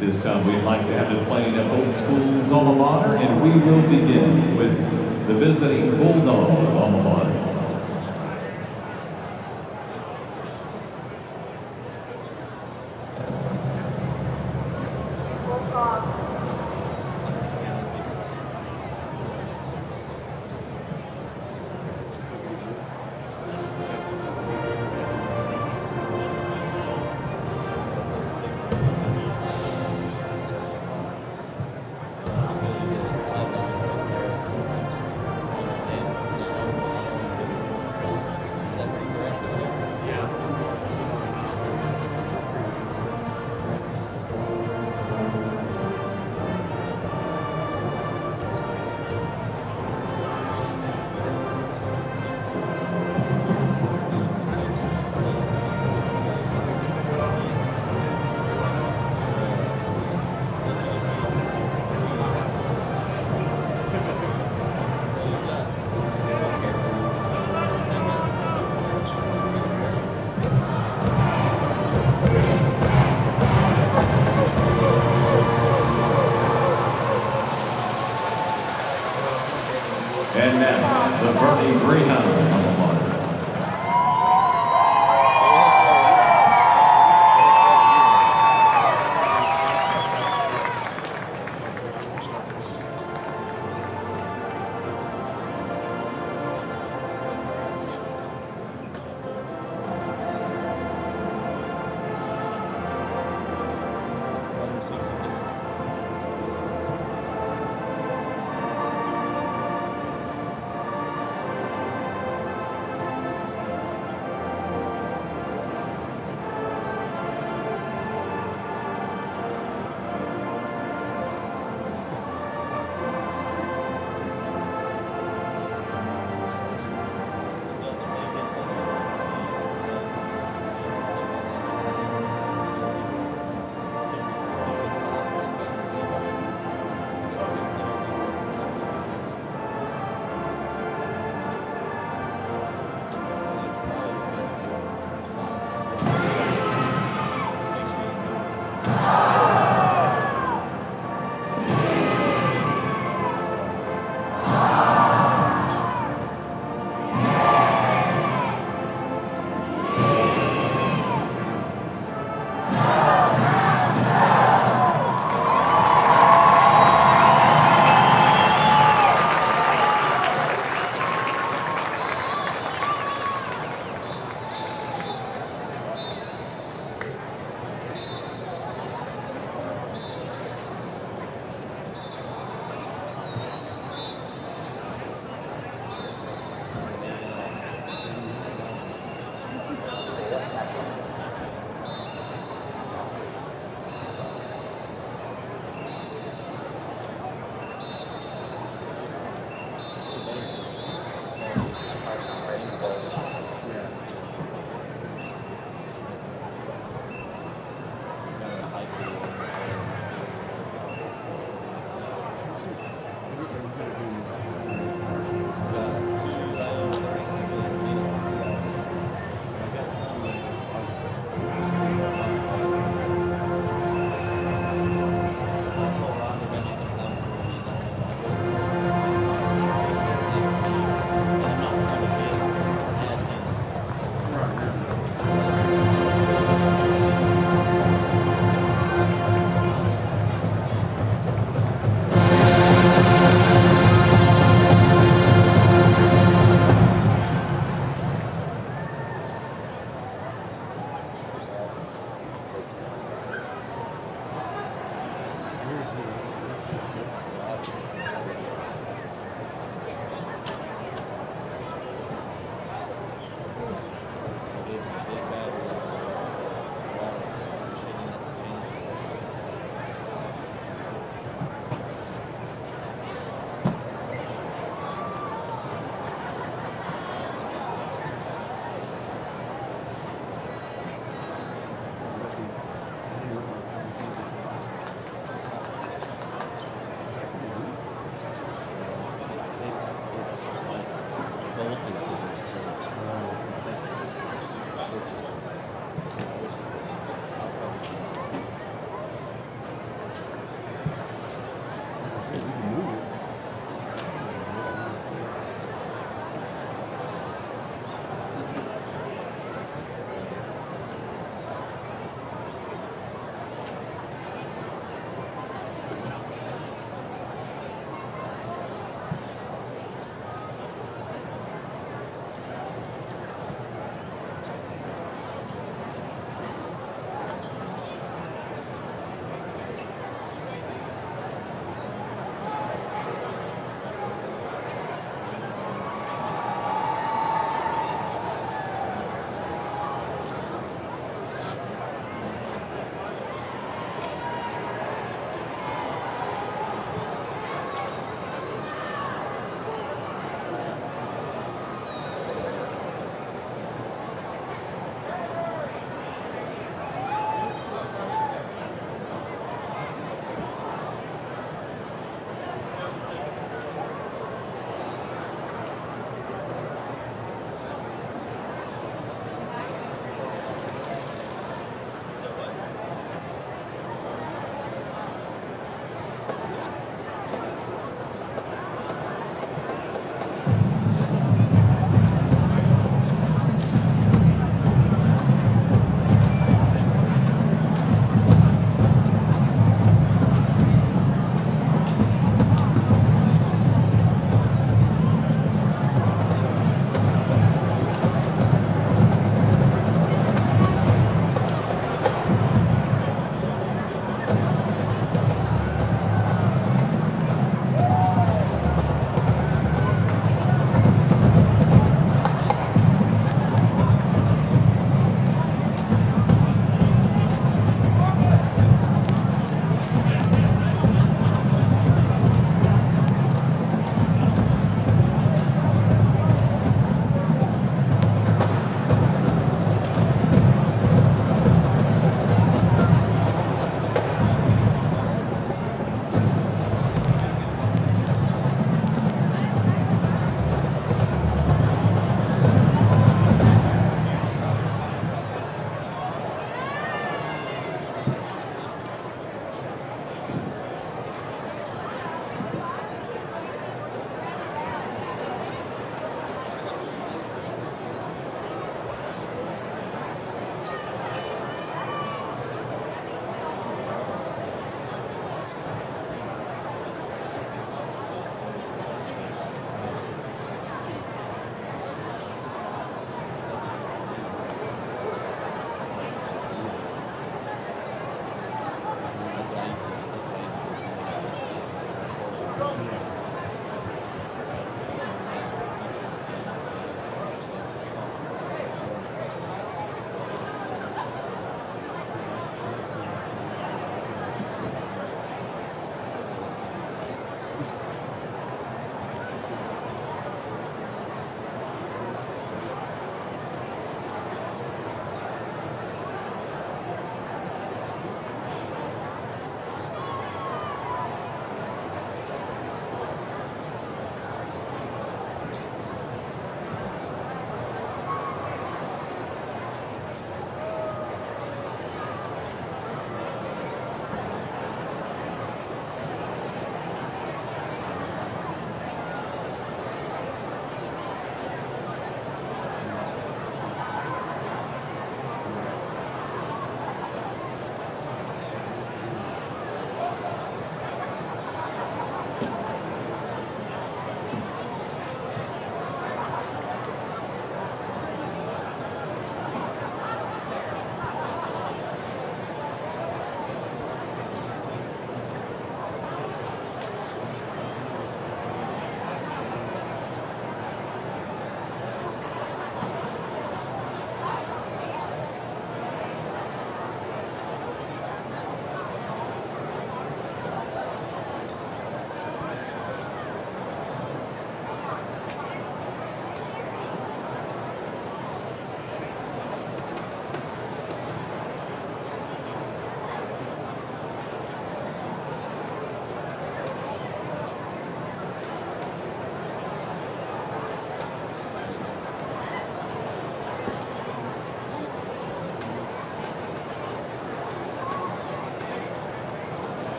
This time we'd like to have it playing at both schools' alma mater, and we will begin with the visiting Bulldog alma mater.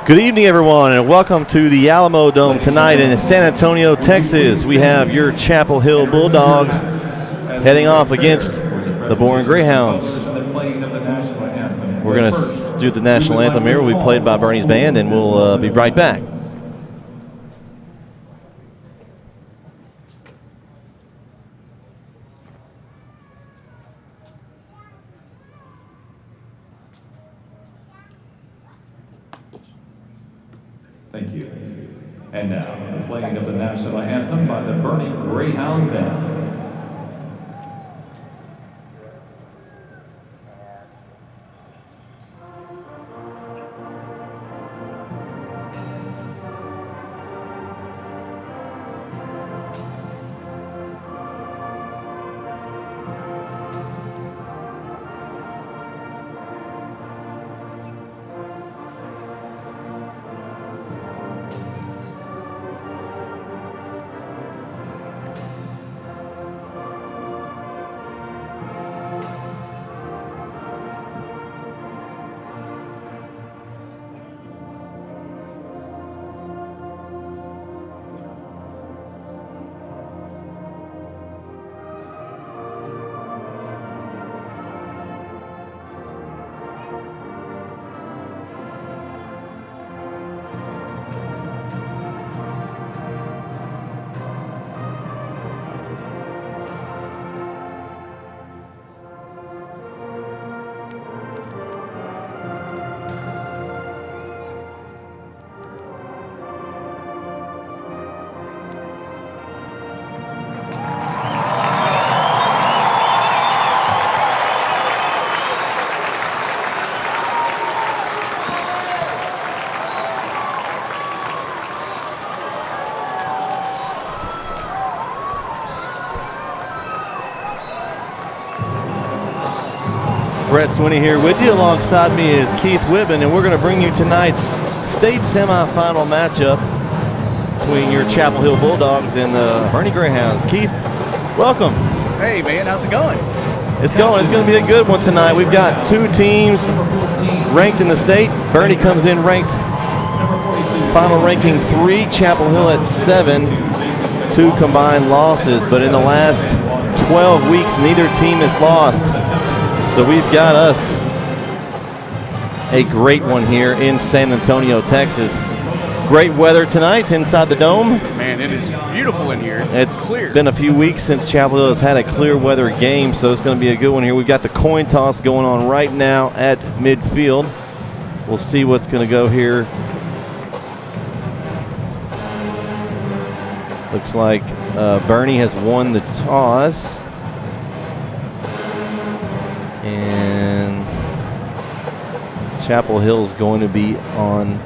Good evening, everyone, and welcome to the Alamodome tonight in San Antonio, Texas. We have your Chapel Hill Bulldogs heading off against the Boerne Greyhounds. We're going to do the national anthem here. We'll be played by Bernie's band, and we'll be right back. Thank you. And now, the playing of the national anthem by the Boerne Greyhound Band. Bret here with you. Alongside me is Keith Whitman, and we're going to bring you tonight's state semifinal matchup between your Chapel Hill Bulldogs and the Boerne Greyhounds. Keith, welcome. Hey, man, how's it going? It's going. It's going to be a good one tonight. We've got two teams ranked in the state. Boerne comes in ranked final ranking 3, Chapel Hill at 7, 2 combined losses. But in the last 12 weeks, neither team has lost. So we've got us a great one here in San Antonio, Texas. Great weather tonight inside the dome. Man, it is beautiful in here. It's clear. Been a few weeks since Chapel Hill has had a clear weather game, so it's going to be a good one here. We've got the coin toss going on right now at midfield. We'll see what's going to go here. Looks like Boerne has won the toss. And Chapel Hill's going to be on the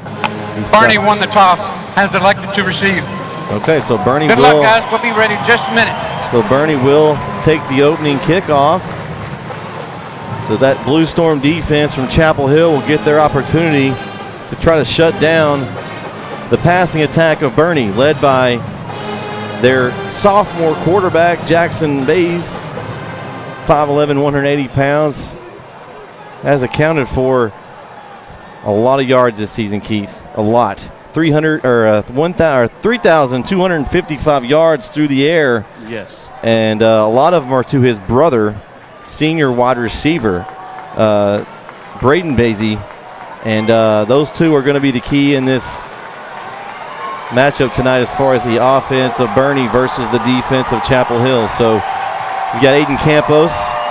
Boerne won the toss, has elected to receive. Okay, so Boerne Good will. luck, guys. We'll be ready in just a minute. So Boerne will take the opening kickoff. So that Blue Storm defense from Chapel Hill will get their opportunity to try to shut down the passing attack of Boerne, led by their sophomore quarterback, Jackson Bays. 5'11", 180 pounds, has accounted for a lot of yards this season, Keith. A lot. 3,255 yards through the air. Yes. And a lot of them are to his brother, senior wide receiver, Braden Basie. And those two are going to be the key in this matchup tonight as far as the offense of Boerne versus the defense of Chapel Hill. So we got Aiden Campos,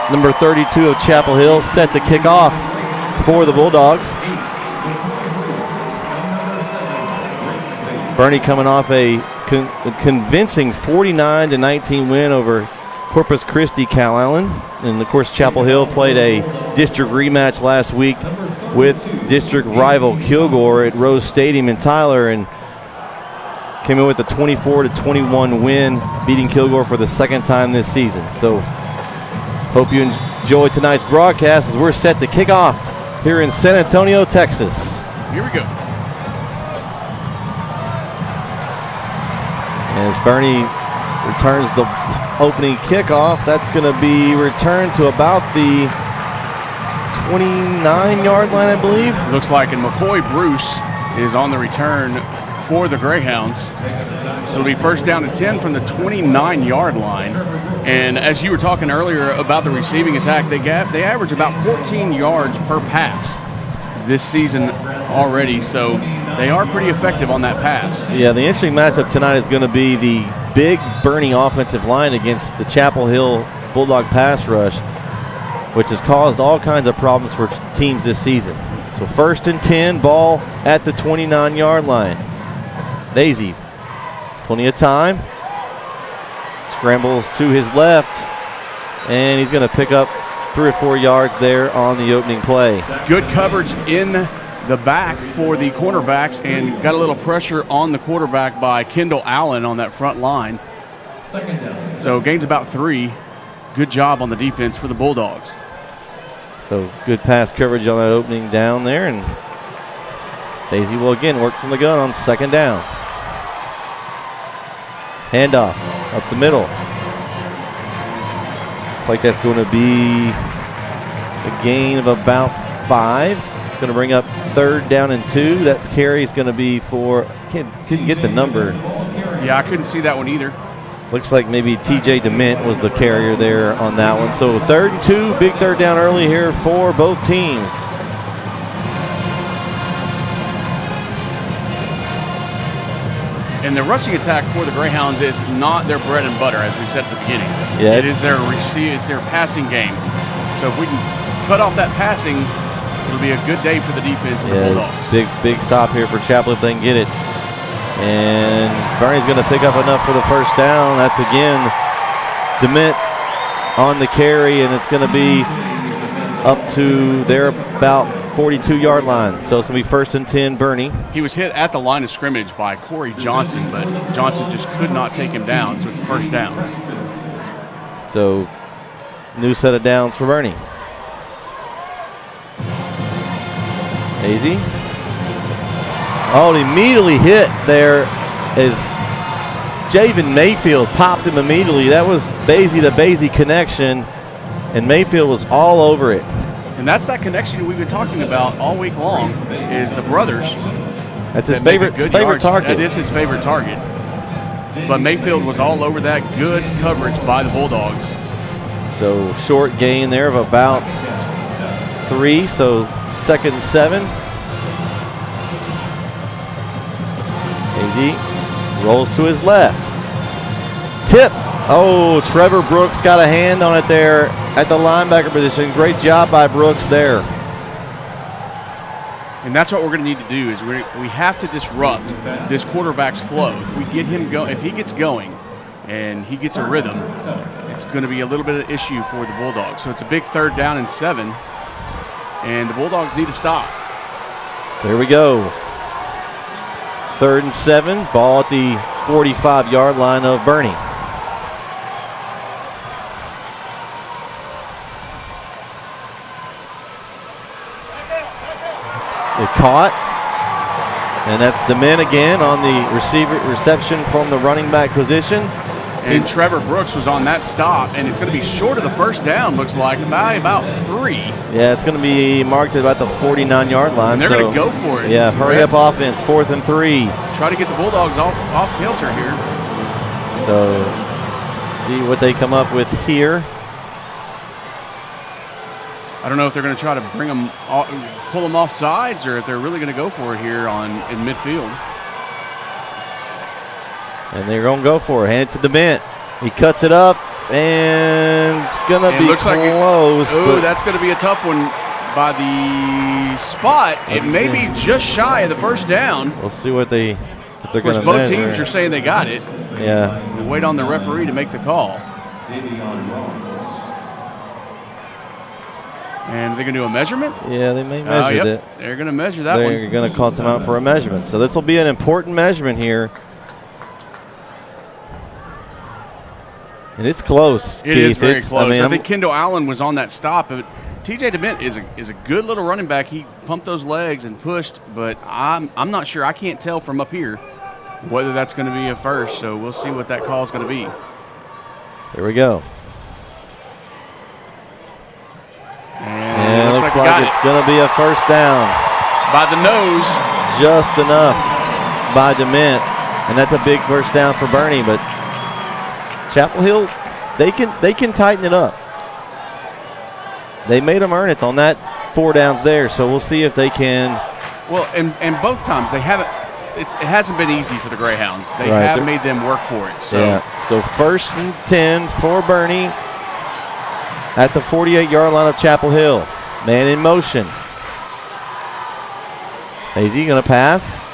number 32 of Chapel Hill, set to kick off for the Bulldogs. Boerne coming off a convincing 49-19 win over Corpus Christi Calallen. And, of course, Chapel Hill played a district rematch last week with district rival Kilgore at Rose Stadium in Tyler, and came in with a 24-21 win, beating Kilgore for the second time this season. So hope you enjoy tonight's broadcast as we're set to kick off here in San Antonio, Texas. Here we go. As Boerne returns the opening kickoff, that's going to be returned to about the 29-yard line, I believe. Looks like, and McCoy Bruce is on the return for the Greyhounds. So it'll be first down and 10 from the 29-yard line. And as you were talking earlier about the receiving attack, they average about 14 yards per pass this season already. So they are pretty effective on that pass. Yeah, the interesting matchup tonight is going to be the big Boerne offensive line against the Chapel Hill Bulldog pass rush, which has caused all kinds of problems for teams this season. So first and 10, ball at the 29-yard line. Daisy, plenty of time. Scrambles to his left, and he's going to pick up 3 or 4 yards there on the opening play. Good coverage in the back for the cornerbacks, and got a little pressure on the quarterback by Kendall Allen on that front line. Second down. So gains about 3. Good job on the defense for the Bulldogs. So good pass coverage on that opening down there, and Daisy will again work from the gun on second down. Handoff up the middle. Looks like that's going to be a gain of about 5. It's going to bring up third down and 2. That carry is going to be for, couldn't get the number. Yeah, I couldn't see that one either. Looks like maybe TJ DeMint was the carrier there on that one. So third and 2, big third down early here for both teams. And the rushing attack for the Greyhounds is not their bread and butter, as we said at the beginning. Yeah, it's their passing game. So if we can cut off that passing, it'll be a good day for the defense of the Bulldogs. Big stop here for Chapel if they can get it. And Boerne's going to pick up enough for the first down. That's again DeMint on the carry, and it's going to be up to their about 42-yard line. So it's going to be first and 10, Boerne. He was hit at the line of scrimmage by Corey Johnson, but Johnson just could not take him down, so it's a first down. So new set of downs for Boerne. Daisy. Oh, it immediately hit there as Javen Mayfield popped him immediately. That was Basie to Basie connection, and Mayfield was all over it. And that's that connection we've been talking about all week long, is the brothers. That's his favorite target. That is his favorite target. But Mayfield was all over that. Good coverage by the Bulldogs. So short gain there of about 3, so second and 7. Daisy rolls to his left. Tipped. Oh, Trevor Brooks got a hand on it there at the linebacker position. Great job by Brooks there. And that's what we're going to need to do, is we have to disrupt this quarterback's flow. If we get him if he gets going and he gets a rhythm, it's going to be a little bit of an issue for the Bulldogs. So it's a big third down and 7, and the Bulldogs need to stop. So here we go. Third and 7, ball at the 45-yard line of Boerne. They caught, and that's DeMint again on the reception from the running back position. And Trevor Brooks was on that stop, and it's going to be short of the first down, looks like, by about 3. Yeah, it's going to be marked at about the 49-yard line. And they're going to go for it. Yeah, hurry up offense, 4th and 3. Try to get the Bulldogs off kilter here. So see what they come up with here. I don't know if they're going to try to pull them off sides, or if they're really going to go for it here in midfield. And they're going to go for it. Hand it to DeMint. He cuts it up, and it's going to be close. Oh, that's going to be a tough one by the spot. It may be just shy of the first down. We'll see what they're going to measure. Both teams are saying they got it. Yeah. We'll wait on the referee to make the call. And they're going to do a measurement? Yeah, they may measure that. They're going to measure that one. They're going to call them out for a measurement. So this will be an important measurement here. And it's close, It Keith. is very close. I think Kendall Allen was on that stop. But TJ DeMint is a good little running back. He pumped those legs and pushed, but I'm not sure. I can't tell from up here whether that's going to be a first. So we'll see what that call is going to be. Here we go. And it looks like it's going to be a first down. By the nose. just enough by DeMint, and that's a big first down for Boerne. But Chapel Hill, they can tighten it up. They made them earn it on that 4 downs there, so we'll see if they can. Well, and both times they haven't. It hasn't been easy for the Greyhounds. They Right, have made them work for it. So. Yeah. So 1st and 10 for Boerne at the 48-yard line of Chapel Hill. Man in motion. Hazy going to pass.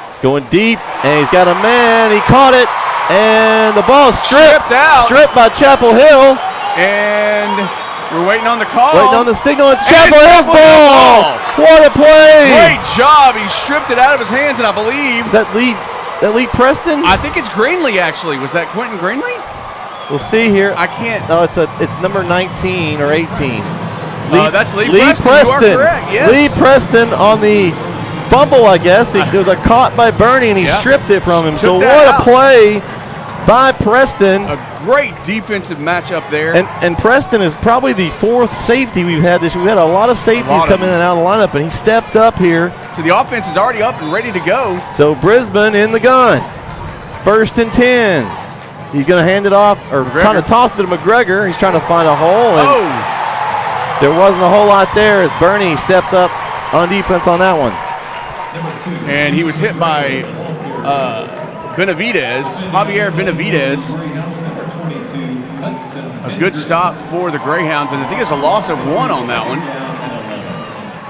He's going deep, and he's got a man. He caught it, and the ball stripped out. Stripped by Chapel Hill. And we're waiting on the call. Waiting on the signal. It's And Chapel Hill's ball. What a play. Great job. He stripped it out of his hands, and I believe. Is that Lee Preston? I think it's Greenlee, actually. Was that Quentin Greenlee? We'll see here. I can't. No, it's number 19 or 18. That's Lee Preston. You are correct. Yes. Lee Preston on the fumble, I guess. It was caught by Boerne, and he Yep. stripped it from him. Took So that what out. a play by Preston. A great defensive matchup there. And Preston is probably the 4th safety we've had this year. We've had a lot of safeties come in and out of the lineup, and he stepped up here. So the offense is already up and ready to go. So Brisbane in the gun. 1st and 10. He's going to hand it off, or trying to toss it to McGregor. He's trying to find a hole, and there wasn't a whole lot there as Boerne stepped up on defense on that one. And he was hit by Javier Benavidez. A good stop for the Greyhounds, and I think it's a loss of 1 on that one.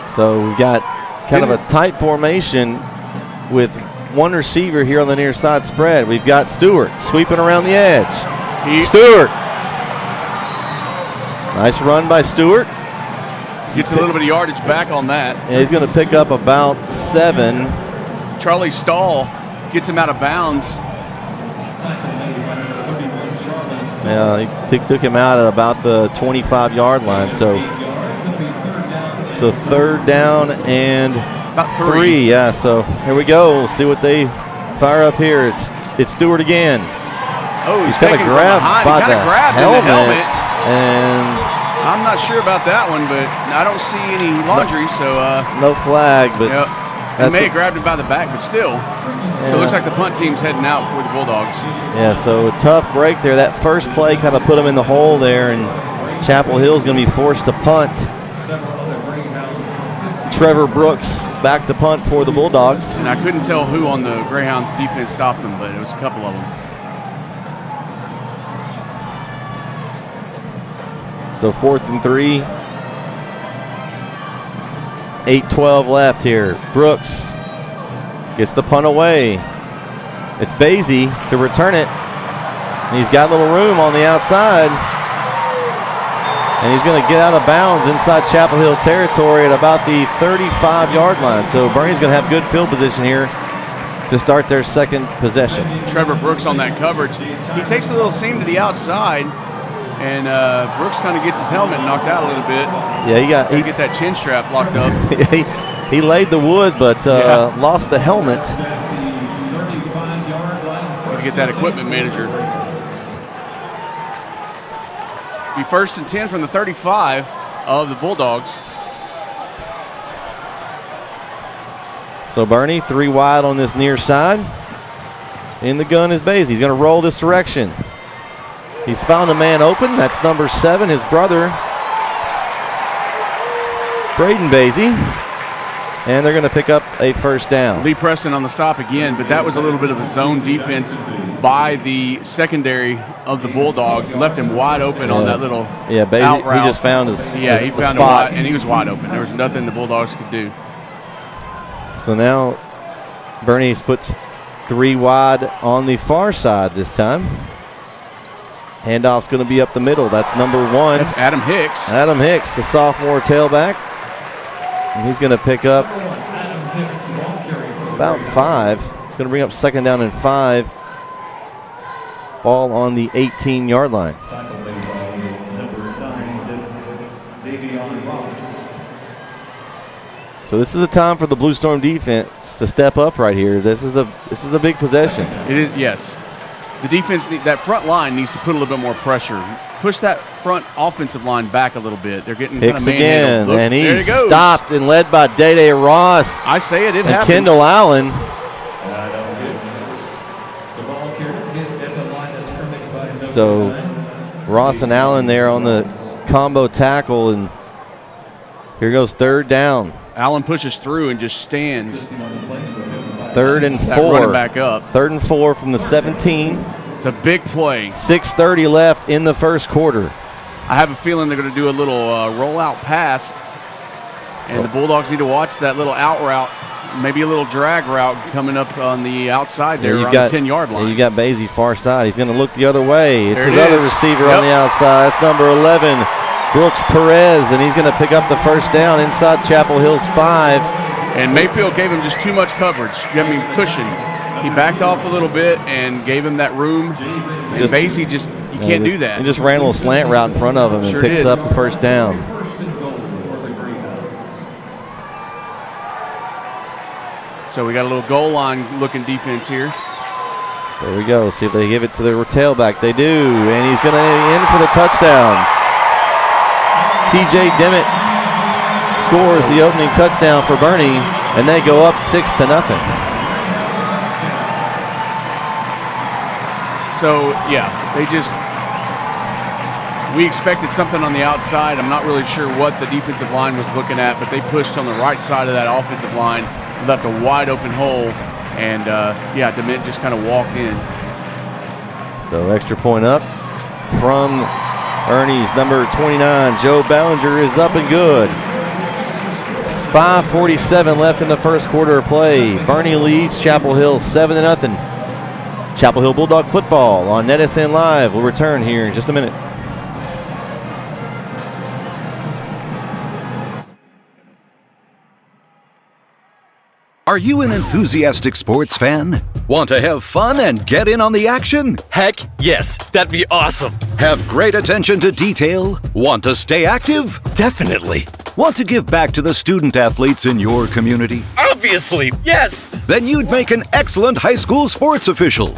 So we've got kind of a tight formation with one receiver here on the near side spread. We've got Stewart sweeping around the edge. Stewart. Nice run by Stewart. Gets a little bit of yardage back on that. Yeah, he's going to pick up about 7. Charlie Stahl gets him out of bounds. Yeah, he took him out at about the 25-yard line. So 3rd down and About 3. Yeah, so here we go. We'll see what they fire up here. It's Stewart again. Oh, He's kind of taken from grabbed behind. by He the kinda grabbed in the helmet. helmet. And I'm not sure about that one, but I don't see any laundry, so no flag, but they may have grabbed him by the back, but still. So it looks like the punt team's heading out for the Bulldogs. Yeah, so a tough break there. That first play kind of put him in the hole there, and Chapel Hill's going to be forced to punt. Trevor Brooks back to punt for the Bulldogs. And I couldn't tell who on the Greyhounds defense stopped them, but it was a couple of them. So 4th and 3. 8:12 left here. Brooks gets the punt away. It's Basie to return it. And he's got a little room on the outside. And he's going to get out of bounds inside Chapel Hill territory at about the 35-yard line. So Boerne's going to have good field position here to start their second possession. Trevor Brooks on that coverage. He takes a little seam to the outside, and Brooks kind of gets his helmet knocked out a little bit. Yeah, he get that chin strap locked up. he laid the wood, but lost the helmet. Got to get that equipment manager. Be 1st and 10 from the 35 of the Bulldogs. So Boerne 3 wide on this near side. In the gun is Basie. He's going to roll this direction. He's found a man open. That's number 7, his brother, Braden Basie. And they're going to pick up a first down. Lee Preston on the stop again, but that was a little bit of a zone defense by the secondary of the Bulldogs. Left him wide open on that little Basie, out route. he just found his he his found spot. and he was wide open. There was nothing the Bulldogs could do. So now Boerne puts 3 wide on the far side this time. Handoff's going to be up the middle. That's number 1. That's Adam Hicks. Adam Hicks, the sophomore tailback. And he's going to pick up about 5. It's going to bring up 2nd down and 5. Ball on the 18-yard line. So this is a time for the Blue Storm defense to step up right here. This is a big possession. It is, yes. The defense, that front line needs to put a little bit more pressure push that front offensive line back a little bit. They're getting kind of Hicks again, manhandled. and There he's he goes. stopped and led by Day Ross I say it and happens. Kendall Allen. The ball hit at the line of scrimmage by number So 9. Ross and Allen there on the combo tackle, and here goes third down. Allen pushes through and just stands. 3rd and That 4. running back up. 3rd and 4 from the 17. It's a big play. 6:30 left in the first quarter. I have a feeling they're going to do a little rollout pass, and the Bulldogs need to watch that little out route, maybe a little drag route coming up on the outside there you've on got the 10-yard line. You got Basie far side. He's going to look the other way. It's There his it other is. receiver Yep. on the outside. That's number 11, Brooks Perez, and he's going to pick up the first down inside Chapel Hill's 5. And Mayfield gave him just too much coverage. Cushion. He backed off a little bit and gave him that room. And Basie you can't do that. He just ran a little slant route in front of him and Sure picks did. up the first down. First and goal for the Greyhounds. So we got a little goal line looking defense here. So there we go. See if they give it to their tailback. They do, and he's going to in for the touchdown. TJ Dimmitt scores the opening touchdown for Boerne, and they go up 6-0. So, yeah, we expected something on the outside. I'm not really sure what the defensive line was looking at, but they pushed on the right side of that offensive line, left a wide open hole, and, DeMint just kind of walked in. So extra point up from Ernie's number 29, Joe Ballinger, is up and good. 5:47 left in the first quarter of play. Boerne leads Chapel Hill 7-0. Chapel Hill Bulldog football on NetSN Live will return here in just a minute. Are you an enthusiastic sports fan? Want to have fun and get in on the action? Heck yes, that'd be awesome. Have great attention to detail? Want to stay active? Definitely. Want to give back to the student athletes in your community? Obviously, yes. Then you'd make an excellent high school sports official.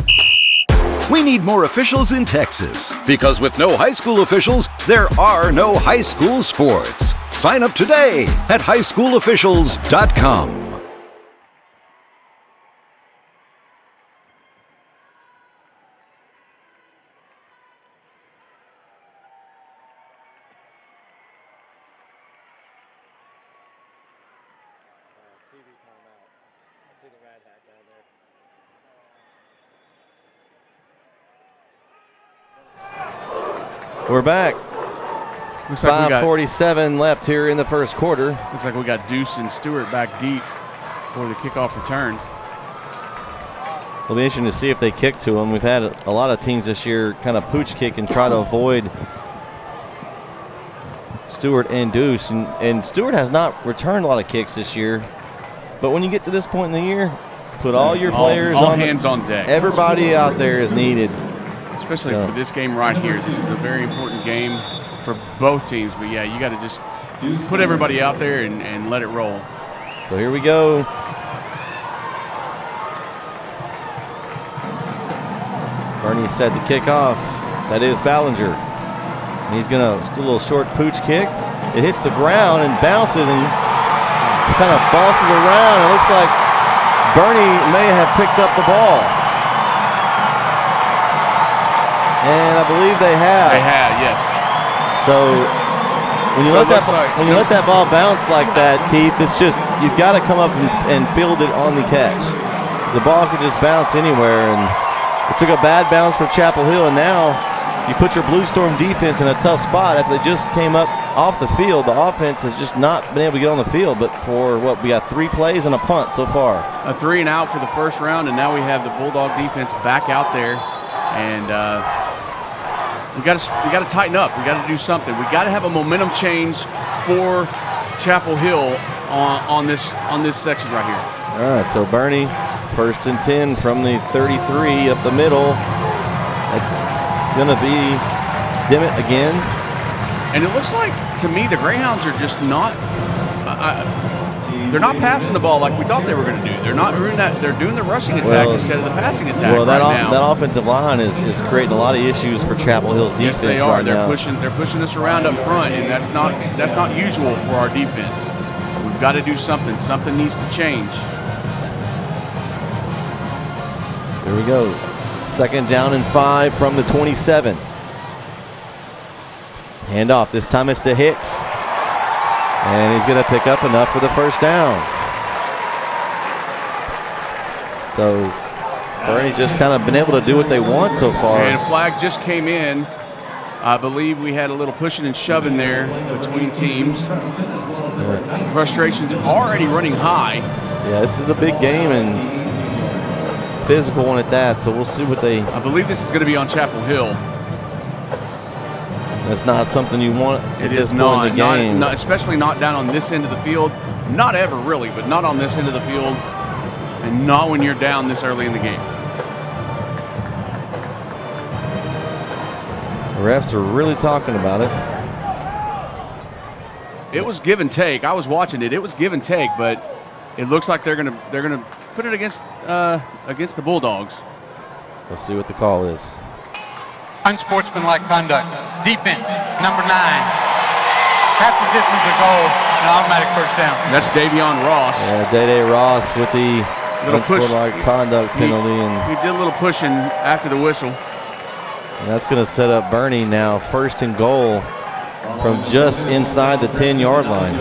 We need more officials in Texas, because with no high school officials, there are no high school sports. Sign up today at highschoolofficials.com. We're back. Looks like 5:47 left here in the first quarter. Looks like we got Deuce and Stewart back deep for the kickoff return. It'll be interesting to see if they kick to him. We've had a lot of teams this year kind of pooch kick and try to avoid Stewart and Deuce. And Stewart has not returned a lot of kicks this year. But when you get to this point in the year, put all your players all on. hands on deck. Everybody out there is needed. Especially for this game right here. This is a very important game for both teams. But, yeah, you got to just put everybody out there and let it roll. So here we go. Boerne set to kick off. That is Ballinger. And he's going to do a little short pooch kick. It hits the ground and bounces and kind of bosses around. It looks like Boerne may have picked up the ball. And I believe they have. They have, yes. So when you let that ball bounce like that, Keith, it's just you've got to come up and field it on the catch. The ball could just bounce anywhere, and it took a bad bounce for Chapel Hill, and now you put your Blue Storm defense in a tough spot. If they just came up off the field, the offense has just not been able to get on the field. But for what, we got 3 plays and a punt so far. A 3 and out for the first round, and now we have the Bulldog defense back out there, and we got to tighten up. We got to do something. We got to have a momentum change for Chapel Hill on this section right here. All right, so Boerne, 1st and 10 from the 33 up the middle. That's going to be Dimmitt again. And it looks like, to me, the Greyhounds are just not they're not passing the ball like we thought they were going to do. They're not doing that. They're doing the rushing attack instead of the passing attack. Well, that now. that offensive line is creating a lot of issues for Chapel Hill's defense. Yes, they are. Right now. They're pushing us around up front, and that's not usual for our defense. We've got to do something. Something needs to change. Here we go. 2nd down and 5 from the 27. Handoff. This time it's to Hicks. And he's going to pick up enough for the first down. So Boerne's just kind of been able to do what they want so far. And a flag just came in. I believe we had a little pushing and shoving there between teams. Frustration's already running high. Yeah, this is a big game and physical one at that, so we'll see what they... I believe this is going to be on Chapel Hill. That's not something you want at this point in the game. Not, especially not down on this end of the field. Not ever, really, but not on this end of the field. And not when you're down this early in the game. The refs are really talking about it. It was give and take. I was watching it. It was give and take, but it looks like they're gonna put it against the Bulldogs. We'll see what the call is. Unsportsmanlike conduct. Defense, number 9. Half the distance to goal, an automatic first down. And that's Davion Ross. Yeah, Day Ross with the Little push. unsportsmanlike conduct penalty. He did a little pushing after the whistle. And that's going to set up Boerne now 1st and goal from just inside the 10-yard line.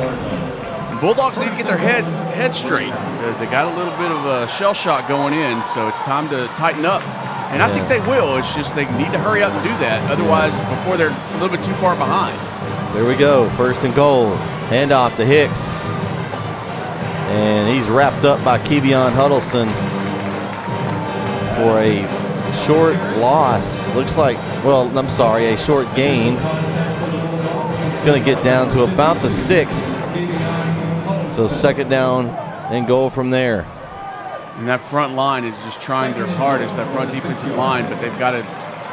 The Bulldogs need to get their head straight. They got a little bit of a shell shock going in, so it's time to tighten up. And I think they will. It's just they need to hurry up and do that. Otherwise, before they're a little bit too far behind. So here we go. 1st and goal. Handoff to Hicks. And he's wrapped up by Kevion Huddleston for a short loss. Looks like, well, I'm sorry, a short gain. It's going to get down to about the 6. So 2nd down and goal from there. And that front line is just trying their hardest, that front defensive line, but they've got to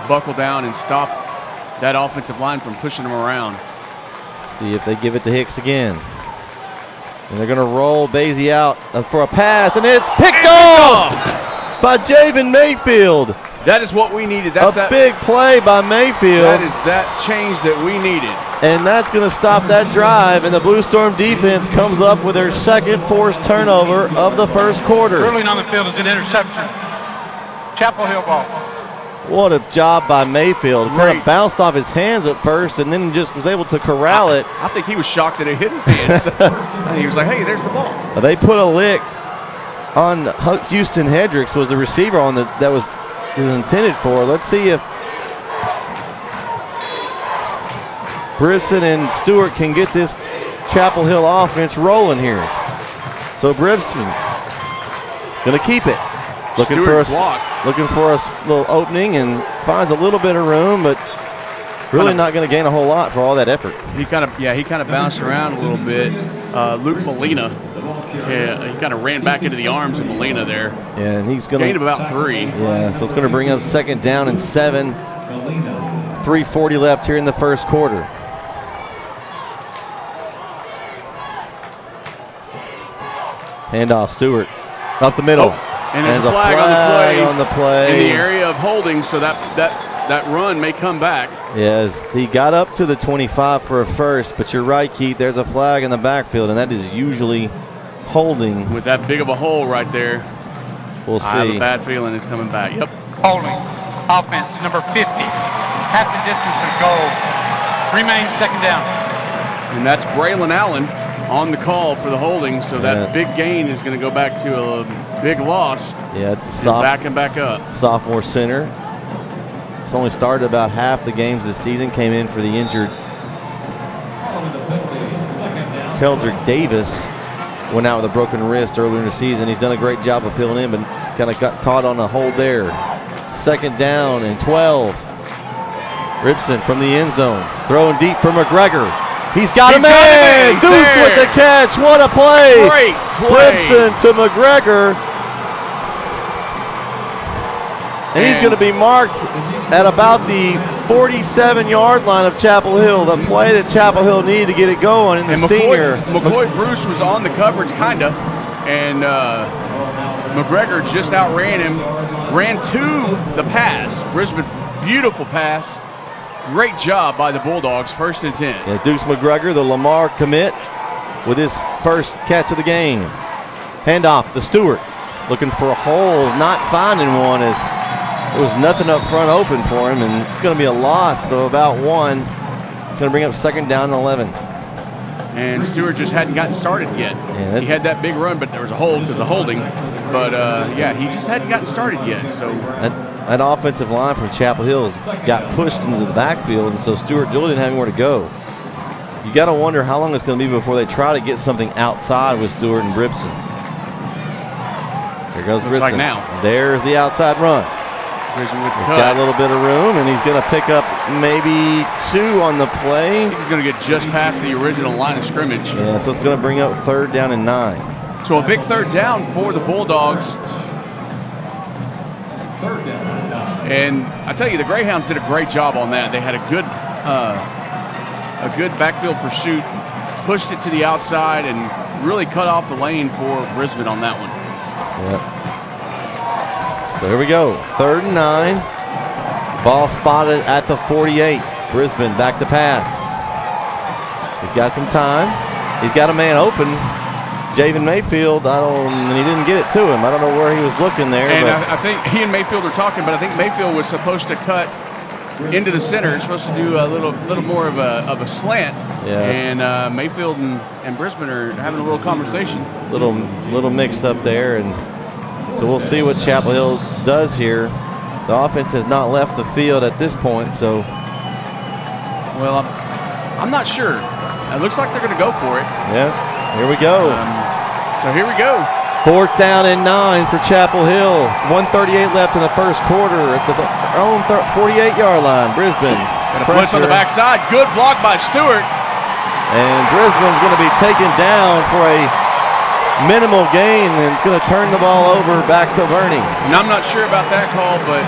buckle down and stop that offensive line from pushing them around. See if they give it to Hicks again. And they're going to roll Basie out for a pass, and it's picked off by Javen Mayfield. That is what we needed. That's a big play by Mayfield. That is that change that we needed. And that's going to stop that drive, and the Blue Storm defense comes up with their 2nd forced turnover of the 1st quarter. Ruling on the field is an interception. Chapel Hill ball. What a job by Mayfield. It kind of bounced off his hands at first and then just was able to corral it. I think he was shocked that it hit his hands. He was like, hey, there's the ball. They put a lick on Houston Hendricks, was the receiver on that was intended for. Let's see if Bribson and Stewart can get this Chapel Hill offense rolling here. So Bribson is going to keep it. Looking for a little opening and finds a little bit of room, but really not going to gain a whole lot for all that effort. He kind of bounced around a little bit. Luke Molina, he kind of ran back into the arms of Molina there. Yeah, and he's going to gain about 3. Yeah, so it's going to bring up 2nd down and 7. 3:40 left here in the 1st quarter. Handoff, Stewart up the middle. And there's a flag on the play in the area of holding, so that run may come back. Yes, he got up to the 25 for a first, but you're right, Keith. There's a flag in the backfield, and that is usually holding. With that big of a hole right there, we'll see. I have a bad feeling it's coming back. Yep. Holding. Offense, number 50. Half the distance to goal. Remains 2nd down. And that's Braylon Allen on the call for the holding, so that big gain is going to go back to a big loss. Yeah, it's a backing back up. Sophomore center. It's only started about half the games this season. Came in for the injured Keldrick Davis. Went out with a broken wrist earlier in the season. He's done a great job of filling in, but kind of got caught on a hold there. 2nd down and 12. Ribson from the end zone. Throwing deep for McGregor. He's got a man! Deuce with the catch. What a play! Great play. Ribson to McGregor. And he's going to be marked at about the 47-yard line of Chapel Hill, the play that Chapel Hill needed to get it going in the senior. McCoy Bruce was on the coverage, kind of, and McGregor just outran him, ran to the pass. Brisbane, beautiful pass. Great job by the Bulldogs, 1st and 10. Yeah, Deuce McGregor, the Lamar commit, with his first catch of the game. Handoff to Stewart, looking for a hole, not finding one as there was nothing up front open for him, and it's going to be a loss, so about 1. It's going to bring up 2nd down and 11. And Stewart just hadn't gotten started yet. Yeah, he had that big run, but there was a hold because of holding. But, yeah, he just hadn't gotten started yet. So that offensive line from Chapel Hill got pushed into the backfield, and so Stewart Julie didn't have anywhere to go. You got to wonder how long it's going to be before they try to get something outside with Stewart and Bribson. There goes Bribson. Like now. There's the outside run. He's got a little bit of room, and he's going to pick up maybe 2 on the play. I think he's going to get just past the original line of scrimmage. Yeah, so it's going to bring up 3rd down and 9. So a big 3rd down for the Bulldogs. 3rd down and 9. And I tell you, the Greyhounds did a great job on that. They had a good backfield pursuit, pushed it to the outside, and really cut off the lane for Brisbane on that one. Yep. So here we go, 3rd and 9. Ball spotted at the 48. Brisbane back to pass. He's got some time. He's got a man open. Javen Mayfield, and he didn't get it to him. I don't know where he was looking there. And I think he and Mayfield are talking, but I think Mayfield was supposed to cut into the center. Supposed to do a little more of a slant. Yeah. And Mayfield and Brisbane are having a little conversation. Little mixed up there, and so we'll see what Chapel Hill does here. The offense has not left the field at this point, so. Well, I'm not sure. It looks like they're going to go for it. Yeah, here we go. So here we go. 4th down and 9 for Chapel Hill. 1:38 left in the first quarter at their own 48-yard line. Brisbane. Got a blitz on the backside. Good block by Stewart. And Brisbane's going to be taken down for a minimal gain, and it's going to turn the ball over back to Boerne. And I'm not sure about that call, but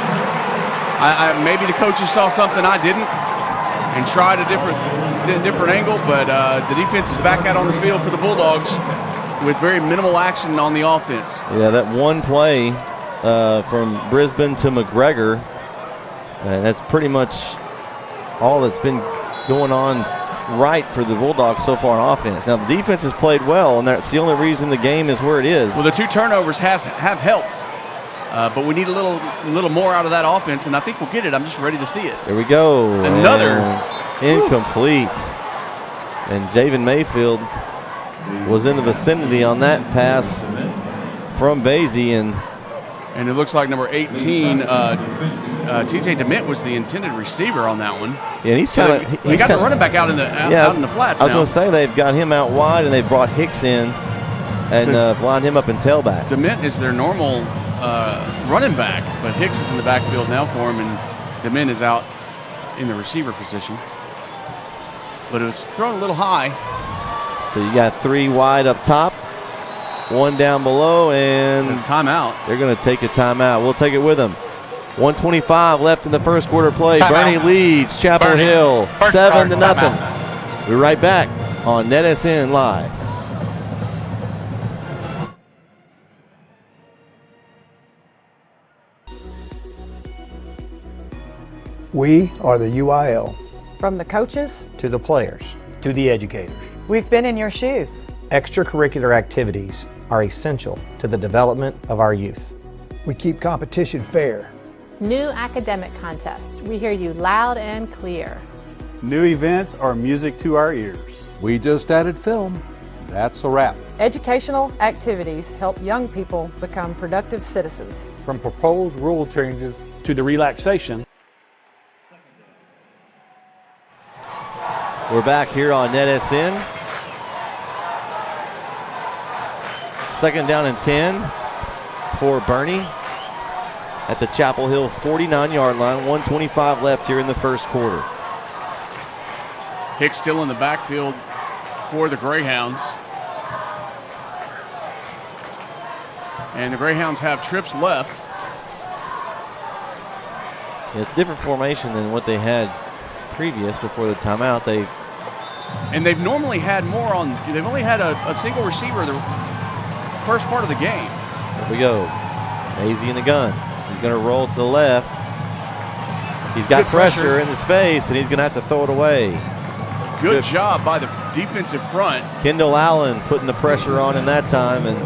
maybe the coaches saw something I didn't and tried a different angle, but the defense is back out on the field for the Bulldogs with very minimal action on the offense. Yeah, that one play from Brisbane to McGregor, and that's pretty much all that's been going on right for the Bulldogs so far on offense. Now, the defense has played well, and that's the only reason the game is where it is. Well, the 2 turnovers have helped, but we need a little more out of that offense, and I think we'll get it. I'm just ready to see it. There we go. Another. And incomplete. And Javen Mayfield was in the vicinity on that pass from Basie, and it looks like number 18, T.J. DeMint was the intended receiver on that one. Yeah, and he's kind of they got the running back out in the flats. I was going to say they've got him out wide, and they've brought Hicks in and lined him up in tailback. DeMint is their normal running back, but Hicks is in the backfield now for him, and DeMint is out in the receiver position. But it was thrown a little high. So you got 3 wide up top, 1 down below, and a timeout. They're going to take a timeout. We'll take it with them. 1:25 left in the first quarter play. Boerne leads Chapel Hill 7-0. We're right back on NetSN Live. We are the UIL. From the coaches to the players, to the educators. We've been in your shoes. Extracurricular activities are essential to the development of our youth. We keep competition fair. New academic contests. We hear you loud and clear. New events are music to our ears. We just added film. That's a wrap. Educational activities help young people become productive citizens. From proposed rule changes to the relaxation. We're back here on NetSN. 2nd down and 10 for Boerne at the Chapel Hill 49-yard line. 1:25 left here in the first quarter. Hicks still in the backfield for the Greyhounds. And the Greyhounds have trips left. It's a different formation than what they had previous before the timeout. They've normally had more on. They've only had a single receiver the first part of the game. Here we go. Daisy in the gun. He's going to roll to the left. He's got pressure in his face, and he's going to have to throw it away. Good job by the defensive front. Kendall Allen putting the pressure on in that time, and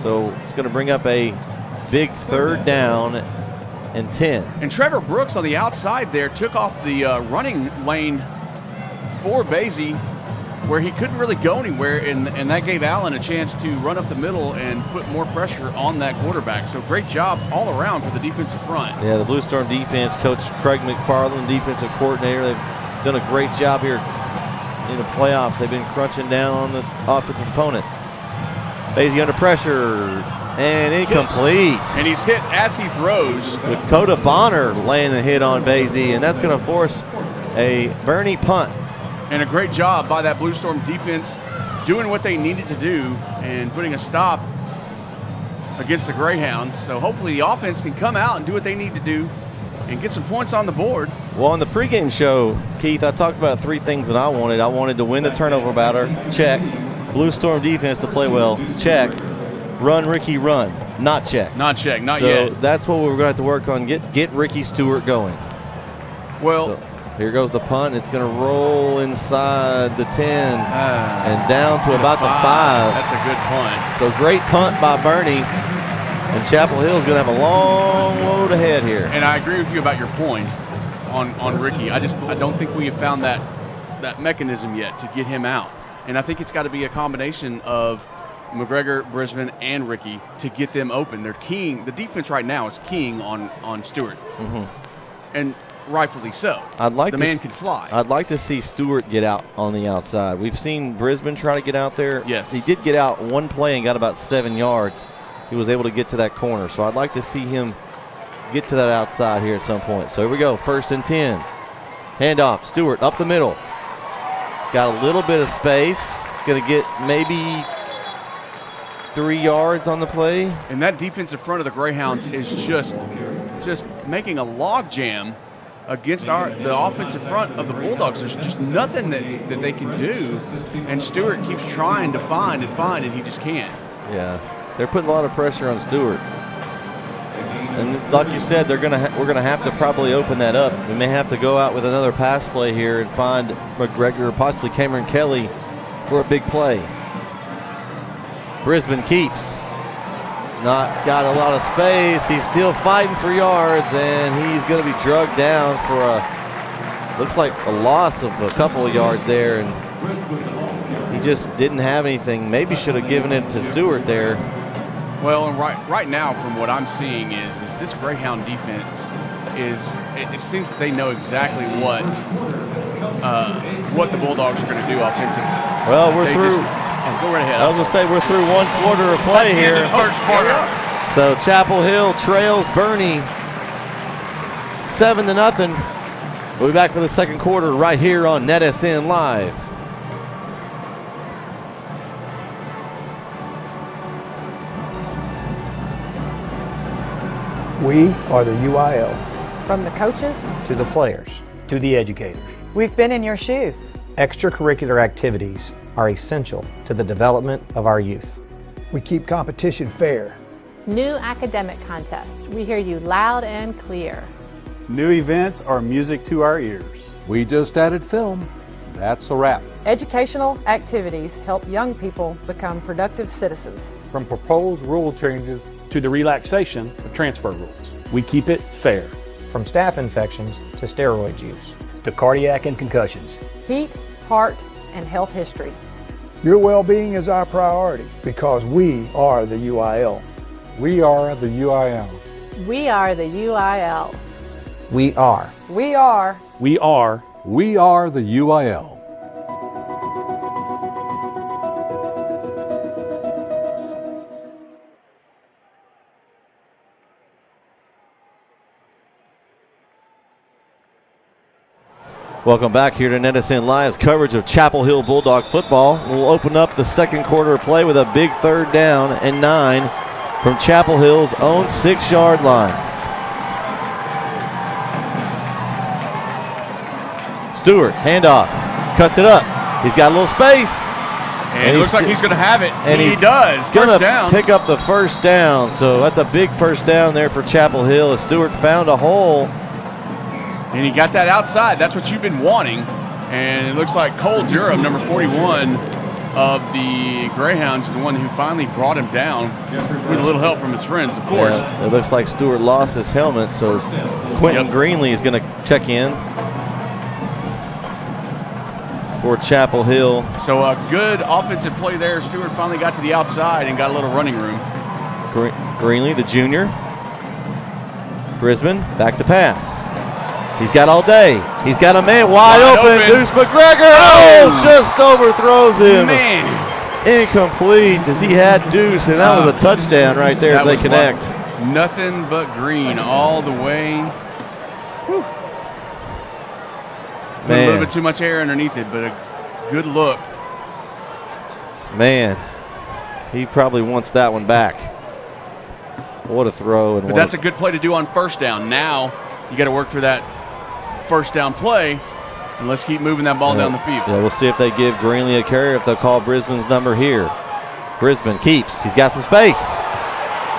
so it's going to bring up a big 3rd down and 10. And Trevor Brooks on the outside there took off the running lane for Basie, where he couldn't really go anywhere, and that gave Allen a chance to run up the middle and put more pressure on that quarterback. So great job all around for the defensive front. Yeah, the Blue Storm defense, Coach Craig McFarland, defensive coordinator, they've done a great job here in the playoffs. They've been crunching down on the offensive opponent. Basie under pressure and incomplete. And he's hit as he throws. Dakota Bonner laying the hit on Basie, and that's going to force a Boerne punt. And a great job by that Blue Storm defense doing what they needed to do and putting a stop against the Greyhounds. So hopefully the offense can come out and do what they need to do and get some points on the board. Well, on the pregame show, Keith, I talked about 3 things that I wanted. I wanted to win the turnover battle, check. Blue Storm defense to play well, check. Run, Ricky, run, not check. Not check, not so yet. So that's what we're going to have to work on, get Ricky Stewart going. Well, so here goes the punt. It's going to roll inside the 10 and down to about the 5. That's a good punt. So great punt by Boerne. And Chapel Hill's going to have a long load ahead here. And I agree with you about your points on Ricky. I don't think we have found that mechanism yet to get him out. And I think it's got to be a combination of McGregor, Brisbane, and Ricky to get them open. They're keying. The defense right now is keying on Stewart. And rightfully so. The man can fly. I'd like to see Stewart get out on the outside. We've seen Brisbane try to get out there. Yes. He did get out one play and got about 7 yards. He was able to get to that corner. So I'd like to see him get to that outside here at some point. So here we go, 1st and 10. Handoff, Stewart up the middle. He's got a little bit of space. He's going to get maybe 3 yards on the play. And that defensive front of the Greyhounds is just making a log jam against the offensive front of the Bulldogs. There's just nothing that they can do. And Stewart keeps trying to find, and he just can't. Yeah. They're putting a lot of pressure on Stewart. And like you said, we're gonna have to probably open that up. We may have to go out with another pass play here and find McGregor or possibly Cameron Kelly for a big play. Brisbane keeps. He's not got a lot of space. He's still fighting for yards, and he's going to be drugged down for looks like a loss of a couple of yards there. And he just didn't have anything. Maybe should have given it to Stewart there. Well, and right now, from what I'm seeing, is this Greyhound defense it seems that they know exactly what the Bulldogs are going to do offensively. Well, we're through. Go right ahead. I was going to say we're through 1 quarter of play here. First quarter. So Chapel Hill trails Boerne 7-0. We'll be back for the 2nd quarter right here on NetSN Live. We are the UIL. From the coaches to the players, to the educators. We've been in your shoes. Extracurricular activities are essential to the development of our youth. We keep competition fair. New academic contests. We hear you loud and clear. New events are music to our ears. We just added film. That's a wrap. Educational activities help young people become productive citizens. From proposed rule changes to the relaxation of transfer rules, we keep it fair. From staph infections to steroid use, to cardiac and concussions, heat, heart, and health history. Your well-being is our priority because we are the UIL. We are the UIL. We are the UIL. We are. We are. We are. We are the UIL. Welcome back here to NetSN Live's coverage of Chapel Hill Bulldog football. We'll open up the 2nd quarter of play with a big 3rd down and 9 from Chapel Hill's own 6-yard line. Stewart, handoff, cuts it up. He's got a little space. And it looks like he's going to have it. And he does. Going First to down. pick up the first down. So that's a big first down there for Chapel Hill as Stewart found a hole. And he got that outside. That's what you've been wanting. And it looks like Cole Durham, number 41 of the Greyhounds, is the one who finally brought him down with a little help from his friends, of course. Yeah, it looks like Stewart lost his helmet, so Quentin Greenlee is going to check in for Chapel Hill. So a good offensive play there. Stewart finally got to the outside and got a little running room. Greenlee, the junior. Brisbane, back to pass. He's got all day. He's got a man wide open. Deuce McGregor. Oh, just overthrows him. Man. Incomplete as he had Deuce, and that was a touchdown right there as they connect. Nothing but green all the way. Whew. Put a little bit too much air underneath it, but a good look. Man, he probably wants that one back. What a throw. But that's a good play to do on first down. Now you got to work for that first down play, and let's keep moving that ball down the field. Yeah, we'll see if they give Greenlee a carry, if they'll call Brisbane's number here. Brisbane keeps. He's got some space.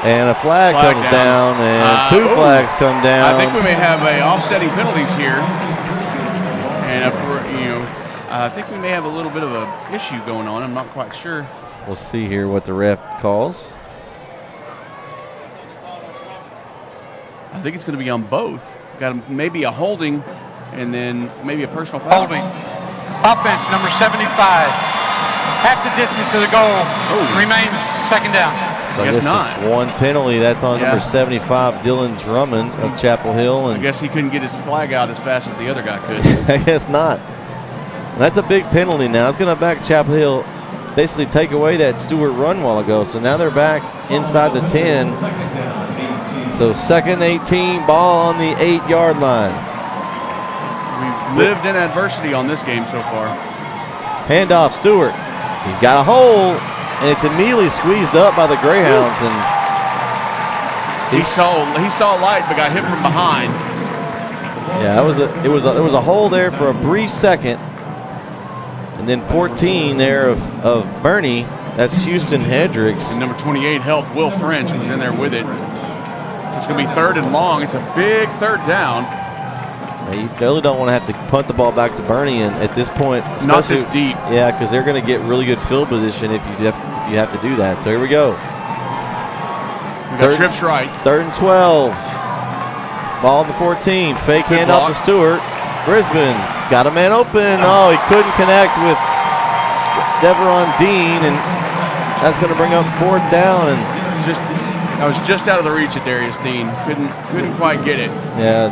And a flag comes down, and two flags come down. I think we may have offsetting penalties here. And if we're, I think we may have a little bit of an issue going on. I'm not quite sure. We'll see here what the ref calls. I think it's going to be on both. Got maybe a holding and then maybe a personal foul. Holding. Offense, number 75. Half the distance to the goal. Remains second down. So I guess not. Just one penalty. That's on number 75, Dylan Drummond of Chapel Hill. And I guess he couldn't get his flag out as fast as the other guy could. I guess not. That's a big penalty now. It's going to back Chapel Hill, basically take away that Stewart run a while ago. So now they're back inside the 10. So second 18, ball on the 8-yard line. We've lived in adversity on this game so far. Handoff, Stewart. He's got a hole, and it's immediately squeezed up by the Greyhounds. And he saw light, but got hit from behind. Yeah, there was a hole there for a brief second, and then 14 there of Boerne. That's Houston Hendricks. And number 28 helped. Will French was in there with it. So it's going to be third and long. It's a big third down. You really don't want to have to punt the ball back to Boerne at this point. Not this deep. Yeah, because they're going to get really good field position if you have to do that. So here we go. We got trips right. Third and 12. Ball on the 14. Fake handoff to Stewart. Brisbane got a man open. Oh, he couldn't connect with Deveron Dean, and that's going to bring up fourth down. And I was just out of the reach of Darius Dean. Couldn't quite get it. Yeah.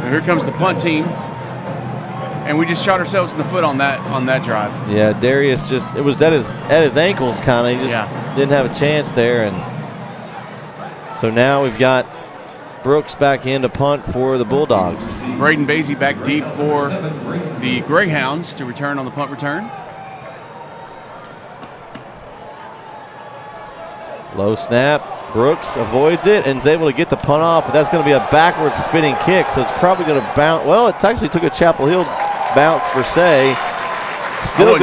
And here comes the punt team, and we just shot ourselves in the foot on that drive. Yeah, Darius it was at his ankles kind of. He just didn't have a chance there, and so now we've got Brooks back in to punt for the Bulldogs. Braden Basie back deep for the Greyhounds to return on the punt return. Low snap. Brooks avoids it and is able to get the punt off, but that's going to be a backwards spinning kick, so it's probably going to bounce. Well, it actually took a Chapel Hill bounce for say. Still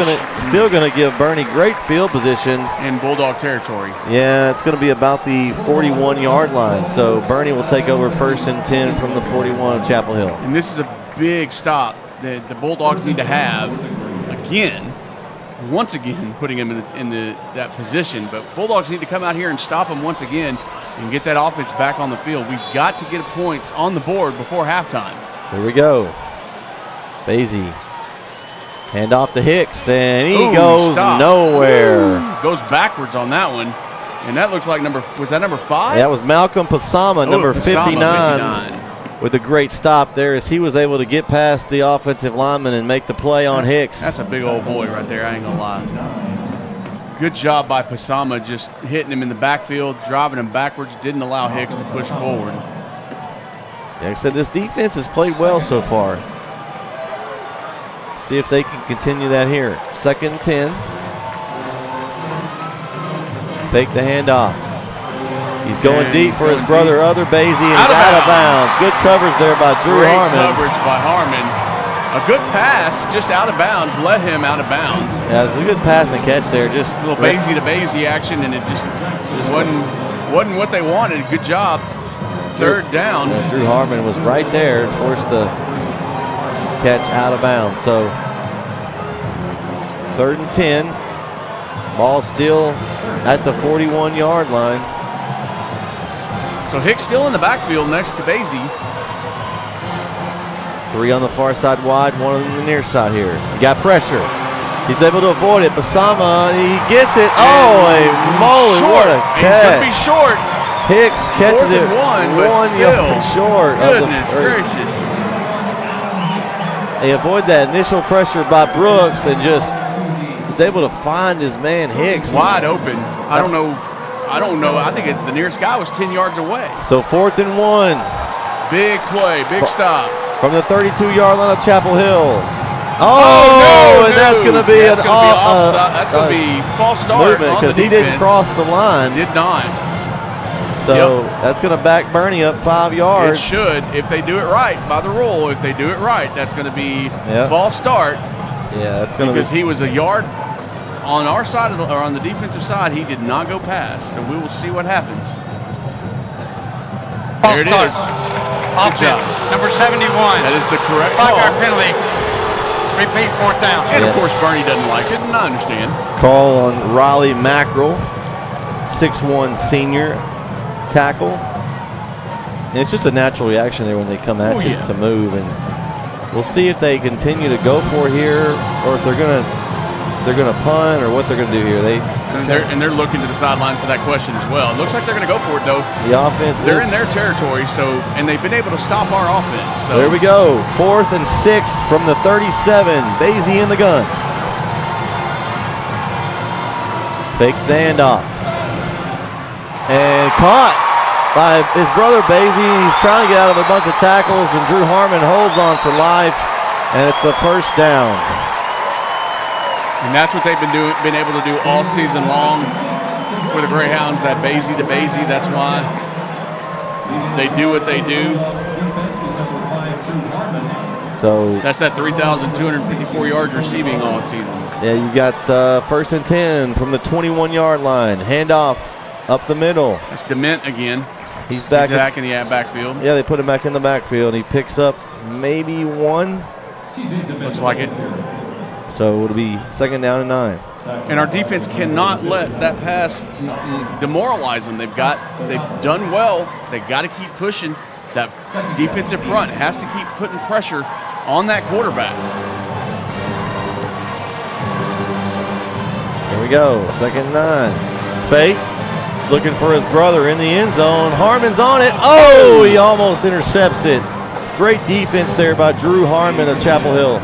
going to give Boerne great field position. In Bulldog territory. Yeah, it's going to be about the 41-yard line, so Boerne will take over first and 10 from the 41 of Chapel Hill. And this is a big stop that the Bulldogs need to have again. Once again, putting him in that position. But Bulldogs need to come out here and stop him once again and get that offense back on the field. We've got to get points on the board before halftime. So here we go. Basie. Hand off to Hicks, and he goes nowhere. Goes backwards on that one. And that looks like was that number 5? That was Malcolm Pasama, number 59. With a great stop there as he was able to get past the offensive lineman and make the play on Hicks. That's a big old boy right there, I ain't gonna lie. Good job by Pasama, just hitting him in the backfield, driving him backwards, didn't allow Hicks to push forward. Like I said, this defense has played well so far. See if they can continue that here. Second and 10. Fake the handoff. He's going deep for his brother, Other Basie, and he's out of bounds. Good coverage there by Drew Harmon. Great coverage by Harmon. A good pass, just out of bounds, led him out of bounds. Yeah, it was a good pass and catch there. Just a little Basie to Basie action, and it just wasn't what they wanted. Good job. Third down. Yeah, Drew Harmon was right there and forced the catch out of bounds. So 3rd and 10. Ball still at the 41-yard line. So Hicks still in the backfield next to Basie. 3 on the far side wide, 1 on the near side here. He got pressure. He's able to avoid it. Basama, he gets it. Holy moly, what a catch. He's going to be short. Hicks catches it 1 yard short. Goodness gracious. They avoid that initial pressure by Brooks and just is able to find his man Hicks. Wide open. I don't know. I think the nearest guy was 10 yards away. So 4th and 1. Big play, big stop. From the 32-yard line of Chapel Hill. Oh, and that's going to be that's going to be false start because he didn't cross the line. Did not. So that's going to back Boerne up 5 yards. It should, if they do it right by the rule. If they do it right, that's going to be false start. Yeah, that's going to be because he was a yard on our side or on the defensive side. He did not go past. So we will see what happens. There it is. Offense, number 71. That is the correct 5-yard penalty. Repeat 4th down. And of course, Boerne doesn't like it, and I understand. Call on Riley Mackerel, 6'1" senior tackle. And it's just a natural reaction there when they come at you to move. And we'll see if they continue to go for it here, or if they're gonna punt, or what they're gonna do here. They're looking to the sideline for that question as well. It looks like they're going to go for it, though. The offense they're in their territory, and they've been able to stop our offense. So there we go. 4th and 6 from the 37. Basie in the gun. Fake the handoff. And caught by his brother Basie. He's trying to get out of a bunch of tackles, and Drew Harmon holds on for life, and it's the 1st down. And that's what they've been able to do all season long for the Greyhounds, that Basie to Basie. That's why they do what they do. So that's that 3,254 yards receiving all season. Yeah, you got 1st and 10 from the 21-yard line. Handoff up the middle. It's Dement again. He's back in the backfield. Yeah, they put him back in the backfield. He picks up maybe 1. Looks like it. So it'll be 2nd down and 9. And our defense cannot let that pass demoralize them. They've done well. They've got to keep pushing. That defensive front has to keep putting pressure on that quarterback. Here we go, 2nd and 9. Fake, looking for his brother in the end zone. Harmon's on it. Oh, he almost intercepts it. Great defense there by Drew Harmon of Chapel Hill.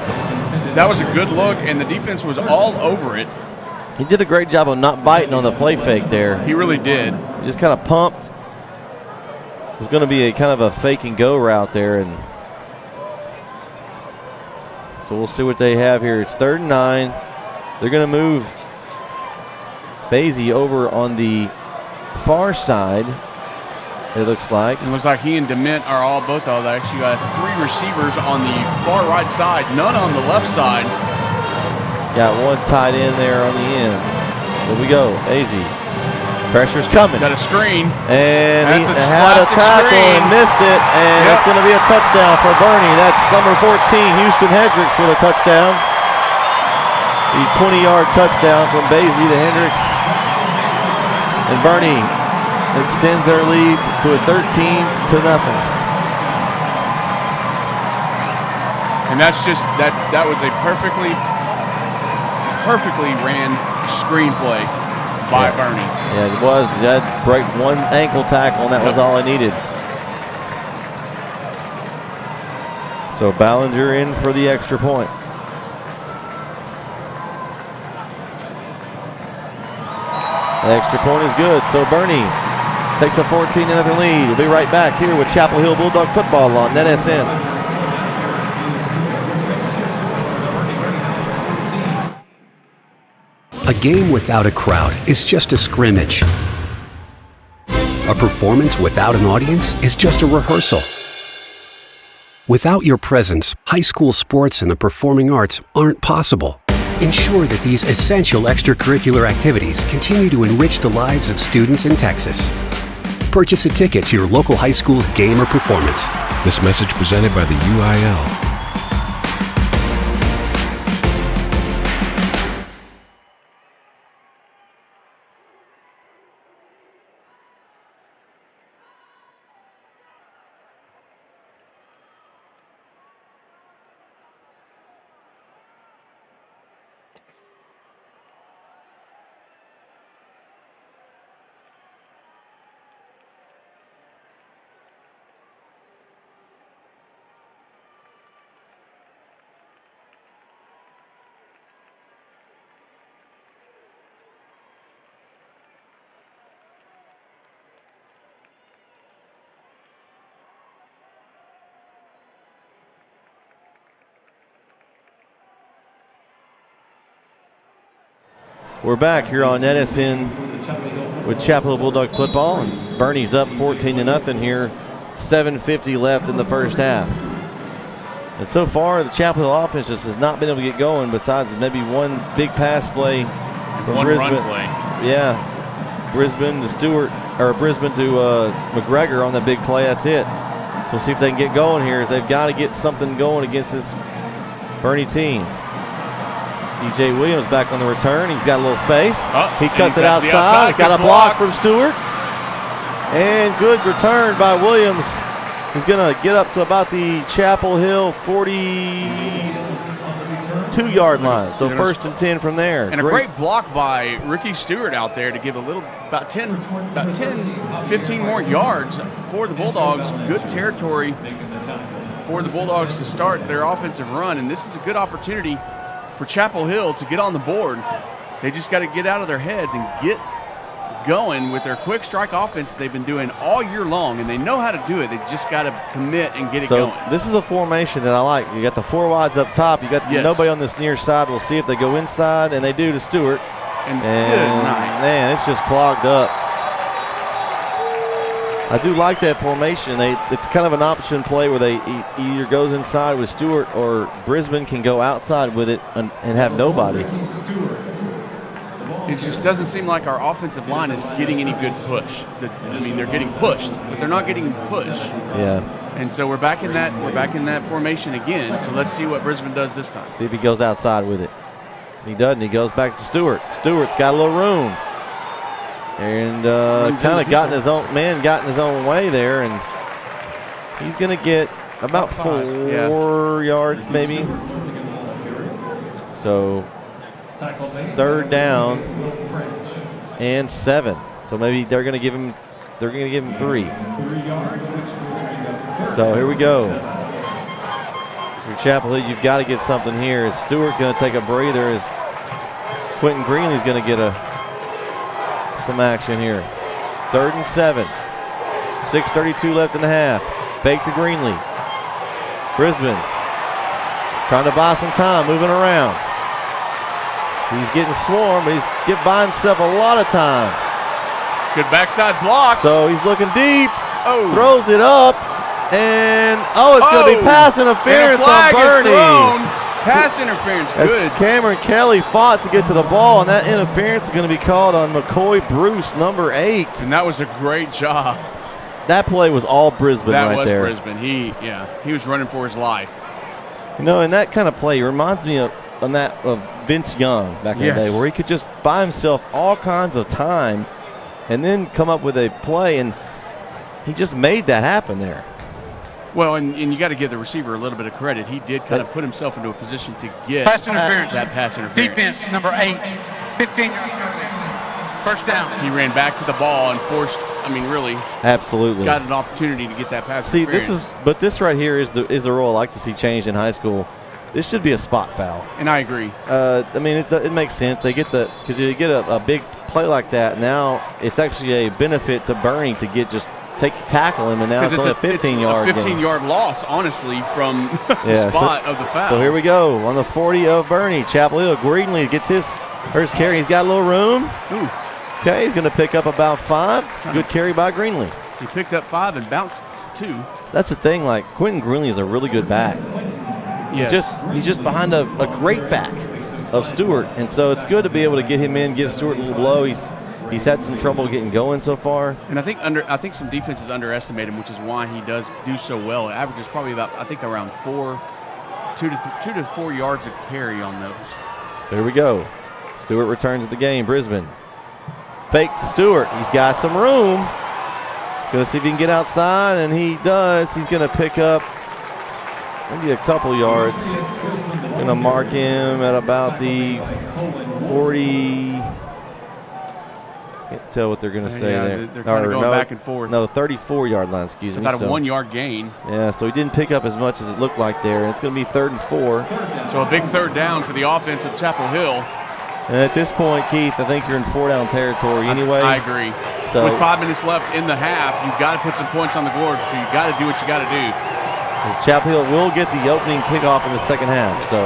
That was a good look, and the defense was all over it. He did a great job of not biting on the play fake there. He really did. He just kind of pumped. It was going to be a kind of a fake and go route there, and so we'll see what they have here. It's 3rd and 9. They're going to move Basie over on the far side. It looks like. It looks like he and Dement are both actually got 3 receivers on the far right side, none on the left side. Got 1 tight end there on the end. So we go, Basie. Pressure's coming. Got a screen. And he had a tackle and missed it, and it's going to be a touchdown for Boerne. That's number 14, Houston Hendricks, with a touchdown. The 20-yard touchdown from Basie to Hendricks. And Boerne extends their lead to a 13-0. And that's just that was a perfectly ran screenplay by Boerne. Yeah, it was. He had to break 1 ankle tackle, and that was all he needed. So Ballinger in for the extra point. The extra point is good. So Boerne takes a 14-0 lead. We'll be right back here with Chapel Hill Bulldog football on NetSN. A game without a crowd is just a scrimmage. A performance without an audience is just a rehearsal. Without your presence, high school sports and the performing arts aren't possible. Ensure that these essential extracurricular activities continue to enrich the lives of students in Texas. Purchase a ticket to your local high school's game or performance. This message presented by the UIL. We're back here on Edison with Chapel Hill Bulldog football, and Boerne's up 14-0 here. 7:50 left in the first half. And so far, the Chapel Hill offense just has not been able to get going, besides maybe one big pass play from one Brisbane. Run play. Yeah, Brisbane to Stewart, or Brisbane to McGregor on the big play. That's it. So we'll see if they can get going here, as they've got to get something going against this Boerne team. DJ Williams back on the return. He's got a little space. He cuts it outside. Got a block from Stewart. And good return by Williams. He's going to get up to about the Chapel Hill 42-yard line. So first and 10 from there. And a great block by Ricky Stewart out there to give about 10, 15 more yards for the Bulldogs. Good territory for the Bulldogs to start their offensive run. And this is a good opportunity for Chapel Hill to get on the board. They just got to get out of their heads and get going with their quick strike offense they've been doing all year long, and they know how to do it. They just got to commit and get it going. This is a formation that I like. You got the four wides up top. You got nobody on this near side. We'll see if they go inside, and they do to Stewart. And good night. Man, it's just clogged up. I do like that formation. It's kind of an option play where they either goes inside with Stewart, or Brisbane can go outside with it and have nobody. It just doesn't seem like our offensive line is getting any good push. I mean, they're getting pushed, but they're not getting push. Yeah. And so we're back in that formation again. So let's see what Brisbane does this time. See if he goes outside with it. He doesn't. He goes back to Stewart. Stewart's got a little room. And kind of got in his own way there, and he's going to get about 4 yards maybe. So third down and 7. So maybe they're going to give him 3. So here we go. For Chapel Hill, you've got to get something here. Is Stewart going to take a breather? Is Quentin Greenlee's going to get some action here? 3rd and 7. 6:32 left in the half. Fake to Greenlee. Brisbane trying to buy some time, moving around. He's getting swarmed, but he's buying himself a lot of time. Good backside blocks. So he's looking deep. Throws it up, and it's going to be pass interference on Boerne. Pass interference, good. As Cameron Kelly fought to get to the ball, and that interference is going to be called on McCoy Bruce, number 8. And that was a great job. That play was all Brisbane right there. That was Brisbane. He was running for his life. You know, and that kind of play reminds me of Vince Young back in the day, where he could just buy himself all kinds of time and then come up with a play, and he just made that happen there. Well, and you got to give the receiver a little bit of credit. He did kind of put himself into a position to get pass interference. That pass interference. Defense number 8, 15, first down. He ran back to the ball and forced. Really, absolutely got an opportunity to get that pass. See, this right here is the rule I like to see changed in high school. This should be a spot foul. And I agree. It makes sense. Because you get a big play like that, now it's actually a benefit to Boerne to tackle him, and now it's only a 15-yard It's a 15-yard loss, honestly, from the spot of the foul. So here we go on the 40 of Boerne. Chapel Hill. Greenlee gets his carry. He's got a little room. Ooh. Okay, he's going to pick up about 5. Good carry by Greenlee. He picked up 5 and bounced 2. That's the thing. Like, Quentin Greenlee is a really good back. Yes. He's just behind a great back of Stewart, and so it's good to be able to get him in, give Stewart a little blow. He's had some trouble getting going so far. And I think some defenses underestimate him, which is why he does do so well. It averages probably about, I think, around 2 to 4 yards a carry on those. So here we go. Stewart returns to the game. Brisbane. Fake to Stewart. He's got some room. He's going to see if he can get outside, and he does. He's going to pick up maybe a couple yards. Going to mark him at about the 40. Can't tell what they're going to say there. They're kind of going back and forth. No, 34-yard line, excuse me. About a 1 yard gain. Yeah, so he didn't pick up as much as it looked like there. And it's going to be 3rd and 4. So a big 3rd down for the offense of Chapel Hill. And at this point, Keith, I think you're in 4-down territory anyway. I agree. So with 5 minutes left in the half, you've got to put some points on the board. So you've got to do what you got to do. Chapel Hill will get the opening kickoff in the second half. So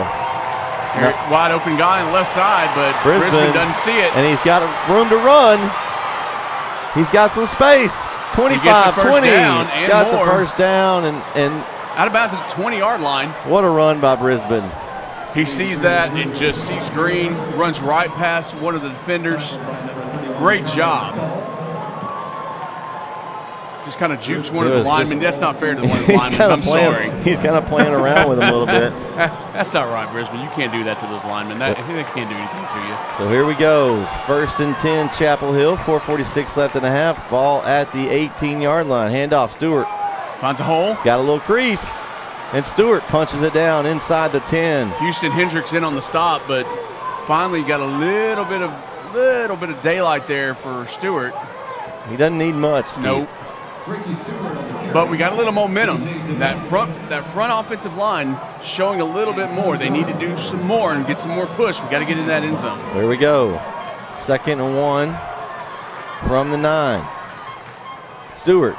wide open guy on the left side, but Brisbane doesn't see it. And he's got room to run. He's got some space. 25, 20. Got the first down and out of bounds at the 20-yard line. What a run by Brisbane. He sees that and just sees green, runs right past one of the defenders. Great job. Just kind of jukes one of the linemen. That's not fair to one of the linemen. I'm sorry. He's kind of playing around with him a little bit. That's not right, Brisbane. You can't do that to those linemen. They can't do anything to you. So here we go. 1st and 10, Chapel Hill. 4:46 left in the half. Ball at the 18-yard line. Handoff, Stewart. Finds a hole. He's got a little crease. And Stewart punches it down inside the 10. Houston Hendricks in on the stop, but finally got a little bit of daylight there for Stewart. He doesn't need much, Steve. Nope. But we got a little momentum. That front offensive line showing a little bit more. They need to do some more and get some more push. We got to get in that end zone. So here we go. 2nd and 1 from the 9. Stewart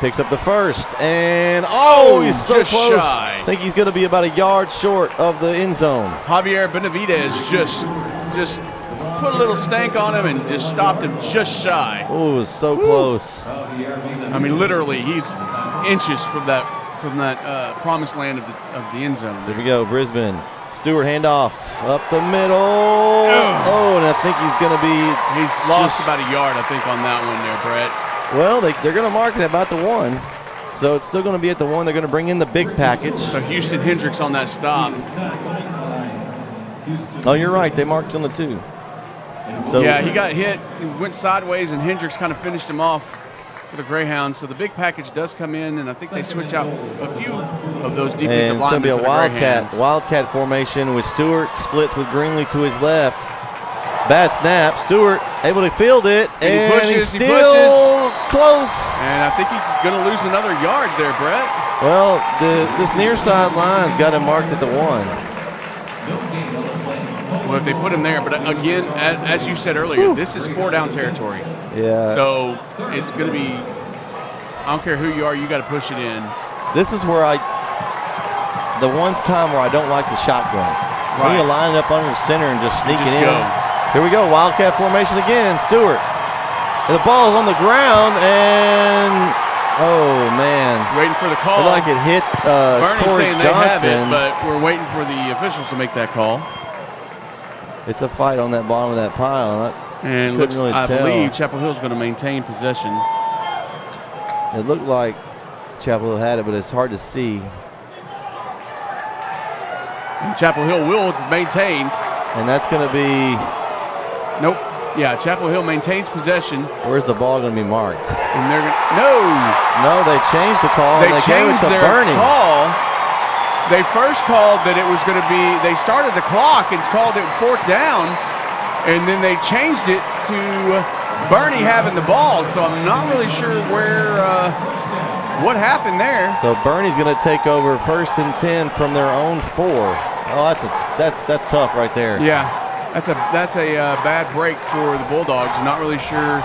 picks up the first, and he's so close. Shy. I think he's going to be about a yard short of the end zone. Javier Benavidez just put a little stank on him and just stopped him just shy. Oh, it was so close. I mean, literally, he's inches from that promised land of the end zone. So here we go, Brisbane. Stewart handoff up the middle. Oh, and I think he's going to be. He's lost about a yard, I think, on that one there, Brett. Well, they're going to mark it about the 1. So it's still going to be at the 1. They're going to bring in the big package. So Houston Hendricks on that stop. Oh, you're right. They marked on the 2. So yeah, he got hit, he went sideways, and Hendricks kind of finished him off for the Greyhounds. So the big package does come in, and I think they switch out a few of those defensive linemen. And it's going to be a wildcat formation with Stewart splits with Greenlee to his left. Bad snap. Stewart able to field it, and he's still close. And I think he's going to lose another yard there, Brett. Well, this near side line's got him marked at the 1. Well, if they put him there, but again, as you said earlier, this is 4-down territory. Yeah. So it's going to be, I don't care who you are, you got to push it in. This is where the one time where I don't like the shotgun. Right. When you line it up under the center and just sneak it in. Here we go, wildcat formation again, Stewart. And the ball is on the ground, and oh man. Waiting for the call. Looked like it hit Boerne Corey saying Johnson. They have it, but we're waiting for the officials to make that call. It's a fight on that bottom of that pile. And I believe Chapel Hill's going to maintain possession. It looked like Chapel Hill had it, but it's hard to see. And Chapel Hill will maintain. And that's going to be... Nope. Yeah, Chapel Hill maintains possession. Where's the ball going to be marked? And they're No, they changed the call. They changed their Boerne. call. They first called that it was going to be, they started the clock and called it 4th down, and then they changed it to Boerne having the ball. So I'm not really sure what happened there. So Boerne's going to take over 1st and 10 from their own 4. Oh, that's tough right there. Yeah, that's a bad break for the Bulldogs. I'm not really sure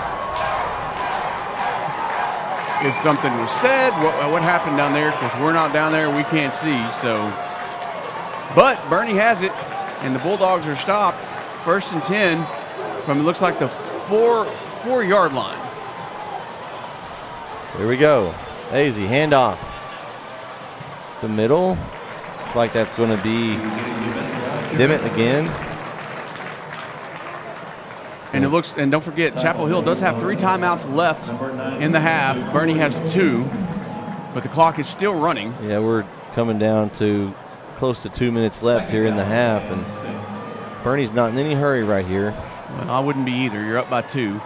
if something was said, what happened down there. Of course, we're not down there. We can't see. So, but Boerne has it, and the Bulldogs are stopped. 1st and 10 from, it looks like, the 4-yard line. Here we go. Easy handoff. the middle. Looks like that's going to be Dimmitt again. And it looks, and don't forget, Chapel Hill does have 3 timeouts left in the half. Boerne has 2, but the clock is still running. Yeah, we're coming down to close to 2 minutes left here in the half, and Boerne's not in any hurry right here. Well, I wouldn't be either. You're up by 2.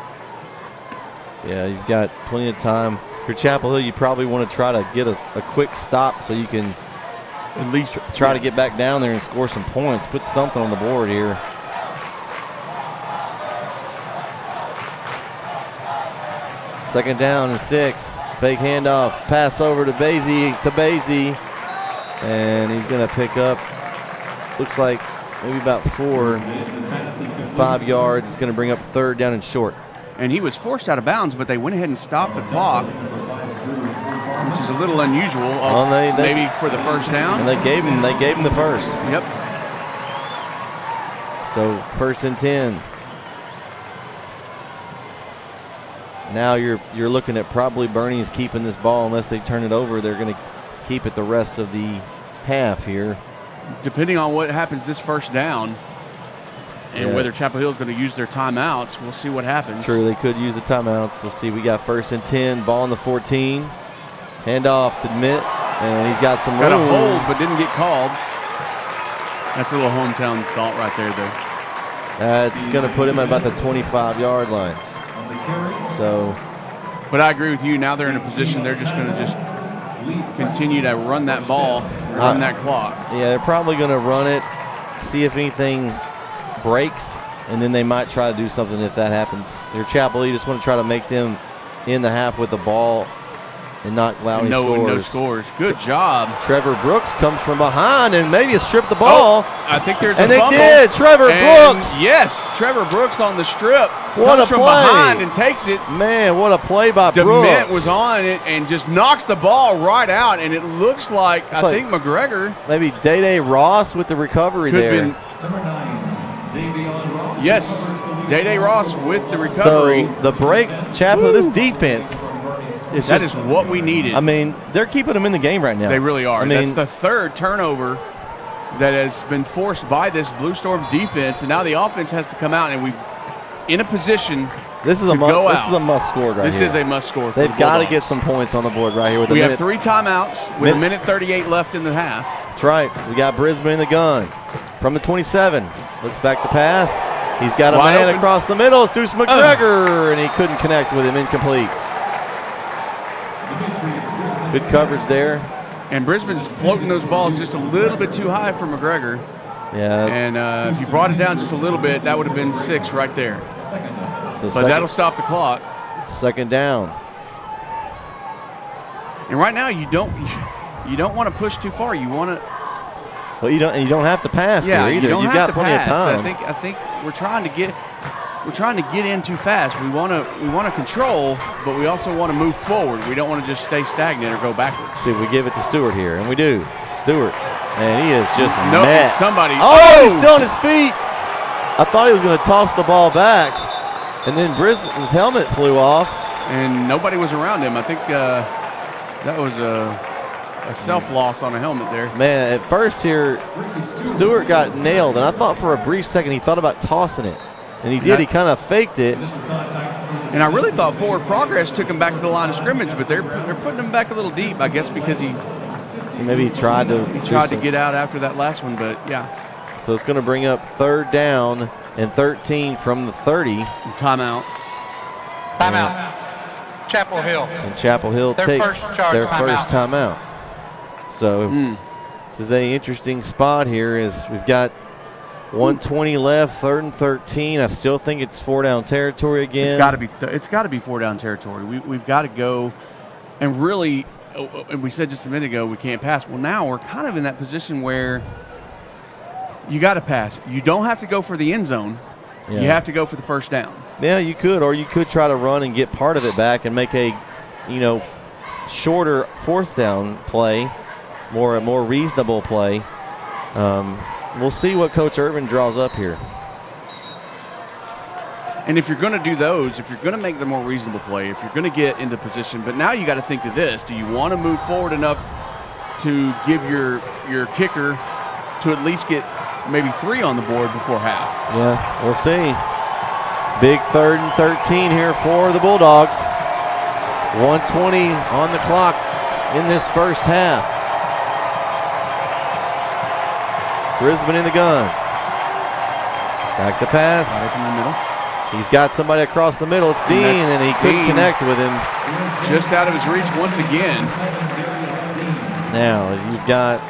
Yeah, you've got plenty of time. If you're Chapel Hill, you probably want to try to get a quick stop so you can at least try to get back down there and score some points, put something on the board here. Second down and 6. Fake handoff, pass over to Basie, and he's going to pick up, looks like maybe about 5 yards. It's going to bring up 3rd down and short. And he was forced out of bounds, but they went ahead and stopped the clock, which is a little unusual. Maybe for the first down. And they gave him the first. Yep. So 1st and 10. Now you're looking at probably Boerne's keeping this ball unless they turn it over. They're going to keep it the rest of the half here. Depending on what happens this first down and whether Chapel Hill is going to use their timeouts, we'll see what happens. True, they could use the timeouts. We'll see. We got 1st and 10, ball on the 14. Handoff to Mitt, and he's got some room. Got a hold, but didn't get called. That's a little hometown thought right there, though. It's going to put him at about the 25-yard line. So, but I agree with you. Now they're in a position they're just going to continue to run that ball, run that clock. Yeah, they're probably going to run it, see if anything breaks, and then they might try to do something if that happens. Your Chapel, you just want to try to make them in the half with the ball and not allow any scores. No scores. Good job. Trevor Brooks comes from behind and maybe has stripped the ball. I think there's a fumble. fumble. And they did. Trevor Brooks. Yes, Trevor Brooks on the strip. What comes a from play. behind and takes it. Man, what a play by Brooks. DeMint was on it and just knocks the ball right out, and it looks like, I think McGregor. Maybe Day Ross with the recovery there. Number 9, Davion Ross. Yes, Day Ross with the recovery. So the break, Chapel, this defense. That is what we needed. I mean, they're keeping them in the game right now. They really are. I mean, that's the 3rd turnover that has been forced by this Blue Storm defense, and now the offense has to come out, and we're in a position this is a must score right This here. is a must score. They've got to get some points on the board right here. We have 3 timeouts with 1:38 left in the half. That's right. We got Brisbane in the gun from the 27. Looks back to pass. He's got a man open across the middle. It's Deuce McGregor, and he couldn't connect with him. Incomplete. Good coverage there. And Brisbane's floating those balls just a little bit too high for McGregor. Yeah. And if you brought it down just a little bit, that would have been 6 right there. But that'll stop the clock. 2nd down. And right now you don't want to push too far. You want to. Well, you don't have to pass here either. You've got plenty of time. I think we're trying to get in too fast. We want to control, but we also want to move forward. We don't want to just stay stagnant or go backwards. See if we give it to Stewart here, and we do. Stewart, and he is just somebody. He's still on his feet. I thought he was going to toss the ball back, and then Brisbane's helmet flew off, and nobody was around him. I think that was a self-loss on a helmet there. Man, at first here, Stewart got nailed, and I thought for a brief second he thought about tossing it. And he did. He kind of faked it. And I really thought forward progress took him back to the line of scrimmage, but they're putting him back a little deep, I guess, because he tried to get out after that last one, but yeah. So it's going to bring up 3rd down and 13 from the 30. Timeout. Chapel Hill. And Chapel Hill takes their first timeout. So this is an interesting spot here as we've got 1:20 left, 3rd and 13. I still think it's 4-down territory again. It's got to be. It's got to be 4-down territory. We've got to go, and really, and we said just a minute ago we can't pass. Well, now we're kind of in that position where you got to pass. You don't have to go for the end zone. Yeah. You have to go for the first down. Yeah, you could, or you could try to run and get part of it back and make a, shorter 4th down play, a more reasonable play. We'll see what Coach Irvin draws up here. And if you're going to do those, if you're going to make the more reasonable play, if you're going to get into position, but now you got to think of this. Do you want to move forward enough to give your kicker to at least get maybe 3 on the board before half. Yeah, we'll see. Big 3rd and 13 here for the Bulldogs. 1:20 on the clock in this first half. Brisbane in the gun. Back to pass. Right in the middle. He's got somebody across the middle. It's Dean, and he couldn't connect with him. Just out of his reach once again. Now, you've got,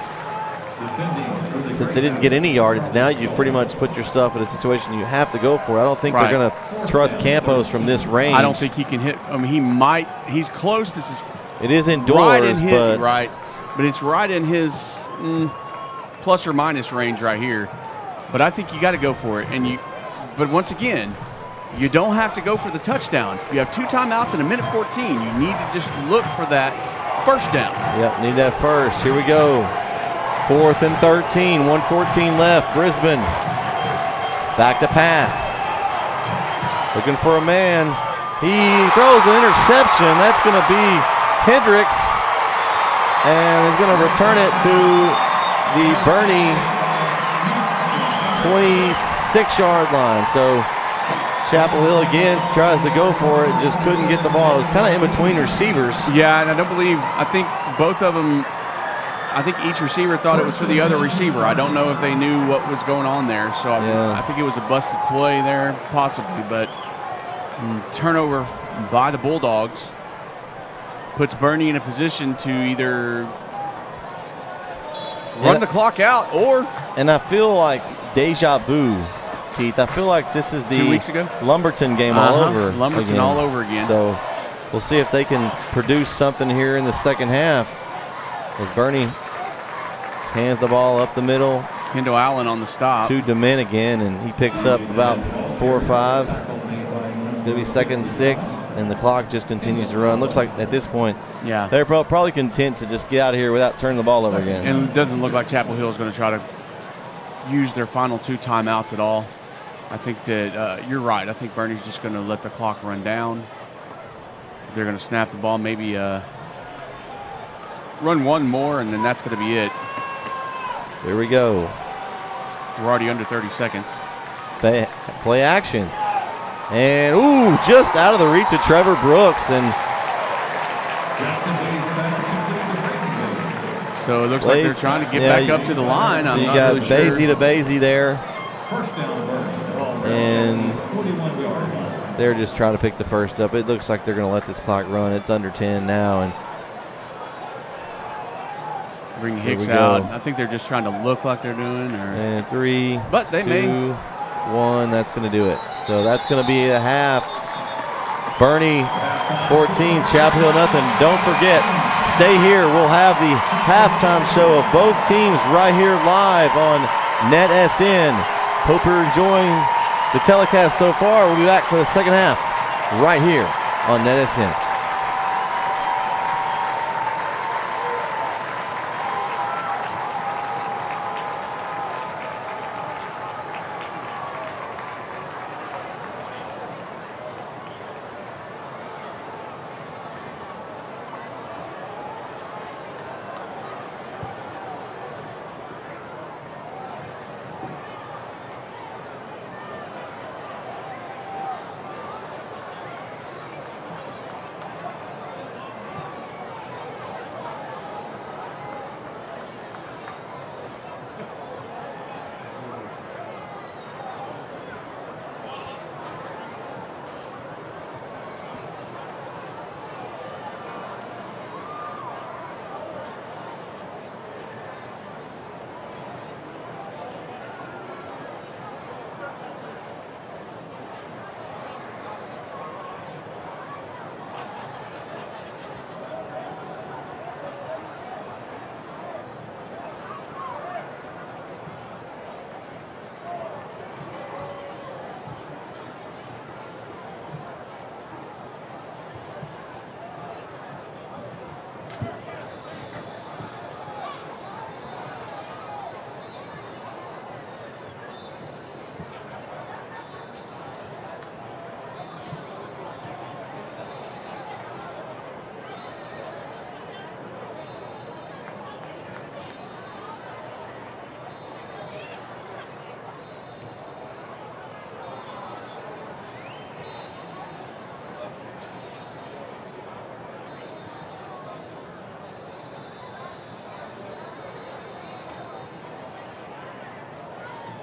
since they didn't get any yardage, now you've pretty much put yourself in a situation you have to go for it. I don't think they're going to trust Campos from this range. I don't think he can hit. I mean, he might. He's close. This is it is indoors, but it's right in his plus or minus range right here. But I think you got to go for it. But once again, you don't have to go for the touchdown. You have 2 timeouts in 1:14. You need to just look for that first down. Yep, need that first. Here we go. 4th and 13, 1:14 left. Brisbane back to pass. Looking for a man. He throws an interception. That's going to be Hendricks. And he's going to return it to the Boerne 26-yard line. So Chapel Hill again tries to go for it, just couldn't get the ball. It was kind of in between receivers. Yeah, and I think both of them, I think each receiver thought it was for the other receiver. I don't know if they knew what was going on there. So I think it was a busted play there, possibly. But turnover by the Bulldogs puts Boerne in a position to either run the clock out or... And I feel like deja vu, Keith. I feel like this is the 2 weeks ago Lumberton game all over. Lumberton all over again. So we'll see if they can produce something here in the second half. As Boerne hands the ball up the middle. Kendall Allen on the stop. To Dominican, and he picks up about 4 or 5. It's going to be 2nd and 6, and the clock just continues to run. Looks like at this point, they're probably content to just get out of here without turning the ball over again. And it doesn't look like Chapel Hill is going to try to use their final 2 timeouts at all. I think that you're right. I think Boerne's just going to let the clock run down. They're going to snap the ball, maybe run one more, and then that's going to be it. So here we go. We're already under 30 seconds. Play action. And, ooh, just out of the reach of Trevor Brooks. And so it looks like they're trying to get back up to the line. So I'm you not got really Basie sure. to Basie there. And they're just trying to pick the first up. It looks like they're going to let this clock run. It's under 10 now. And bring Hicks out. I think they're just trying to look like they're doing. And 3, but they 2, may. 1. That's going to do it. So that's going to be a half. Boerne 14, Chapel Hill nothing. Don't forget, stay here. We'll have the halftime show of both teams right here live on NetSN. Hope you're enjoying the telecast so far. We'll be back for the second half right here on NetSN.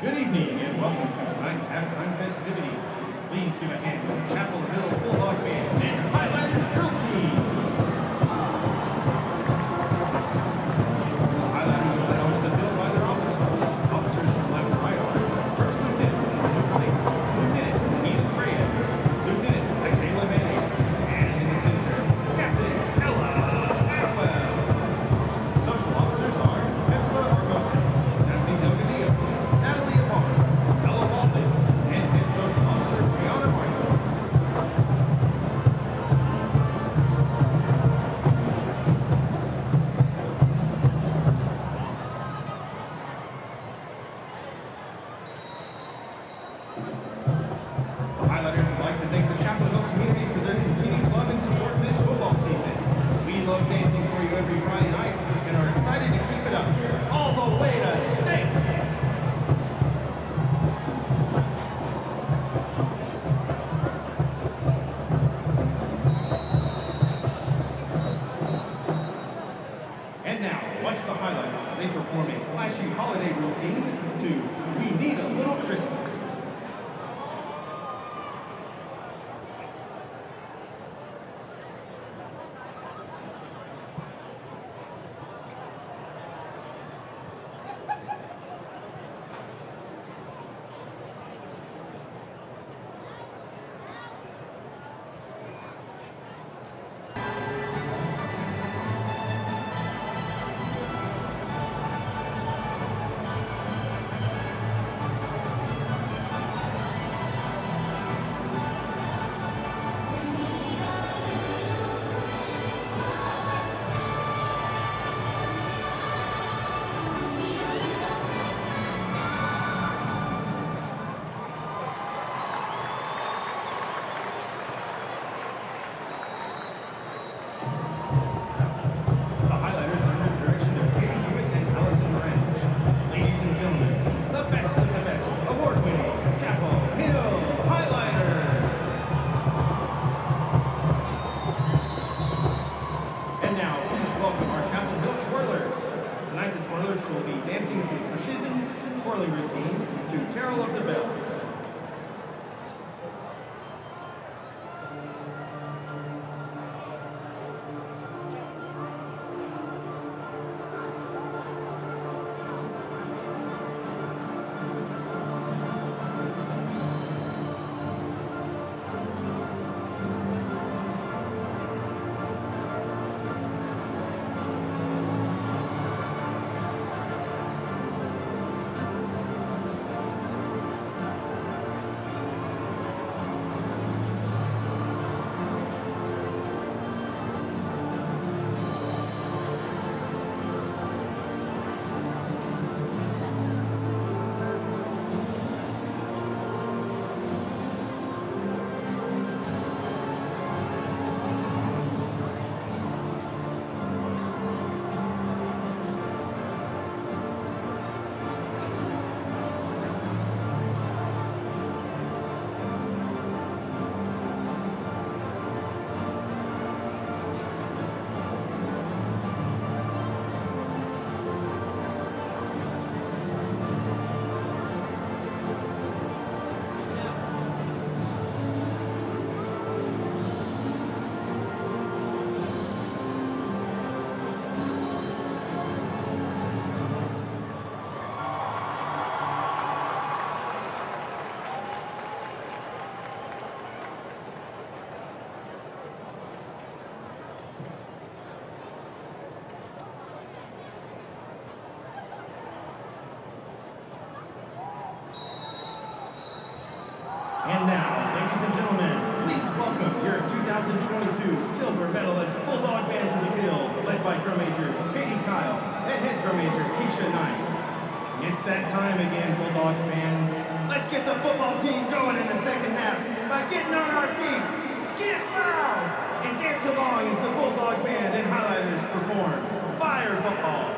Good evening and welcome to tonight's halftime festivities. Please give a hand to the Chapel Hill Bulldog Band and Highlighters Drill Team. The Highlighters are led onto the field by their officers. Officers from left to right are First Lieutenant Georgia Flake, Lieutenant Edith Reyes, Lieutenant Michaela Manning, and in the center, Captain Ella Atwell. Social officers are Petzla Argote, Daphne Delgadillo, Natalie Amar, Ella Walton, and Head Social Officer Brianna Martin. The Highlighters would like to thank the Chapel Hill community for their continued love and support this football season. We love dancing for you every Friday night and are excited to keep it up all the way to state. And now, watch the Highlighters as they perform a flashy holiday routine to We Need a Little Christmas. The Highlighters are under the direction of Katie Hewitt and Allison Ranch. Ladies and gentlemen, the best of the best, award-winning Chapel Hill Highlighters. And now, please welcome our Chapel Hill Twirlers. Tonight, the Twirlers will be dancing to Precision Twirling Routine to Carol of the Bells. And now, ladies and gentlemen, please welcome your 2022 silver medalist Bulldog Band to the field, led by drum majors Katie Kyle and head drum major Keisha Knight. It's that time again, Bulldog fans. Let's get the football team going in the second half by getting on our feet, get loud, and dance along as the Bulldog Band and Highlighters perform Fire Football.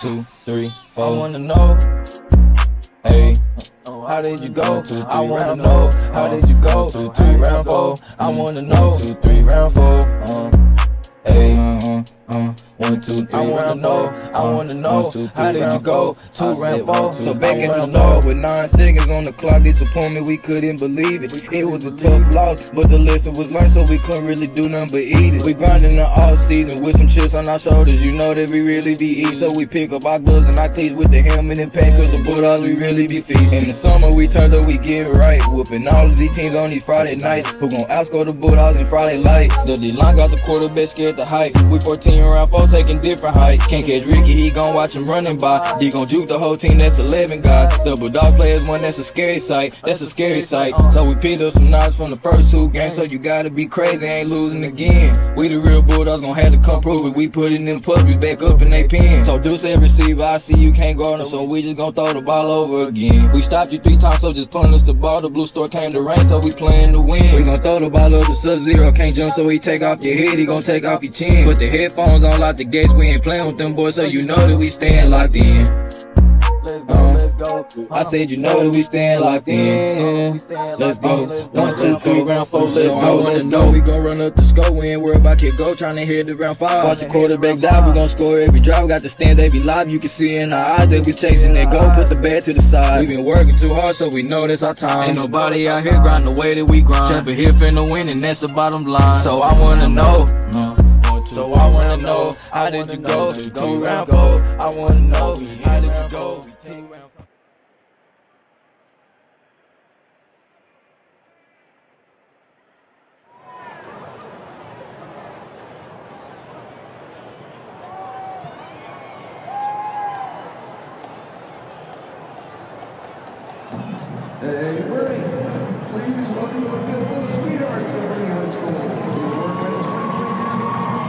2, 3, 4. I wanna know, hey, how did you go? 2, 3, I wanna know, how did you go? 2, 3, round 4. I wanna know, 2, 3, round 4. Hey, 1, 2, 3, I wanna know, how did you go? 2, round 4. So back in the store with 9 seconds on the clock, disappointment, we couldn't believe it. It was a tough loss, but the lesson was learned, so we couldn't really do nothing but eat it. We grinding the off season with some chips on our shoulders, you know that we really be eating. So we pick up our gloves and our cleats with the helmet and pack, cause the Bulldogs we really be feasting. In the summer we turned up, we get right, whooping all of these teams on these Friday nights. Who gon' outscore the Bulldogs in Friday lights? The D-line got the quarterback scared to height. We 14 round 4 taking different heights. Can't catch Ricky, he gon' watch him running by. D gon' juke the whole team, that's 11 guys. The Bulldog players one, that's a scary sight. That's a scary sight. So we picked up some knowledge from the first 2 games. So you gotta be crazy, ain't losing again. We the real Bulldogs, gon' have to come prove it. We put it in puppies back up in they pen. So do say receiver, I see you can't guard them, so we just gon' throw the ball over again. We stopped you 3 times, so just punt us the ball. The blue store came to rain, so we playin' to win. We gon' throw the ball over Sub-Zero, can't jump, so he take off your head, he gon' take off your chin. Put the headphones on, lock the gates, we ain't playin' with them boys, so you know that we staying locked in. Let's go. I said you know that we staying locked in. Let's go. 1, 2, 3, round 4, let's go. Let's go. We gon' run up the score, we ain't worried about kick go, tryna hit the round 5. Watch the quarterback dive, we gon' score every drive. We got the stands, they be live, you can see in our eyes that we chasing that goal. Put the bat to the side. We been working too hard, so we know that's our time. Ain't nobody out here grinding the way that we grind. Jumping here finna win, and that's the bottom line. So I wanna know. How did you go? 2, round 4. I wanna know, how did you go? 2, round 4. Hey, Boerne, please welcome to the field the sweethearts of Boerne High School. The award-winning 2022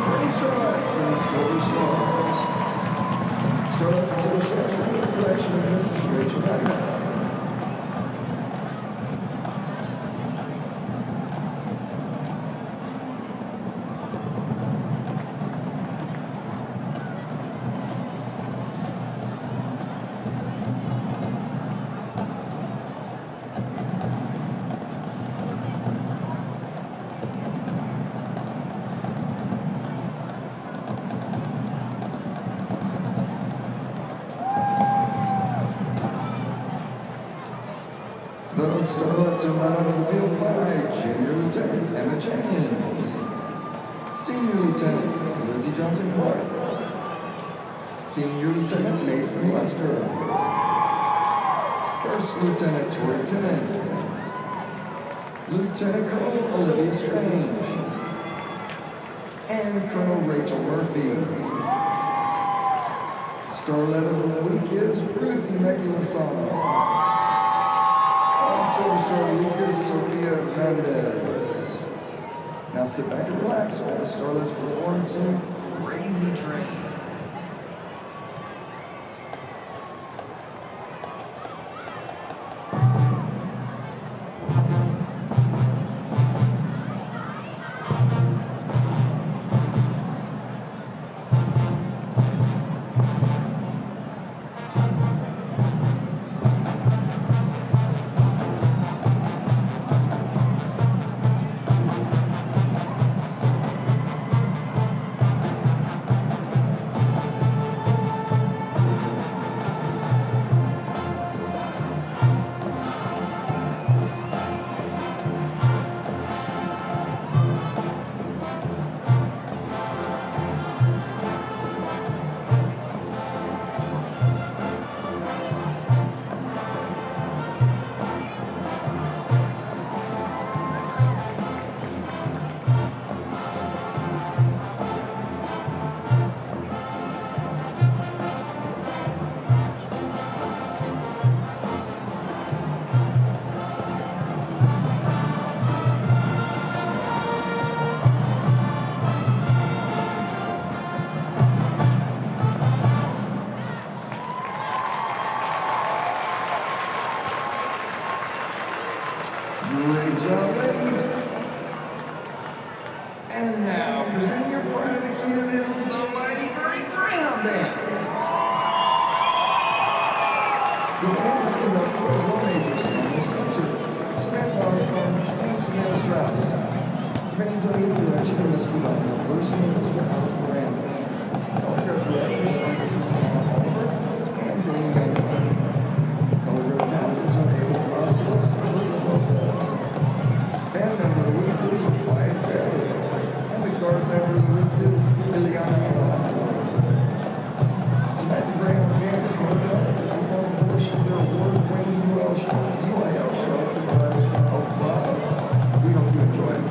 Boerne Starlets and Silver Stars. Starlets and Silver Stars are under the direction of Mrs. Rachel Wagner. The Starlets are led onto the field by Junior Lieutenant Emma Jennings, Senior Lieutenant Lizzie Johnson-Clark, Senior Lieutenant Mason Lester, First Lieutenant Tori Tennant, Lieutenant Colonel Olivia Strange, and Colonel Rachel Murphy. Starlet of the week is Ruthie Meki-Lasana. Silver Star of the week is Sophia Hernandez. Now sit back and relax while the Starlets perform to Crazy Train. up for the drum major Samuel Spencer, Samantha Osborne, and Samantha Strauss. Depends on your direction in the school lineup versus Mr. Alec Miranda. Color guard directors are Mrs. Hannah Oliver and Danny Youngblood. Color guard captains are Abel Rosales and Linda Lopez. Band member of the week is Wyatt Fairley, and the guard member of the week is Liliana Alejandro. Tonight, the Graham Band and Color Guard will perform a portion of their award-winning UIL shots entitled Above. We hope you enjoy it.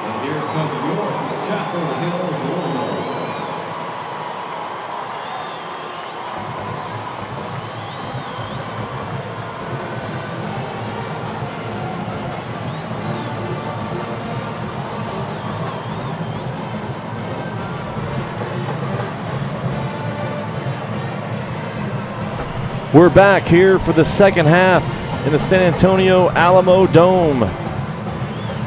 And here come your Chapel Hill Bulldogs. We're back here for the second half in the San Antonio Alamodome.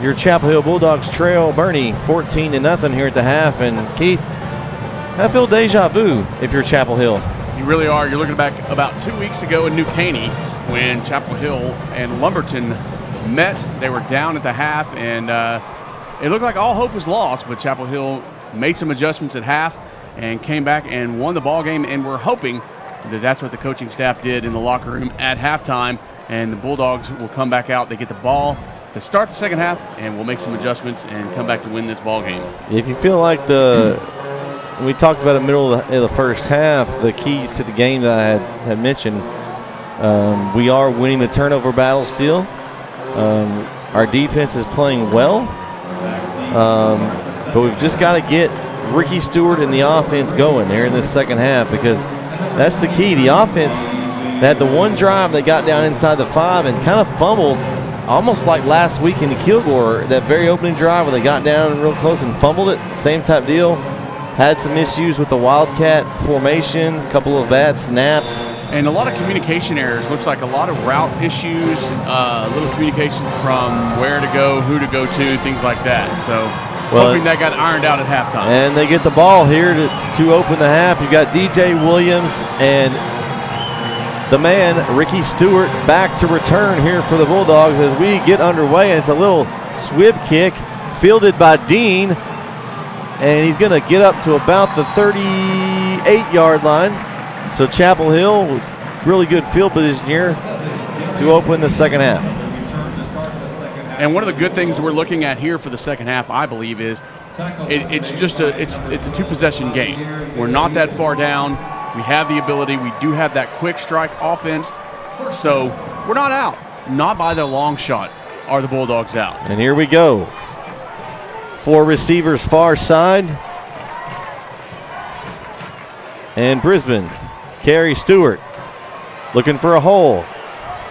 Your Chapel Hill Bulldogs trail Boerne 14-0 here at the half. And Keith, I feel deja vu if you're Chapel Hill. You really are. You're looking back about 2 weeks ago in New Caney when Chapel Hill and Lumberton met. They were down at the half, and it looked like all hope was lost, but Chapel Hill made some adjustments at half and came back and won the ball game, and we're hoping that's what the coaching staff did in the locker room at halftime, and the Bulldogs will come back out. They get the ball to start the second half, and we'll make some adjustments and come back to win this ball game. If you feel like we talked about in the middle of the first half, the keys to the game that I had mentioned, we are winning the turnover battle still. Our defense is playing well, but we've just got to get Ricky Stewart and the offense going there in this second half, because that's the key. The offense, they had the one drive they got down inside the 5 and kind of fumbled, almost like last week in the Kilgore, that very opening drive where they got down real close and fumbled it. Same type deal. Had some issues with the Wildcat formation, a couple of bad snaps. And a lot of communication errors. Looks like a lot of route issues, a little communication from where to go, who to go to, things like that. So hoping that got ironed out at halftime. And they get the ball here to open the half. You've got DJ Williams and the man, Ricky Stewart, back to return here for the Bulldogs as we get underway. And it's a little swib kick fielded by Dean. And he's going to get up to about the 38-yard line. So Chapel Hill, really good field position here to open the second half. And one of the good things we're looking at here for the second half, I believe, is it's a two-possession game. We're not that far down. We have the ability. We do have that quick strike offense. So we're not out. Not by the long shot are the Bulldogs out. And here we go. 4 receivers far side. And Brisbane, Carey Stewart, looking for a hole.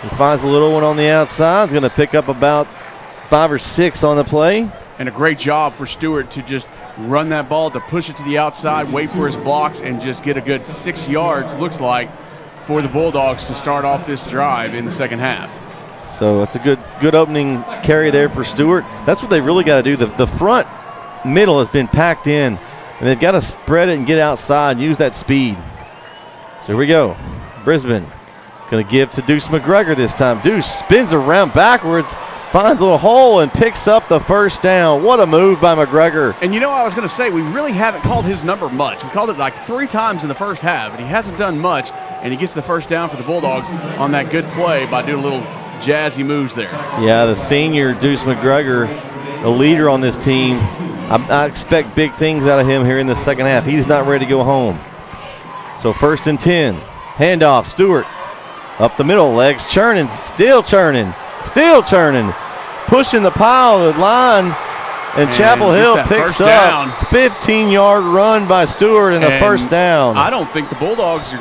He finds a little one on the outside. He's going to pick up about 5 or 6 on the play. And a great job for Stewart to just run that ball, to push it to the outside, wait for his blocks, and just get a good 6 yards, looks like, for the Bulldogs to start off this drive in the second half. So it's a good opening carry there for Stewart. That's what they really got to do. The front middle has been packed in, and they've got to spread it and get outside and use that speed. So here we go. Brisbane going to give to Deuce McGregor this time. Deuce spins around backwards, finds a little hole, and picks up the first down. What a move by McGregor. And you know, I was going to say, we really haven't called his number much. We called it like 3 times in the first half, and he hasn't done much, and he gets the first down for the Bulldogs on that good play by doing a little jazzy moves there. Yeah, the senior Deuce McGregor, a leader on this team. I expect big things out of him here in the second half. He's not ready to go home. So 1st and 10. Handoff, Stewart. Up the middle, legs churning, still churning. Pushing the pile of the line. And Chapel Hill picks up 15-yard run by Stewart and the first down. I don't think the Bulldogs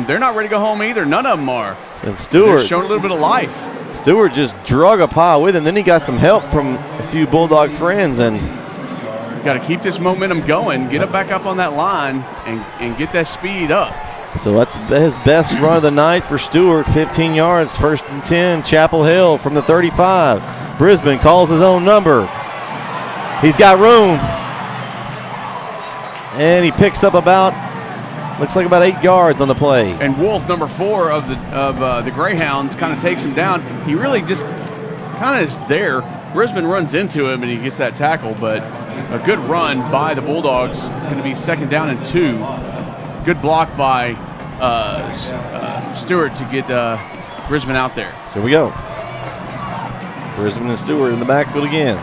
they're not ready to go home either. None of them are. And Stewart showing a little bit of life. Stewart just drug a pile with him. Then he got some help from a few Bulldog friends, and got to keep this momentum going. Get it back up on that line and get that speed up. So that's his best run of the night for Stewart. 15 yards, 1st and 10. Chapel Hill from the 35. Brisbane calls his own number. He's got room, and he picks up looks like about 8 yards on the play. And Wolf, number 4 of the Greyhounds, kind of takes him down. He really just kind of is there. Brisbane runs into him, and he gets that tackle, but a good run by the Bulldogs. Going to be 2nd down and 2. Good block by Stewart to get Brisbane out there. So we go. Brisbane and Stewart in the backfield again.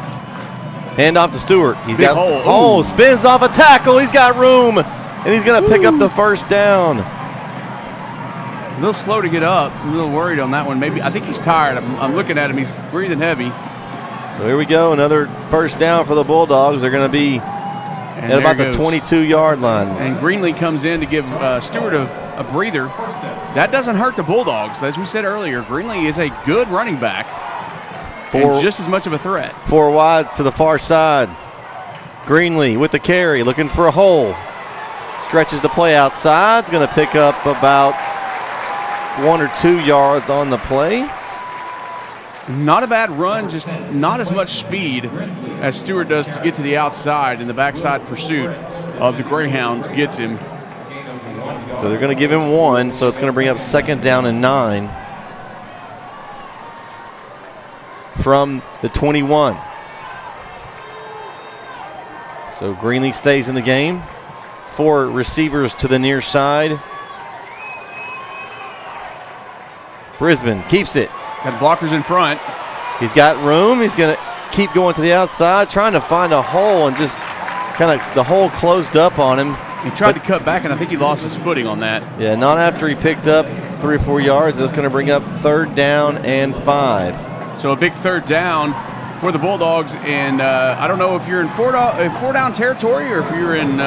Hand off to Stewart. He's got hole. Spins off a tackle. He's got room. And he's going to pick up the first down. A little slow to get up. I'm a little worried on that one. Maybe I think he's tired. I'm looking at him. He's breathing heavy. So here we go, another first down for the Bulldogs. They're going to be at about the 22-yard line. And Greenlee comes in to give Stewart a breather. That doesn't hurt the Bulldogs. As we said earlier, Greenlee is a good running back and just as much of a threat. 4 wides to the far side. Greenlee with the carry, looking for a hole. Stretches the play outside. It's going to pick up about 1 or 2 yards on the play. Not a bad run, just not as much speed as Stewart does to get to the outside, and the backside pursuit of the Greyhounds gets him. So they're going to give him 1, so it's going to bring up 2nd down and 9 from the 21. So Greenlee stays in the game. 4 receivers to the near side. Brisbane keeps it. Got blockers in front. He's got room. He's going to keep going to the outside, trying to find a hole, and just kind of the hole closed up on him. He tried to cut back, and I think he lost his footing on that. Yeah, not after he picked up 3 or 4 yards. That's going to bring up 3rd down and 5. So a big 3rd down for the Bulldogs, and I don't know if you're in 4 down territory or if you're in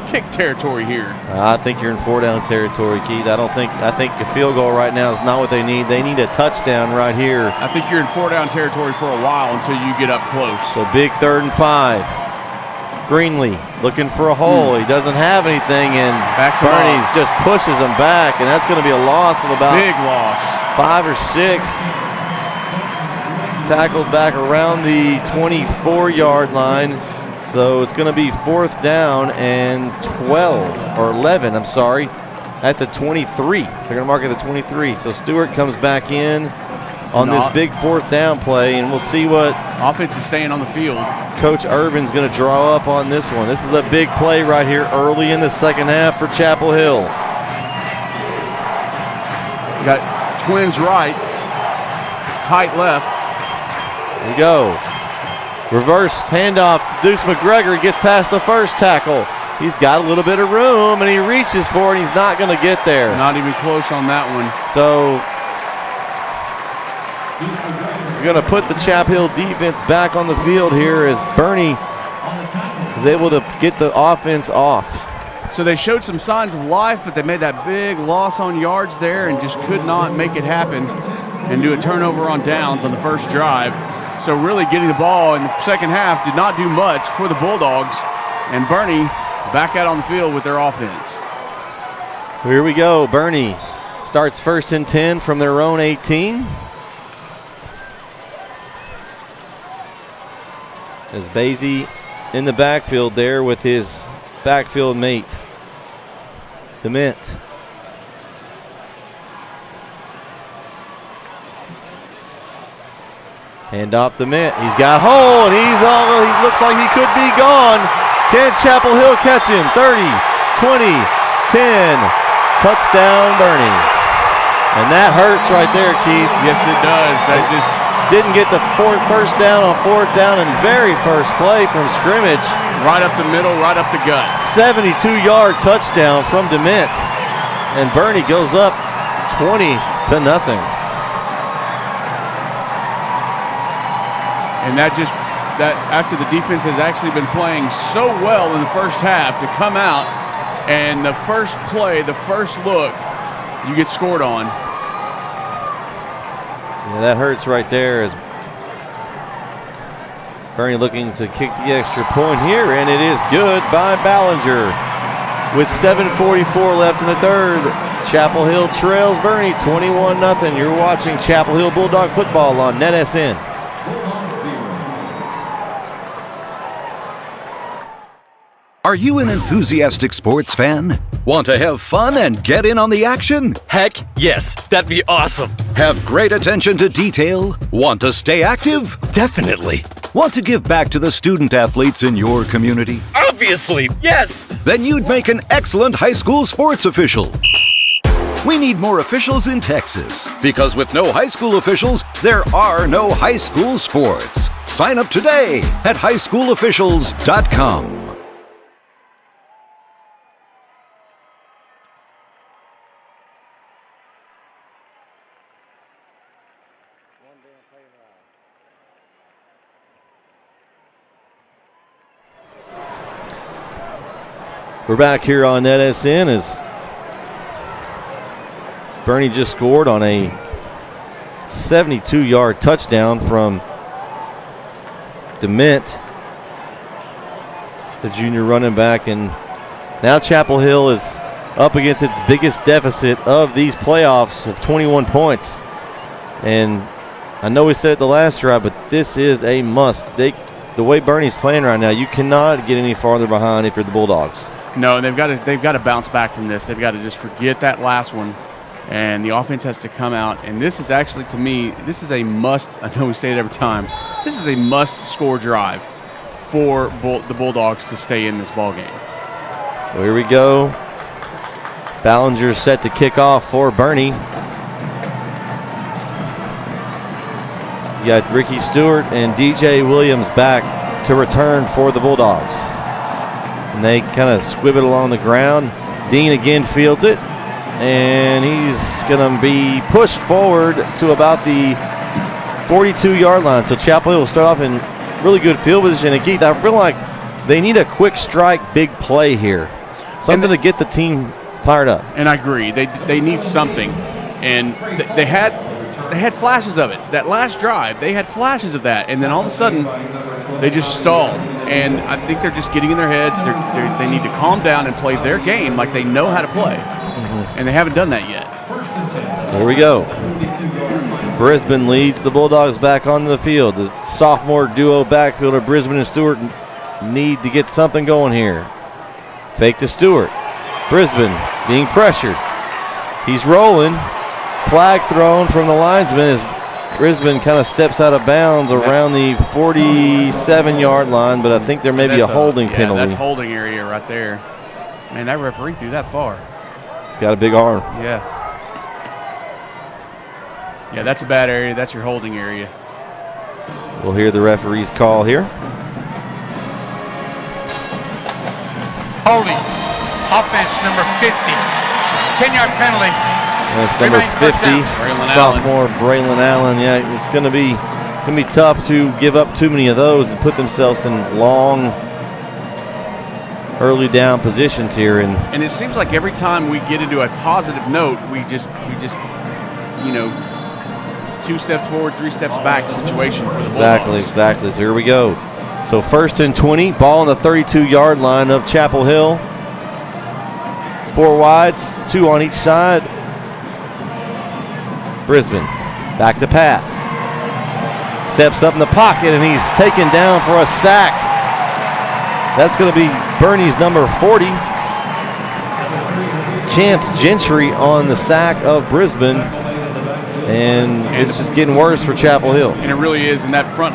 kick territory here. I think you're in 4 down territory, Keith. I think a field goal right now is not what they need. They need a touchdown right here. I think you're in 4 down territory for a while until you get up close. So big 3rd and 5. Greenlee looking for a hole. He doesn't have anything, and Bernie's just pushes him back, and that's going to be a loss of about big loss, 5 or 6. Tackled back around the 24-yard line. So it's going to be 4th down and 12, or 11, I'm sorry, at the 23. So they're going to mark at the 23. So Stewart comes back in on this big 4th down play, and we'll see what offense is staying on the field. Coach Urban's going to draw up on this one. This is a big play right here early in the second half for Chapel Hill. You got twins right, tight left. Here we go. Reverse handoff to Deuce McGregor. He gets past the first tackle. He's got a little bit of room, and he reaches for it, and he's not going to get there. Not even close on that one. So he's going to put the Chapel Hill defense back on the field here as Bernie is able to get the offense off. So they showed some signs of life, but they made that big loss on yards there and just could not make it happen and do a turnover on downs on the first drive. So really getting the ball in the second half did not do much for the Bulldogs, and Bernie back out on the field with their offense. So here we go. Bernie starts 1st and 10 from their own 18. As Basie in the backfield there with his backfield mate, DeMint. Hand off to Mint. He's got hole, and he looks like he could be gone. Can Chapel Hill catch him? 30, 20, 10. Touchdown, Bernie. And that hurts right there, Keith. Yes, it does. That just didn't get the first down on 4th down and very first play from scrimmage. Right up the middle, right up the gut. 72-yard touchdown from DeMint. And Bernie goes up 20-0. And that after the defense has actually been playing so well in the first half, to come out and the first play, the first look, you get scored on. Yeah, that hurts right there as Bernie looking to kick the extra point here, and it is good by Ballinger. With 7:44 left in the 3rd, Chapel Hill trails Bernie 21-0. You're watching Chapel Hill Bulldog football on NetSN. Are you an enthusiastic sports fan? Want to have fun and get in on the action? Heck yes, that'd be awesome. Have great attention to detail? Want to stay active? Definitely. Want to give back to the student athletes in your community? Obviously, yes. Then you'd make an excellent high school sports official. We need more officials in Texas, because with no high school officials, there are no high school sports. Sign up today at highschoolofficials.com. We're back here on NetSN as Boerne just scored on a 72-yard touchdown from DeMint, the junior running back, and now Chapel Hill is up against its biggest deficit of these playoffs of 21 points. And I know we said it the last drive, but this is a must. The way Boerne's playing right now, you cannot get any farther behind if you're the Bulldogs. No, they've got to bounce back from this. They've got to just forget that last one, and the offense has to come out. And this is actually, to me, this is a must. I know we say it every time. This is a must-score drive for the Bulldogs to stay in this ball game. So here we go. Ballinger's set to kick off for Boerne. You got Ricky Stewart and DJ Williams back to return for the Bulldogs. And they kind of squib it along the ground. Dean again fields it. And he's going to be pushed forward to about the 42-yard line. So Chapel Hill will start off in really good field position. And Keith, I feel like they need a quick strike, big play here. Something to get the team fired up. And I agree. They need something. And they had flashes of it. That last drive, they had flashes of that. And then all of a sudden, they just stalled. And I think they're just getting in their heads. They need to calm down and play their game like they know how to play. Mm-hmm. And they haven't done that yet. So here we go. Brisbane leads the Bulldogs back onto the field. The sophomore duo backfielder, Brisbane and Stewart, need to get something going here. Fake to Stewart. Brisbane being pressured. He's rolling. Flag thrown from the linesman as Brisbane kind of steps out of bounds around the 47-yard line, but I think there may be a holding penalty. That's holding area right there. Man, that referee threw that far. He's got a big arm. Yeah. Yeah, that's a bad area. That's your holding area. We'll hear the referee's call here. Holding. Offense number 50. 10-yard penalty. That's number 50, sophomore Braylon Allen. Yeah, it's going to be tough to give up too many of those and put themselves in long, early down positions here. And it seems like every time we get into a positive note, we just 2 steps forward, 3 steps back situation for the Bulldogs. Exactly. So here we go. So 1st and 20, ball on the 32-yard line of Chapel Hill. 4 wides, 2 on each side. Brisbane back to pass. Steps up in the pocket, and he's taken down for a sack. That's going to be Boerne's number 40. Chance Gentry on the sack of Brisbane. And it's just getting worse for Chapel Hill. And it really is. And that front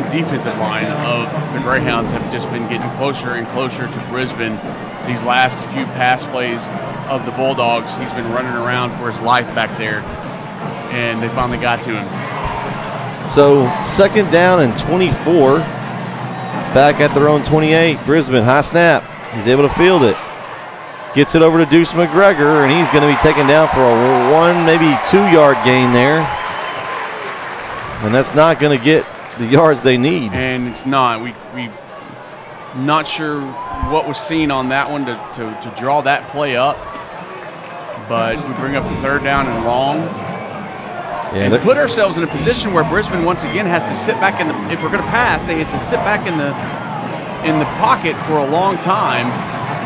defensive line of the Greyhounds have just been getting closer and closer to Brisbane. These last few pass plays of the Bulldogs, he's been running around for his life back there, and they finally got to him. So 2nd down and 24, back at their own 28. Brisbane, high snap. He's able to field it. Gets it over to Deuce McGregor, and he's going to be taken down for a 1, maybe 2-yard gain there. And that's not going to get the yards they need. And it's not. We not sure what was seen on that one to draw that play up. But we bring up the 3rd down and long. Yeah, and put ourselves in a position where Brisbane once again has to sit back in the, if we're going to pass, they have to sit back in the pocket for a long time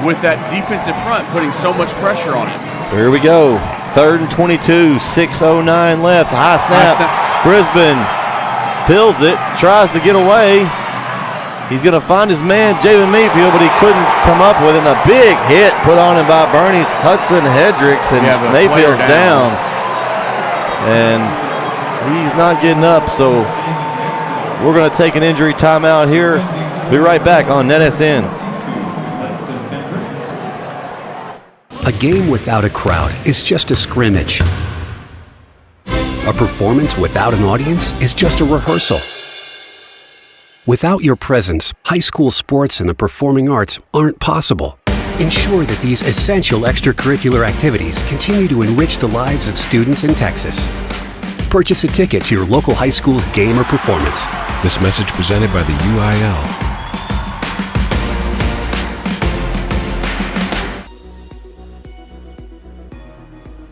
with that defensive front putting so much pressure on it. So here we go. 3rd and 22, 6:09 left. High snap. Brisbane fills it, tries to get away. He's going to find his man, Javen Mayfield, but he couldn't come up with it. And a big hit put on him by Boerne's Hudson Hendricks, and Mayfield's down. And he's not getting up, so we're going to take an injury timeout here. Be right back on NetSN. A game without a crowd is just a scrimmage. A performance without an audience is just a rehearsal. Without your presence, high school sports and the performing arts aren't possible. Ensure that these essential extracurricular activities continue to enrich the lives of students in Texas. Purchase a ticket to your local high school's game or performance. This message presented by the UIL.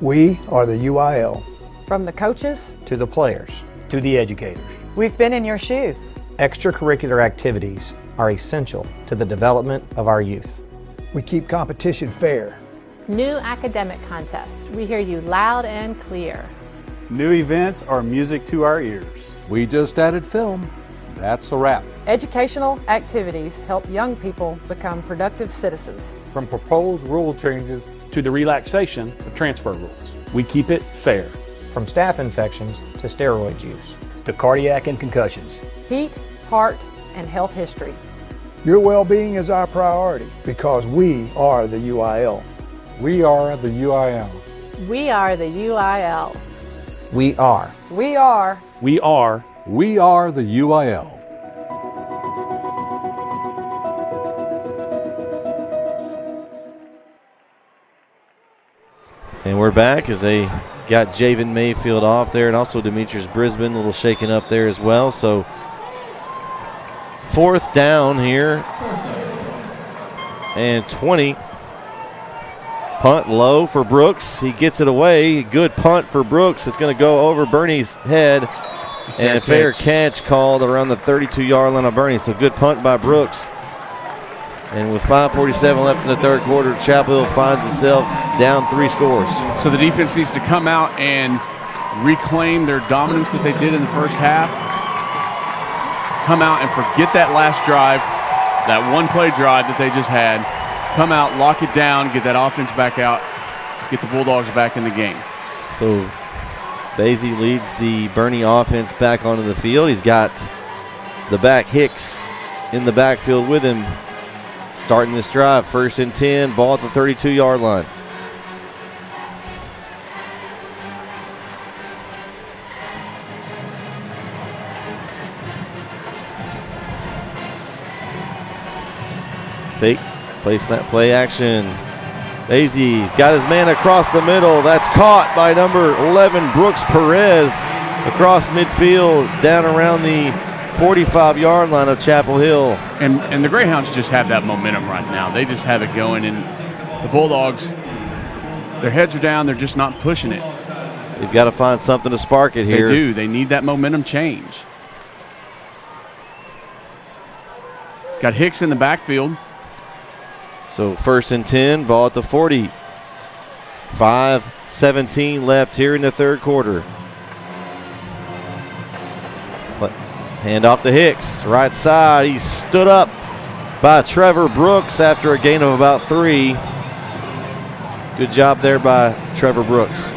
We are the UIL. From the coaches to the players, to the educators. We've been in your shoes. Extracurricular activities are essential to the development of our youth. We keep competition fair. New academic contests. We hear you loud and clear. New events are music to our ears. We just added film. That's a wrap. Educational activities help young people become productive citizens. From proposed rule changes to the relaxation of transfer rules, we keep it fair. From staph infections to steroid use, to cardiac and concussions, heat, heart, and health history. Your well-being is our priority because we are the UIL. We are the UIL. We are the UIL. We are. We are. We are. We are the UIL. And we're back as they got Javen Mayfield off there, and also Demetrius Brisbane, a little shaken up there as well. So 4th down here and 20. Punt low for Brooks. He gets it away. Good punt for Brooks. It's going to go over Bernie's head. And a fair catch called around the 32-yard line of Bernie. So good punt by Brooks. And with 5:47 left in the third quarter, Chapel Hill finds itself down 3 scores. So the defense needs to come out and reclaim their dominance that they did in the first half. Come out and forget that last drive, that one-play drive that they just had. Come out, lock it down, get that offense back out, get the Bulldogs back in the game. So Basie leads the Bernie offense back onto the field. He's got the back Hicks in the backfield with him. Starting this drive, 1st and 10, ball at the 32-yard line. Fake, play action. Basie's got his man across the middle. That's caught by number 11, Brooks Perez, across midfield, down around the 45-yard line of Chapel Hill. And the Greyhounds just have that momentum right now. They just have it going. And the Bulldogs, their heads are down. They're just not pushing it. They've got to find something to spark it here. They do. They need that momentum change. Got Hicks in the backfield. So 1st and 10, ball at the 40. 5:17 left here in the third quarter. Hand off to Hicks, right side. He's stood up by Trevor Brooks after a gain of about 3. Good job there by Trevor Brooks.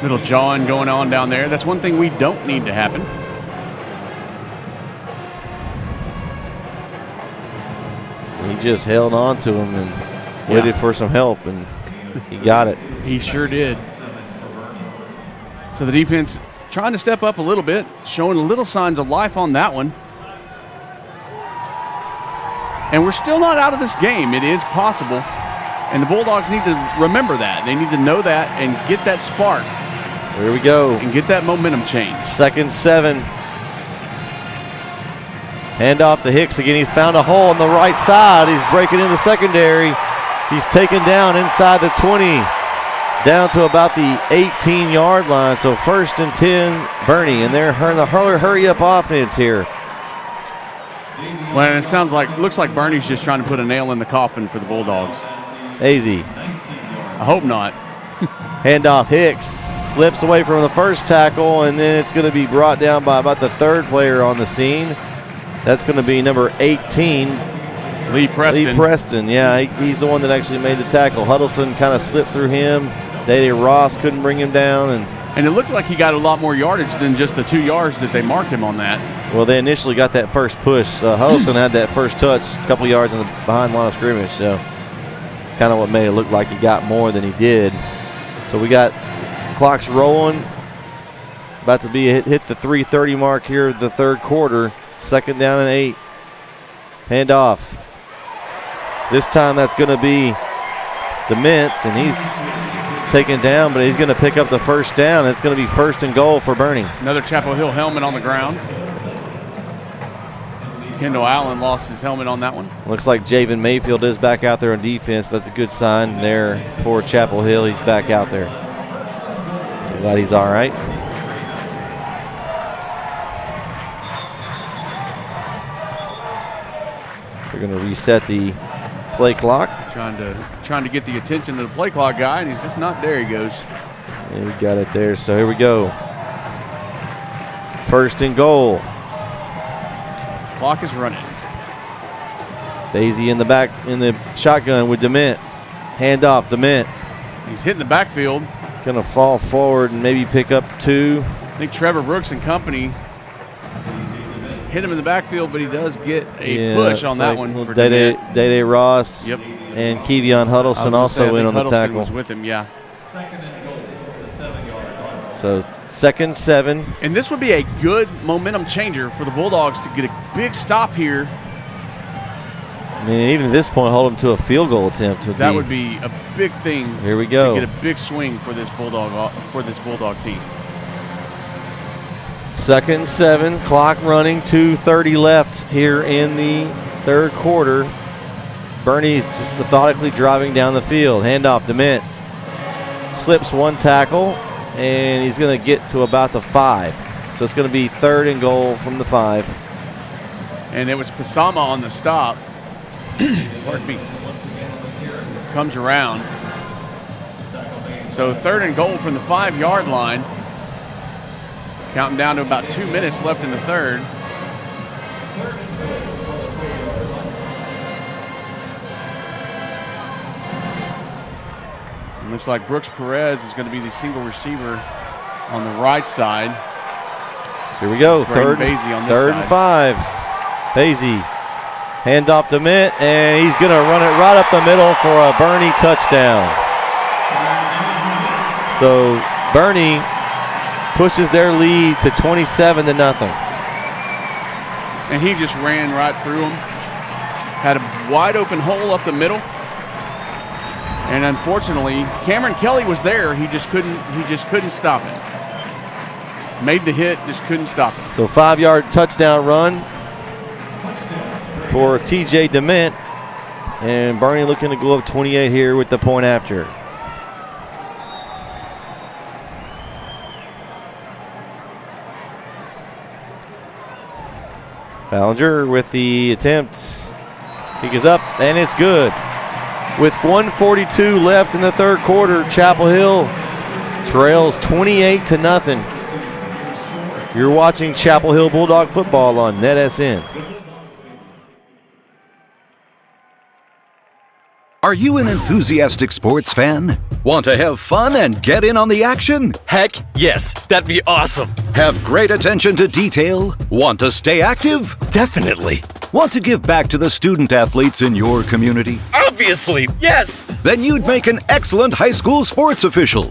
Little jawing going on down there. That's one thing we don't need to happen. He just held on to him and waited for some help, and he got it. He sure did. So the defense trying to step up a little bit, showing little signs of life on that one. And we're still not out of this game. It is possible. And the Bulldogs need to remember that. They need to know that and get that spark. Here we go. And get that momentum change. 2nd 7. Hand off to Hicks again. He's found a hole on the right side. He's breaking in the secondary. He's taken down inside the 20, down to about the 18-yard line. So 1st and 10, Bernie, and they're the hurry-up offense here. Well, it looks like Bernie's just trying to put a nail in the coffin for the Bulldogs. AZ. I hope not. Handoff, Hicks slips away from the first tackle, and then it's going to be brought down by about the 3rd player on the scene. That's going to be number 18. Lee Preston. Lee Preston, yeah, he's the one that actually made the tackle. Huddleston kind of slipped through him. Dede Ross couldn't bring him down. And it looked like he got a lot more yardage than just the 2 yards that they marked him on that. Well, they initially got that first push. Huddleston had that first touch a couple yards in the behind line of scrimmage. So it's kind of what made it look like he got more than he did. So we got clocks rolling. About to be hit the 3:30 mark here of the third quarter. 2nd down and 8. Hand off. This time that's going to be the Mintz, and he's taken down, but he's going to pick up the 1st down. It's going to be 1st and goal for Bernie. Another Chapel Hill helmet on the ground. Kendall Allen lost his helmet on that one. Looks like Javen Mayfield is back out there on defense. That's a good sign there for Chapel Hill. He's back out there. So glad he's all right. We're going to reset the play clock. Trying to get the attention of the play clock guy, and he's just not there. He goes. And we got it there. So here we go. First and goal. Clock is running. Daisy in the back in the shotgun with Dement. Hand off Dement. He's hitting the backfield. Going to fall forward and maybe pick up 2. I think Trevor Brooks and company hit him in the backfield, but he does get a push on that one. For Day Ross. Yep. And Kevion Huddleston also in on the tackle. Was with him, yeah. Second and goal, the 7-yard line. So 2nd, 7. And this would be a good momentum changer for the Bulldogs to get a big stop here. I mean, even at this point, hold them to a field goal attempt. Would be a big thing. Here we go. To get a big swing for this Bulldog team. 2nd, 7. Clock running. 2:30 left here in the 3rd quarter. Bernie's just methodically driving down the field. Handoff Dement. Slips 1 tackle, and he's going to get to about the 5. So it's going to be 3rd and goal from the 5. And it was Pasama on the stop. Pardon me. Comes around. So 3rd and goal from the 5-yard line. Counting down to about 2 minutes left in the 3rd. Looks like Brooks Perez is going to be the single receiver on the right side. Here we go. Third and 5. Basie. Hand off to Mint, and he's going to run it right up the middle for a Bernie touchdown. So Bernie pushes their lead to 27-0. And he just ran right through him. Had a wide open hole up the middle. And unfortunately, Cameron Kelly was there. He just couldn't stop it. Made the hit, just couldn't stop it. So 5-yard touchdown run for TJ Dement. And Bernie looking to go up 28 here with the point after. Ballinger with the attempt. Kick is up, and it's good. With 1:42 left in the 3rd quarter, Chapel Hill trails 28-0. You're watching Chapel Hill Bulldog football on NetSN. Are you an enthusiastic sports fan? Want to have fun and get in on the action? Heck yes, that'd be awesome. Have great attention to detail? Want to stay active? Definitely. Want to give back to the student athletes in your community? Obviously, yes. Then you'd make an excellent high school sports official.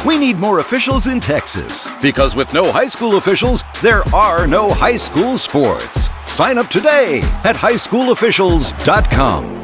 We need more officials in Texas, because with no high school officials, there are no high school sports. Sign up today at highschoolofficials.com.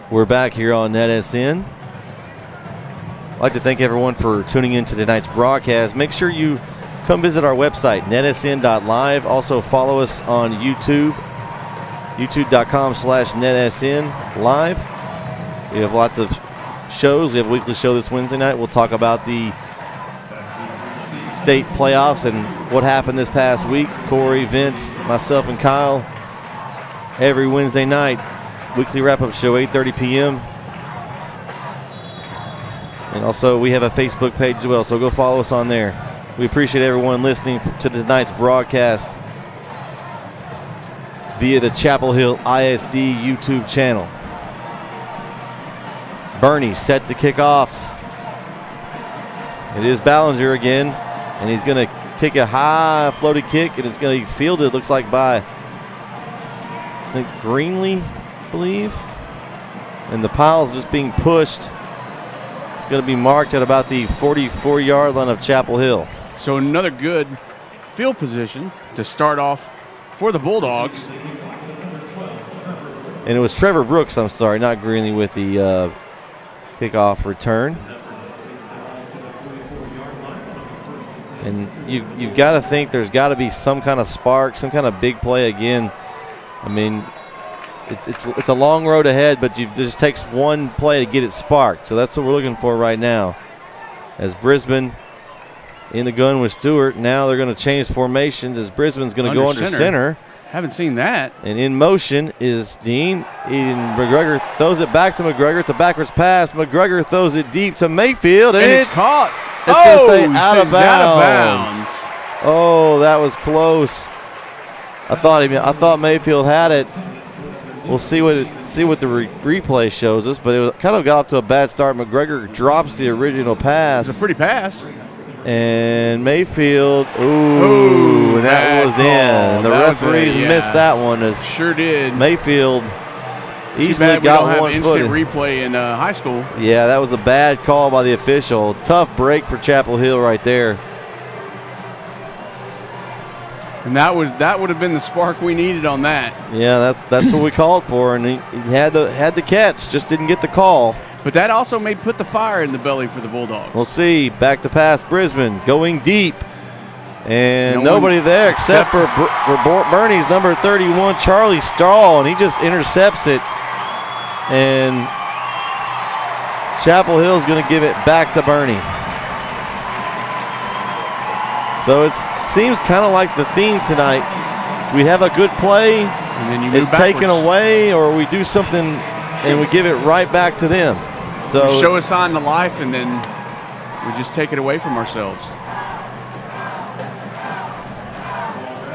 We're back here on NetSN. I'd like to thank everyone for tuning in to tonight's broadcast. Make sure you come visit our website, netsn.live. Also follow us on YouTube, youtube.com/netsn live. We have lots of shows. We have a weekly show this Wednesday night. We'll talk about the state playoffs and what happened this past week. Corey, Vince, myself, and Kyle every Wednesday night. Weekly wrap-up show, 8:30 p.m. And also, we have a Facebook page as well, so go follow us on there. We appreciate everyone listening to tonight's broadcast via the Chapel Hill ISD YouTube channel. Bernie set to kick off. It is Ballinger again, and he's going to kick a high floated kick, and it's going to be fielded, looks like, by, I think, Greenlee, I believe. And the pile's just being pushed It's going to be marked at about the 44-yard line of Chapel Hill. So another good field position to start off for the Bulldogs. And it was Trevor Brooks, I'm sorry, not Greenlee with the kickoff return. And you've got to think there's got to be some kind of spark, some kind of big play again. I mean, it's a long road ahead, but it just takes one play to get it sparked. So that's what we're looking for right now. As Brisbane in the gun with Stewart, now they're going to change formations as Brisbane's going to go under center. Haven't seen that. And in motion is Dean. McGregor throws it back to McGregor. It's a backwards pass. McGregor throws it deep to Mayfield, and it's caught. It's going to say out of bounds. Oh, that was close. I thought Mayfield had it. We'll see what the replay shows us, but it kind of got off to a bad start. McGregor drops the original pass. It's a pretty pass. And Mayfield, ooh, that was in. The referees missed that one. Sure did. Mayfield easily got one-footed. We don't have instant replay in high school. Yeah, that was a bad call by the official. Tough break for Chapel Hill right there. And that would have been the spark we needed on that. Yeah, that's what we called for, and he had the catch, just didn't get the call. But that also may put the fire in the belly for the Bulldogs. We'll see. Back to pass, Brisbane going deep. And nobody there except for Bernie's number 31, Charlie Stahl, and he just intercepts it. And Chapel Hill's going to give it back to Bernie. So it seems kind of like the theme tonight. We have a good play, and then it's taken away, or we do something and we give it right back to them. So we show a sign of life, and then we just take it away from ourselves.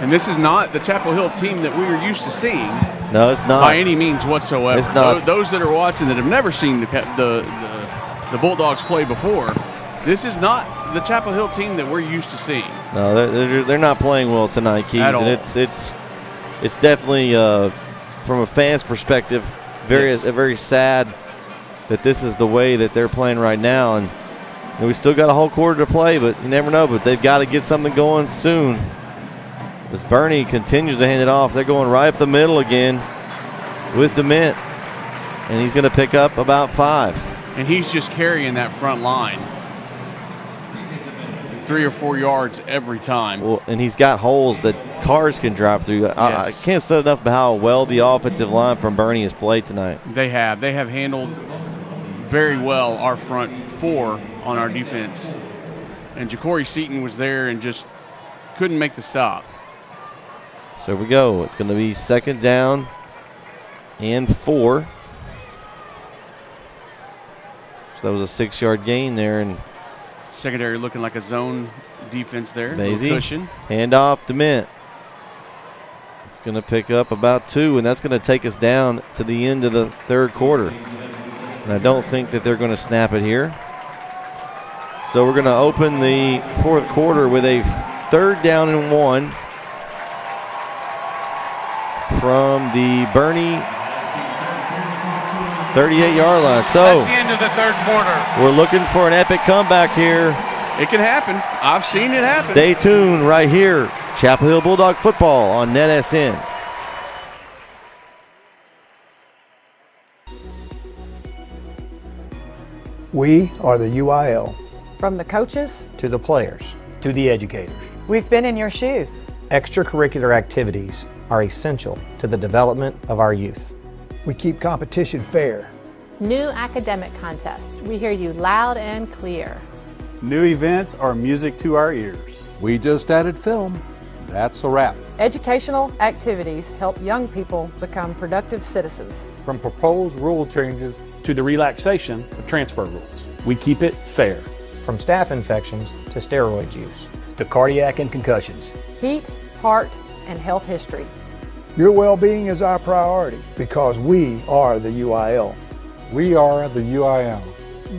And this is not the Chapel Hill team that we are used to seeing. No, it's not. By any means whatsoever. It's not. Those that are watching that have never seen the Bulldogs play before, this is not the Chapel Hill team that we're used to seeing. No, they're not playing well tonight, Keith. At all. And it's definitely, from a fan's perspective, very sad that this is the way that they're playing right now. And we still got a whole quarter to play, but you never know. But they've got to get something going soon. As Bernie continues to hand it off, they're going right up the middle again with DeMint. And he's going to pick up about 5. And he's just carrying that front line 3 or 4 yards every time. Well, and he's got holes that cars can drive through. I can't say enough about how well the offensive line from Bernie has played tonight. They have handled very well our front 4 on our defense. And Ja'Cory Seaton was there and just couldn't make the stop. So here we go. It's going to be 2nd down and 4. So that was a 6-yard gain there. And secondary looking like a zone defense there. Maisie, cushion. handoff to Mint. It's going to pick up about 2, and that's going to take us down to the end of the 3rd quarter. And I don't think that they're going to snap it here. So we're going to open the 4th quarter with a 3rd down and 1 from the Bernie 38-yard line. So that's the end of the 3rd quarter. We're looking for an epic comeback here. It can happen. I've seen it happen. Stay tuned right here. Chapel Hill Bulldog football on NetSN. We are the UIL. From the coaches to the players, to the educators. We've been in your shoes. Extracurricular activities are essential to the development of our youth. We keep competition fair. New academic contests. We hear you loud and clear. New events are music to our ears. We just added film. That's a wrap. Educational activities help young people become productive citizens. From proposed rule changes to the relaxation of transfer rules, we keep it fair. From staph infections to steroid use, to cardiac and concussions, heat, heart, and health history. Your well-being is our priority because we are the UIL. We are the UIL.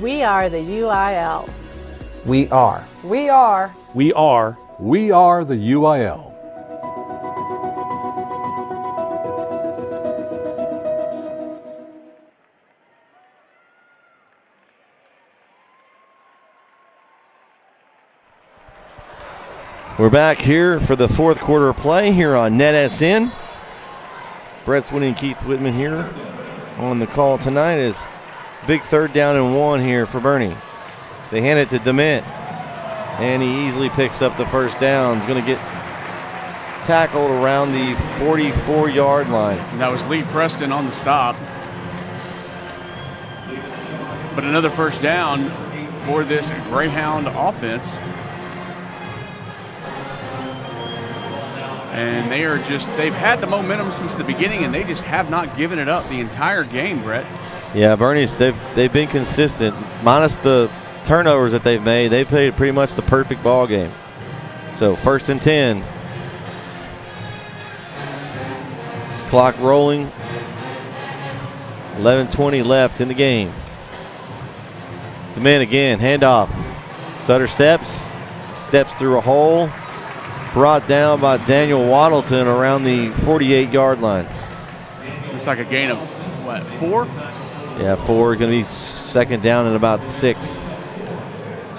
We are the UIL. We are. We are. We are. We are the UIL. We're back here for the fourth quarter of play here on NetSN. Brett Swinney and Keith Whitman here on the call tonight. Is big 3rd down and 1 here for Boerne. They hand it to Dement, and he easily picks up the first down. He's going to get tackled around the 44-yard line. And that was Lee Preston on the stop. But another first down for this Greyhound offense. And they've had the momentum since the beginning, and they just have not given it up the entire game, Brett. Yeah, Boerne's, they've been consistent. Minus the turnovers that they've made, they've played pretty much the perfect ball game. So 1st and 10. Clock rolling. 11:20 left in the game. Dement again, handoff. Stutter steps through a hole. Brought down by Daniel Waddleton around the 48-yard line. Looks like a gain of, what, 4? Yeah, 4. Going to be 2nd down and about 6.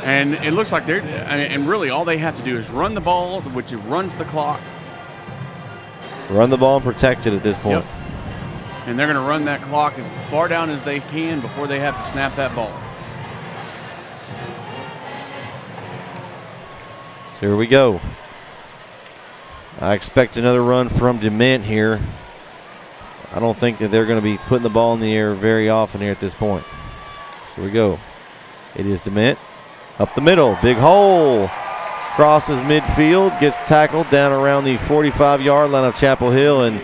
And it looks like and really all they have to do is run the ball, which runs the clock. Run the ball and protect it at this point. Yep. And they're going to run that clock as far down as they can before they have to snap that ball. So here we go. I expect another run from Dement here. I don't think that they're going to be putting the ball in the air very often here at this point. Here we go. It is Dement. Up the middle. Big hole. Crosses midfield. Gets tackled down around the 45-yard line of Chapel Hill. And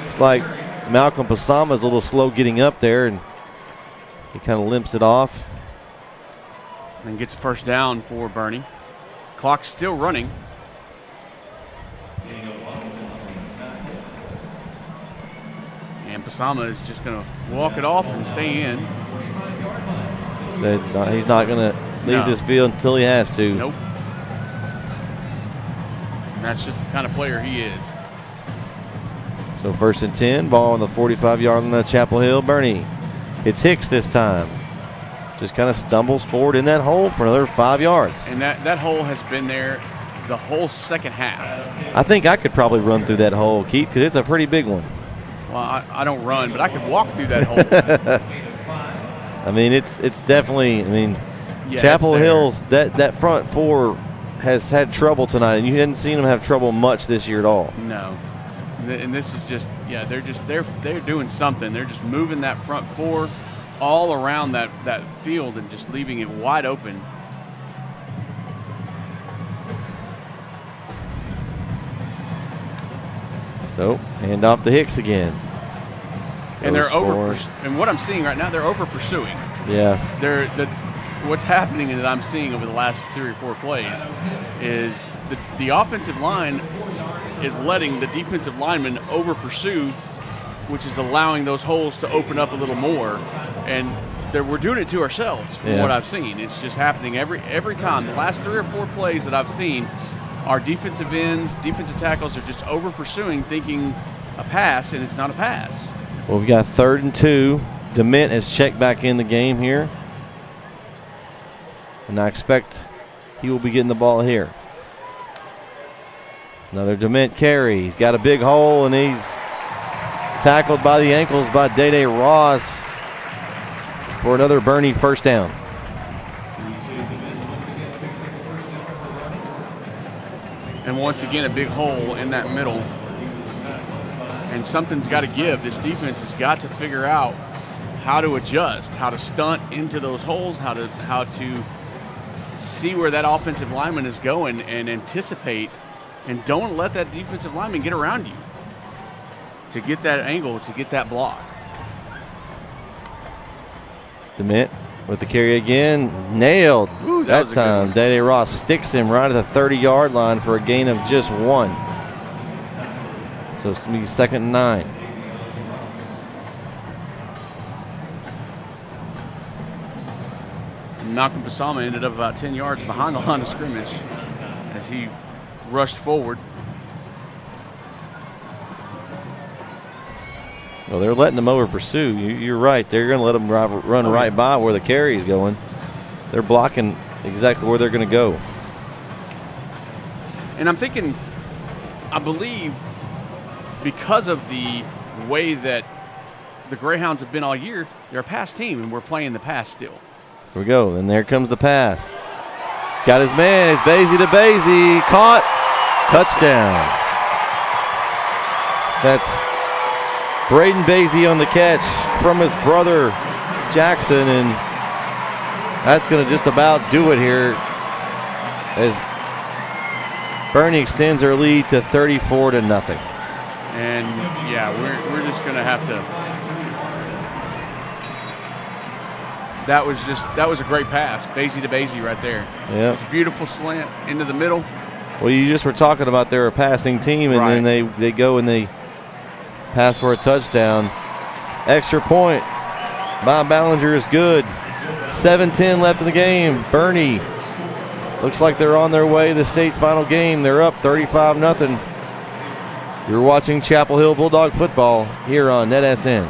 it's like Malcolm Pasama's a little slow getting up there. And he kind of limps it off. And gets a first down for Boerne. Clock's still running. And Pasama is just going to walk it off and stay in. He's not going to leave this field until he has to. Nope. And that's just the kind of player he is. So 1st and 10, ball on the 45-yard line of Chapel Hill. Boerne. It's Hicks this time. Just kind of stumbles forward in that hole for another 5 yards. And that hole has been there the whole second half. I think I could probably run through that hole, Keith, because it's a pretty big one. Well, I don't run, but I could walk through that hole. I mean, it's definitely, Yeah, Chapel Hill's, that front four has had trouble tonight, and you hadn't seen them have trouble much this year at all. No. And this is just, they're doing something. They're just moving that front four all around that field and just leaving it wide open. So, hand off to Hicks again. And they're and what I'm seeing right now, they're over pursuing. Yeah. What's happening that I'm seeing over the last 3 or 4 plays is the offensive line is letting the defensive linemen over pursue, which is allowing those holes to open up a little more. And we're doing it to ourselves from what I've seen. It's just happening every time. The last 3 or 4 plays that I've seen, our defensive ends, defensive tackles are just over pursuing, thinking a pass, and it's not a pass. Well, we've got 3rd and 2. Dement has checked back in the game here. And I expect he will be getting the ball here. Another Dement carry. He's got a big hole, and he's tackled by the ankles by Dede Ross for another Boerne first down. And once again, a big hole in that middle. And something's got to give. This defense has got to figure out how to adjust, how to stunt into those holes, how to see where that offensive lineman is going and anticipate, and don't let that defensive lineman get around you to get that angle, to get that block. Dement with the carry again, nailed. Ooh, that time. Dede Ross sticks him right at the 30-yard line for a gain of just 1. So it's going to be 2nd and 9. Malcolm Pasama ended up about 10 yards behind the line of scrimmage as he rushed forward. Well, they're letting them over pursue. You're right. They're going to let them run right by where the carry is going. They're blocking exactly where they're going to go. And I'm thinking, I believe because of the way that the Greyhounds have been all year, they're a pass team, and we're playing the pass still. Here we go, and there comes the pass. He's got his man, it's Basie to Basie, caught, touchdown. That's Braden Basie on the catch from his brother Jackson, and that's going to just about do it here as Boerne extends their lead to 34-0. And yeah, we're just going to have to. That was a great pass, Basie to Basie right there. Yeah, it's a beautiful slant into the middle. Well, you just were talking about they're a passing team, and right. then they go and they pass for a touchdown. Extra point by Ballinger is good. 7:10 left in the game. Boerne looks like they're on their way to the state final game. They're up 35-0. You're watching Chapel Hill Bulldog football here on NetSN.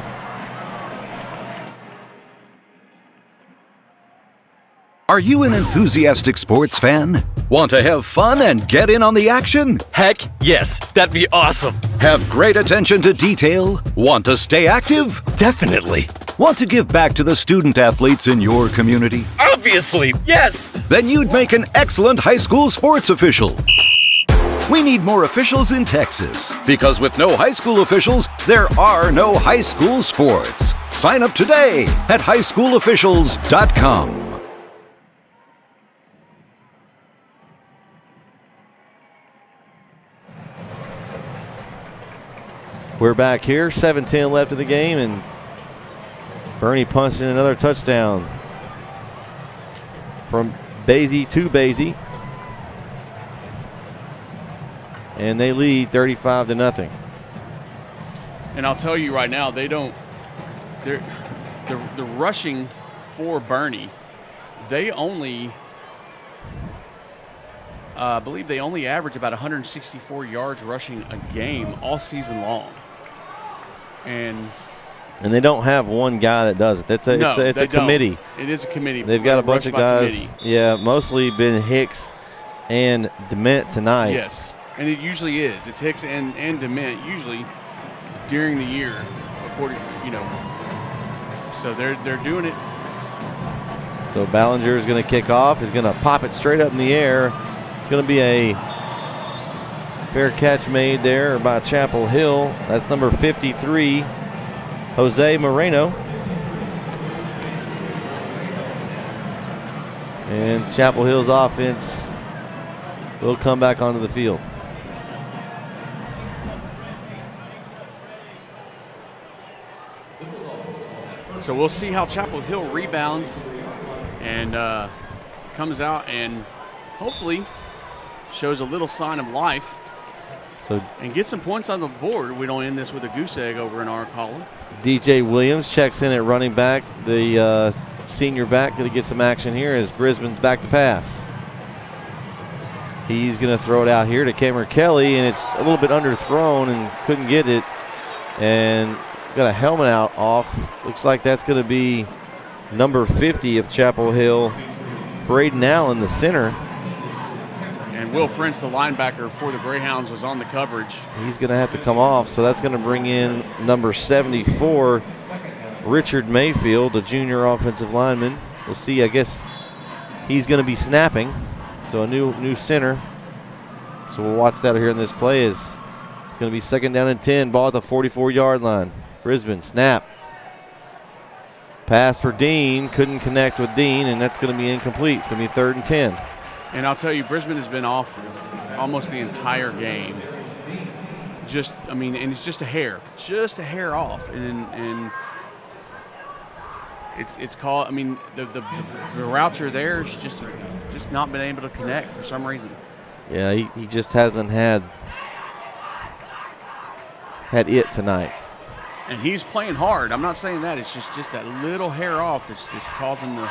Are you an enthusiastic sports fan? Want to have fun and get in on the action? Heck yes, that'd be awesome. Have great attention to detail? Want to stay active? Definitely. Want to give back to the student athletes in your community? Obviously, yes. Then you'd make an excellent high school sports official. We need more officials in Texas, because with no high school officials, there are no high school sports. Sign up today at highschoolofficials.com. We're back here, 7:10 left in the game, and Boerne punched in another touchdown from Basie to Basie. And they lead 35-0. And I'll tell you right now, the rushing for Boerne, they only, I believe they only average about 164 yards rushing a game all season long. And they don't have one guy that does it. It's a committee. It is a committee. They've got a bunch of guys. Yeah, mostly been Hicks and Dement tonight. Yes, and it usually is. It's Hicks and Dement usually during the year, according, So they're doing it. So Ballinger is going to kick off. He's going to pop it straight up in the air. It's going to be a fair catch made there by Chapel Hill. That's number 53, Jose Moreno. And Chapel Hill's offense will come back onto the field. So we'll see how Chapel Hill rebounds and comes out and hopefully shows a little sign of life. And get some points on the board. We don't end this with a goose egg over in our column. DJ Williams checks in at running back. The senior back going to get some action here as Brisbane's back to pass. He's going to throw it out here to Cameron Kelly, and it's a little bit underthrown and couldn't get it. And got a helmet out off. Looks like that's going to be number 50 of Chapel Hill, Braden Allen, the center. And Will French, the linebacker for the Greyhounds, was on the coverage. He's going to have to come off, so that's going to bring in number 74, Richard Mayfield, the junior offensive lineman. We'll see. I guess he's going to be snapping, so a new center. So we'll watch that here in this play. It's going to be 2nd down and 10, ball at the 44-yard line. Brisbane, snap. Pass for Dean, couldn't connect with Dean, and that's going to be incomplete. It's going to be 3rd and 10. And I'll tell you, Brisbane has been off almost the entire game. And it's just a hair off. And it's called, the routes are there. It's just not been able to connect for some reason. Yeah, he just hasn't had it tonight. And he's playing hard. I'm not saying that. It's just that little hair off that's just causing the.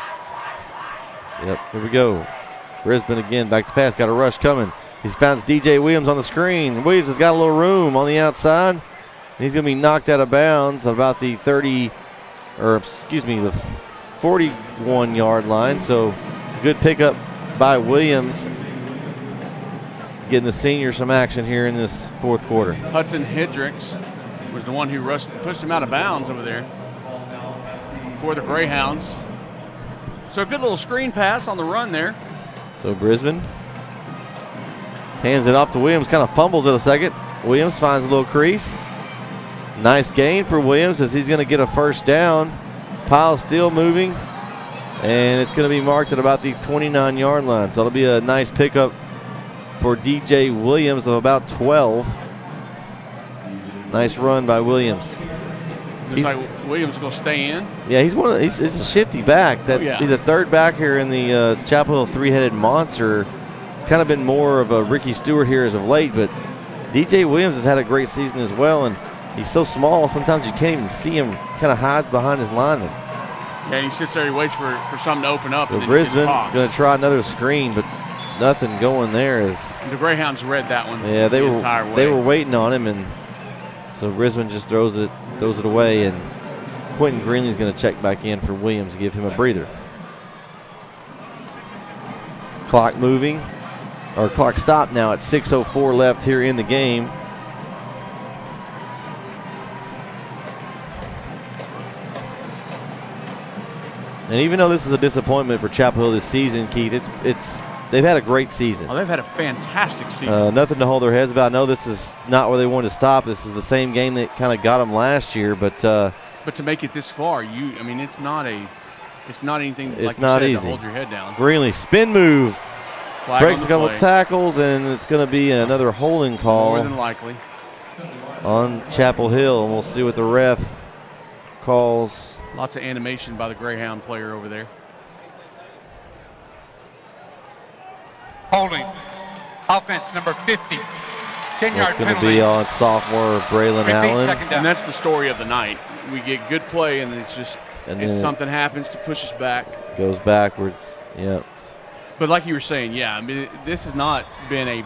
Yep, here we go. Brisbane again, back to pass, got a rush coming. He's found DJ Williams on the screen. Williams has got a little room on the outside. And he's going to be knocked out of bounds about the 41-yard line. So good pickup by Williams. getting the senior some action here in this fourth quarter. Hudson Hendricks was the one who pushed him out of bounds over there for the Greyhounds. So a good little screen pass on the run there. So Brisbane hands it off to Williams, kind of fumbles it a second. Williams finds a little crease. Nice gain for Williams as he's going to get a first down. Pile still moving, and it's going to be marked at about the 29-yard line. So it'll be a nice pickup for DJ Williams of about 12. Nice run by Williams. Looks like Williams will stay in. Yeah, he's a shifty back. He's a third back here in the Chapel Hill three-headed monster. It's kind of been more of a Ricky Stewart here as of late, but DJ Williams has had a great season as well, and he's so small sometimes you can't even see him. Kind of hides behind his lineman. Yeah, he sits there, he waits for something to open up. So and then Brisbane is going to try another screen, but nothing going there. As the Greyhounds read that one. Yeah, the entire way. They were waiting on him, and so Brisbane just throws it away, and Quentin Greenley's going to check back in for Williams to give him a breather. Clock moving, or clock stopped now at 6:04 left here in the game. And even though this is a disappointment for Chapel Hill this season, Keith, they've had a great season. Oh, they've had a fantastic season. Nothing to hold their heads about. I know this is not where they wanted to stop. This is the same game that kind of got them last year, but to make it this far, it's not anything. It's like not you said, easy. To hold your head down. Greenley spin move, Flag breaks on a couple play. of tackles, and it's going to be another holding call. More than likely. On Chapel Hill, and we'll see what the ref calls. Lots of animation by the Greyhound player over there. Holding. Offense number 50. 10-yard It's going to penalty. be on sophomore Braylon Allen. And that's the story of the night. We get good play, and it's just And if then something happens to push us back. Goes backwards. Yep. But like you were saying, this has not been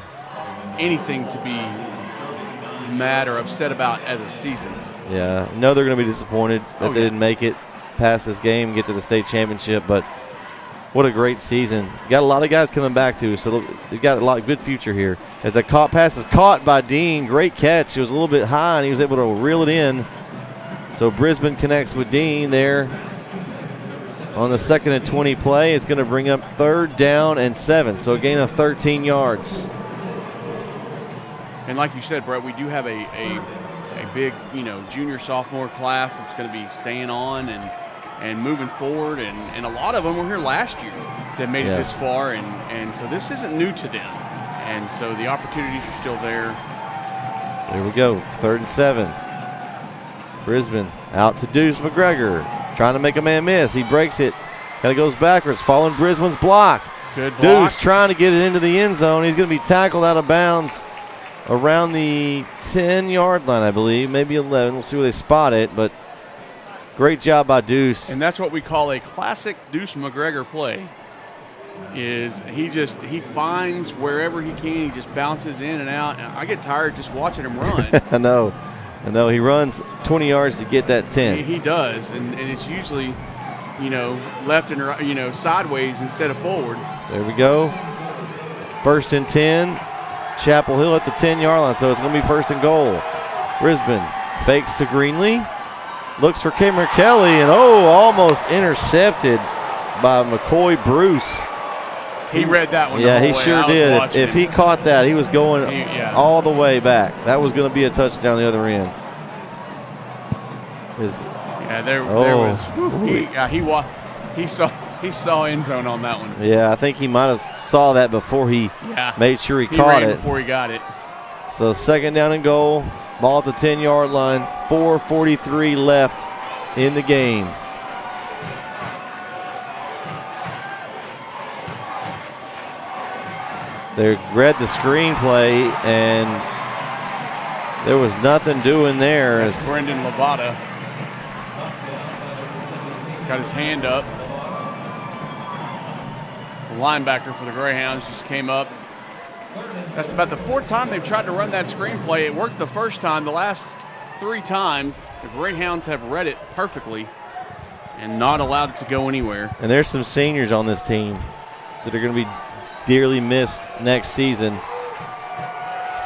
anything to be mad or upset about as a season. Yeah, I know they're going to be disappointed that they didn't make it past this game, get to the state championship, but what a great season. Got a lot of guys coming back too, so they've got a lot of good future here. As the pass is caught by Dean, great catch. It was a little bit high, and he was able to reel it in. So Brisbane connects with Dean there on the 2nd and 20 play. It's going to bring up 3rd down and 7, so a gain of 13 yards. And like you said, Brett, we do have a big, junior sophomore class that's going to be staying on and moving forward, and a lot of them were here last year that made it this far, and so this isn't new to them, and so the opportunities are still there. So here we go, 3rd and 7. Brisbane out to Deuce McGregor, trying to make a man miss. He breaks it, kind of goes backwards, following Brisbane's block. Good block. Deuce trying to get it into the end zone. He's going to be tackled out of bounds around the 10-yard line, I believe, maybe 11. We'll see where they spot it, but great job by Deuce. And that's what we call a classic Deuce McGregor play. Is he finds wherever he can, he just bounces in and out. And I get tired just watching him run. I know. He runs 20 yards to get that 10. He does, and it's usually, left and right, sideways instead of forward. There we go. 1st and 10. Chapel Hill at the 10-yard line, so it's going to be 1st and goal. Brisbane fakes to Greenley, looks for Cameron Kelly, and almost intercepted by McCoy Bruce. He read that one. Yeah, the he whole way. sure did. If he caught that, he was going all the way back. That was going to be a touchdown the other end. There was. He saw end zone on that one. Yeah, I think he might have saw that before he made sure he caught it. Before he got it. So 2nd down and goal. Ball at the 10-yard line. 4:43 left in the game. They read the screenplay, and there was nothing doing there. That's Brendan Lavada got his hand up. It's a linebacker for the Greyhounds, just came up. That's about the 4th time they've tried to run that screenplay. It worked the first time. The last 3 times, the Greyhounds have read it perfectly and not allowed it to go anywhere. And there's some seniors on this team that are going to be dearly missed next season.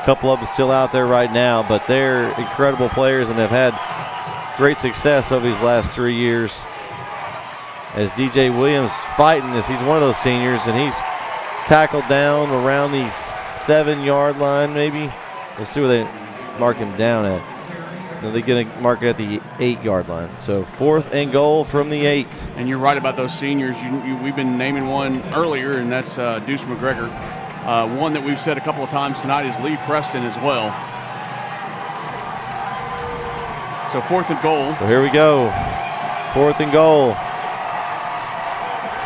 A couple of them still out there right now, but they're incredible players and have had great success over these last 3 years. As DJ Williams fighting this, he's one of those seniors, and he's tackled down around the 7-yard line maybe. We'll see where they mark him down at. They're going to mark it at the 8-yard line. So 4th and goal from the 8. And you're right about those seniors. We've been naming one earlier, and that's Deuce McGregor. One that we've said a couple of times tonight is Lee Preston as well. So 4th and goal. So here we go. 4th and goal.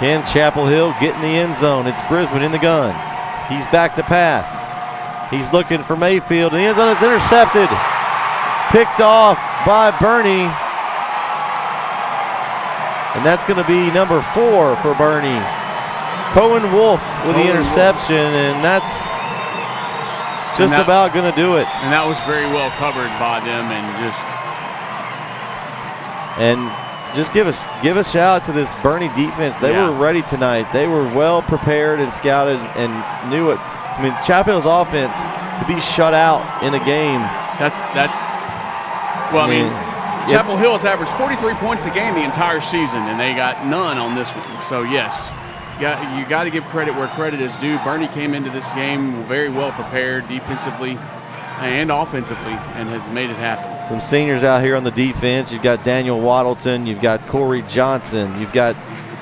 Can Chapel Hill get in the end zone? It's Brisbane in the gun. He's back to pass. He's looking for Mayfield. In the end zone, it's intercepted. Picked off by Boerne. And that's going to be number 4 for Boerne. Cohen Wolf with the interception, and that's just about going to do it. And that was very well covered by them, and just give a shout out to this Boerne defense. They were ready tonight. They were well prepared and scouted and knew it. I mean, Chapel Hill's offense to be shut out in a game. Well, I mean, Chapel Hill has averaged 43 points a game the entire season, and they got none on this one. So yes, you got to give credit where credit is due. Boerne came into this game very well prepared defensively and offensively, and has made it happen. Some seniors out here on the defense. You've got Daniel Waddleton. You've got Corey Johnson. You've got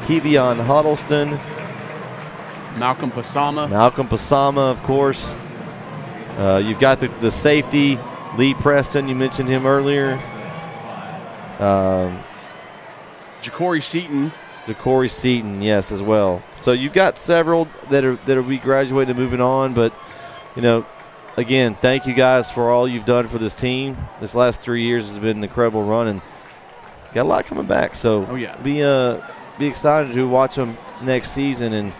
Kevion Huddleston. Malcolm Pasama. Of course. You've got the safety, Lee Preston. You mentioned him earlier. Ja'Cory Seaton, yes, as well. So you've got several that'll be graduating and moving on, but again, thank you guys for all you've done for this team. This last 3 years has been an incredible run, and got a lot coming back. So be excited to watch them next season.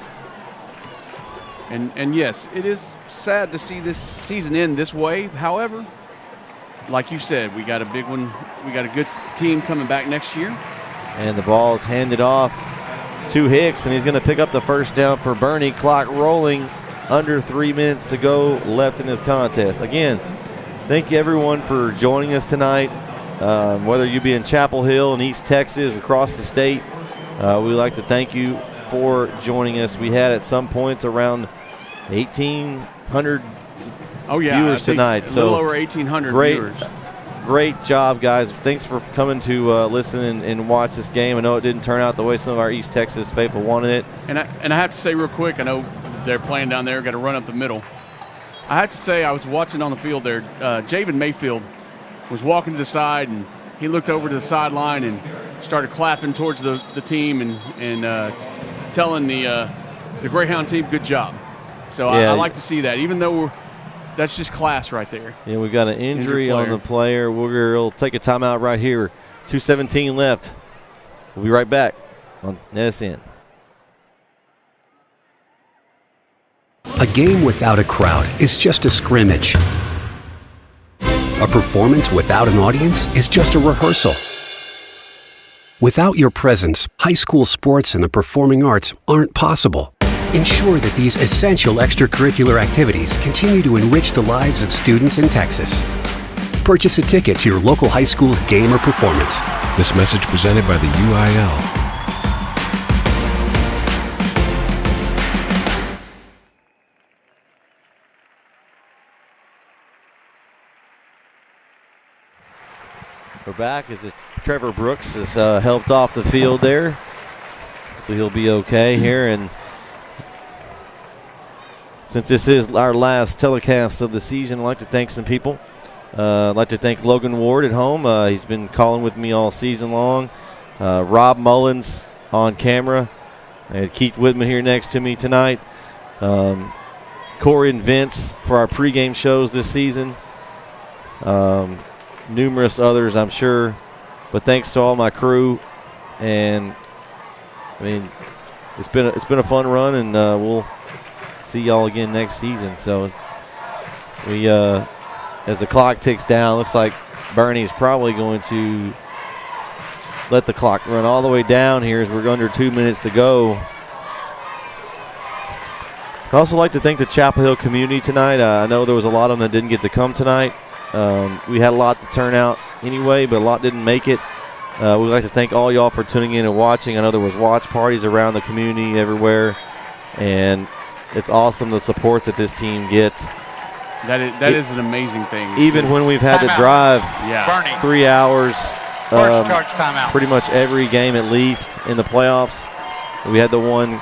And yes, it is sad to see this season end this way. However, like you said, we got a big one. We got a good team coming back next year. And the ball is handed off to Hicks, and he's going to pick up the first down for Boerne. Clock rolling. Under 3 minutes to go left in this contest. Again, thank you everyone for joining us tonight. Whether you be in Chapel Hill in East Texas, across the state, we'd like to thank you for joining us. We had at some points around 1,800 viewers tonight. A little over 1,800 viewers. Great job, guys. Thanks for coming to listen and watch this game. I know it didn't turn out the way some of our East Texas faithful wanted it. And I have to say real quick, I know they're playing down there, got to run up the middle. I have to say, I was watching on the field there. Javen Mayfield was walking to the side, and he looked over to the sideline and started clapping towards the team and telling the Greyhound team, good job. So I like to see that, even though that's just class right there. Yeah, we've got an injury on the player. We'll take a timeout right here. 2:17 left. We'll be right back on NSN. A game without a crowd is just a scrimmage. A performance without an audience is just a rehearsal. Without your presence, high school sports and the performing arts aren't possible. Ensure that these essential extracurricular activities continue to enrich the lives of students in Texas. Purchase a ticket to your local high school's game or performance. This message presented by the UIL. We're back as Trevor Brooks has helped off the field there. Hopefully he'll be okay here. And since this is our last telecast of the season, I'd like to thank some people. I'd like to thank Logan Ward at home. He's been calling with me all season long. Rob Mullins on camera. And Keith Whitman here next to me tonight. Corey and Vince for our pregame shows this season. Numerous others, I'm sure, but thanks to all my crew, and I mean, it's been a fun run, and we'll see y'all again next season. So we, as the clock ticks down, looks like Boerne's probably going to let the clock run all the way down here as we're under 2 minutes to go. I'd also like to thank the Chapel Hill community tonight. I know there was a lot of them that didn't get to come tonight. We had a lot to turn out anyway, but a lot didn't make it. We'd like to thank all y'all for tuning in and watching. I know there was watch parties around the community everywhere, and it's awesome the support that this team gets. That is an amazing thing. Even when we've had to drive 3 hours, First charge timeout. pretty much every game at least in the playoffs. We had the one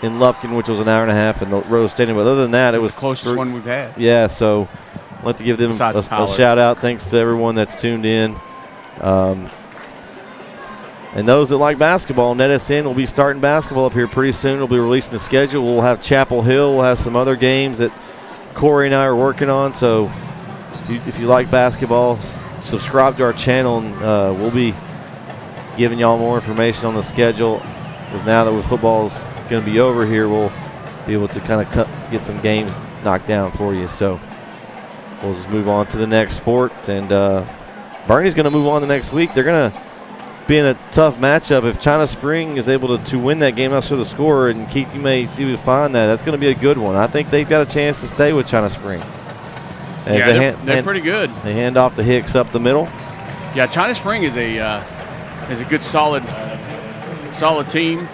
in Lufkin, which was an hour and a half in the Rose Stadium. But other than that, it was the closest one we've had. Yeah, so I'd like to give them a shout out. Thanks to everyone that's tuned in. And those that like basketball, NetSN will be starting basketball up here pretty soon. We'll be releasing the schedule. We'll have Chapel Hill. We'll have some other games that Corey and I are working on. So if you like basketball, subscribe to our channel, and we'll be giving y'all more information on the schedule. Because now that football's going to be over here, we'll be able to kind of get some games knocked down for you. So we'll just move on to the next sport. And Boerne's going to move on the next week. They're going to be in a tough matchup. If China Spring is able to win that game, not sure the score, and Keith, you may see we find that. That's going to be a good one. I think they've got a chance to stay with China Spring. They're pretty good. They hand off to Hicks up the middle. Yeah, China Spring is a good, solid team.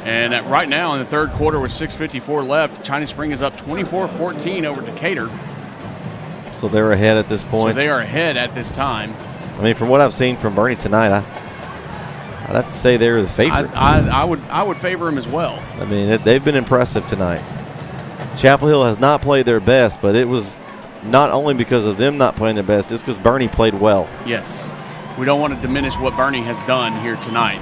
And right now in the third quarter with 6:54 left, China Spring is up 24-14 over Decatur. So they're ahead at this point. So they are ahead at this time. I mean, from what I've seen from Boerne tonight, I'd have to say they're the favorite. I would favor them as well. I mean, they've been impressive tonight. Chapel Hill has not played their best, but it was not only because of them not playing their best, it's because Boerne played well. Yes. We don't want to diminish what Boerne has done here tonight.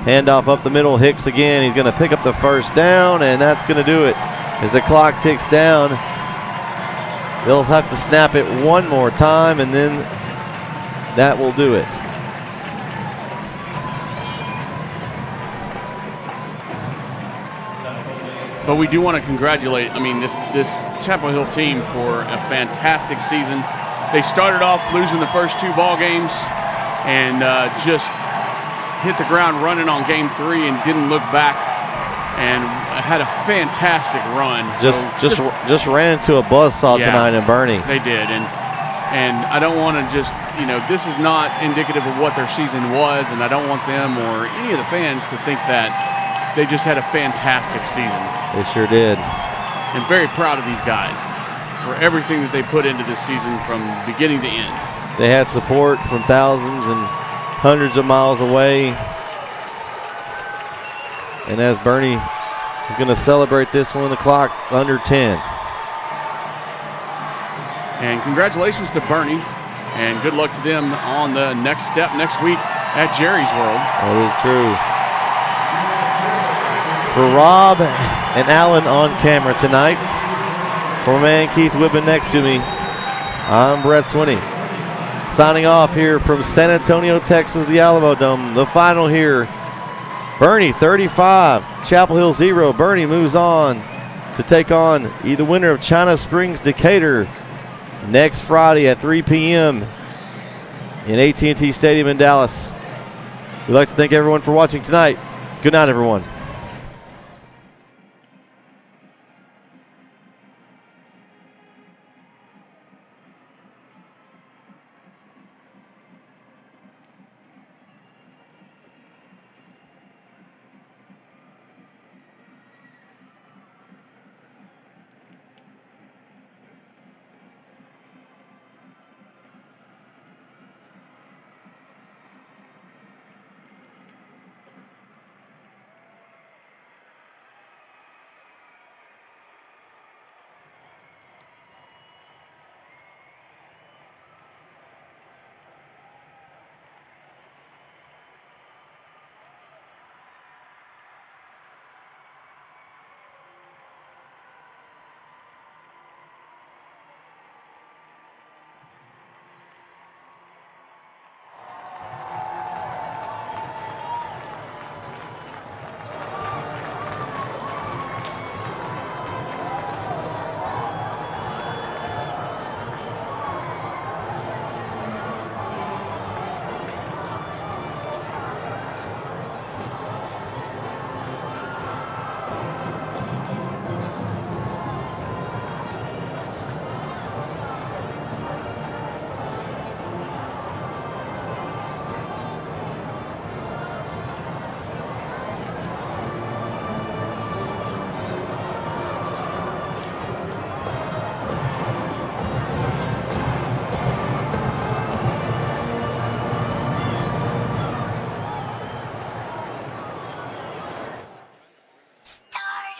Handoff up the middle, Hicks again. He's going to pick up the first down, and that's going to do it. As the clock ticks down, they'll have to snap it one more time, and then that will do it. But we do want to congratulate, this Chapel Hill team for a fantastic season. They started off losing the first 2 ball games and just hit the ground running on game 3 and didn't look back, and had a fantastic run. Just ran into a buzzsaw tonight in Boerne. They did, and I don't want to just, this is not indicative of what their season was, and I don't want them or any of the fans to think that they just had a fantastic season. They sure did. And very proud of these guys for everything that they put into this season from beginning to end. They had support from thousands and hundreds of miles away. And as Boerne is going to celebrate this one, the clock under 10. And congratulations to Boerne, and good luck to them on the next step next week at Jerry's World. That is true. For Rob and Alan on camera tonight, for my man Keith Whitman next to me, I'm Bret Swinney. Signing off here from San Antonio, Texas, the Alamodome. The final here, Boerne 35, Chapel Hill 0. Boerne moves on to take on the winner of China Springs Decatur next Friday at 3 p.m. in AT&T Stadium in Dallas. We'd like to thank everyone for watching tonight. Good night, everyone.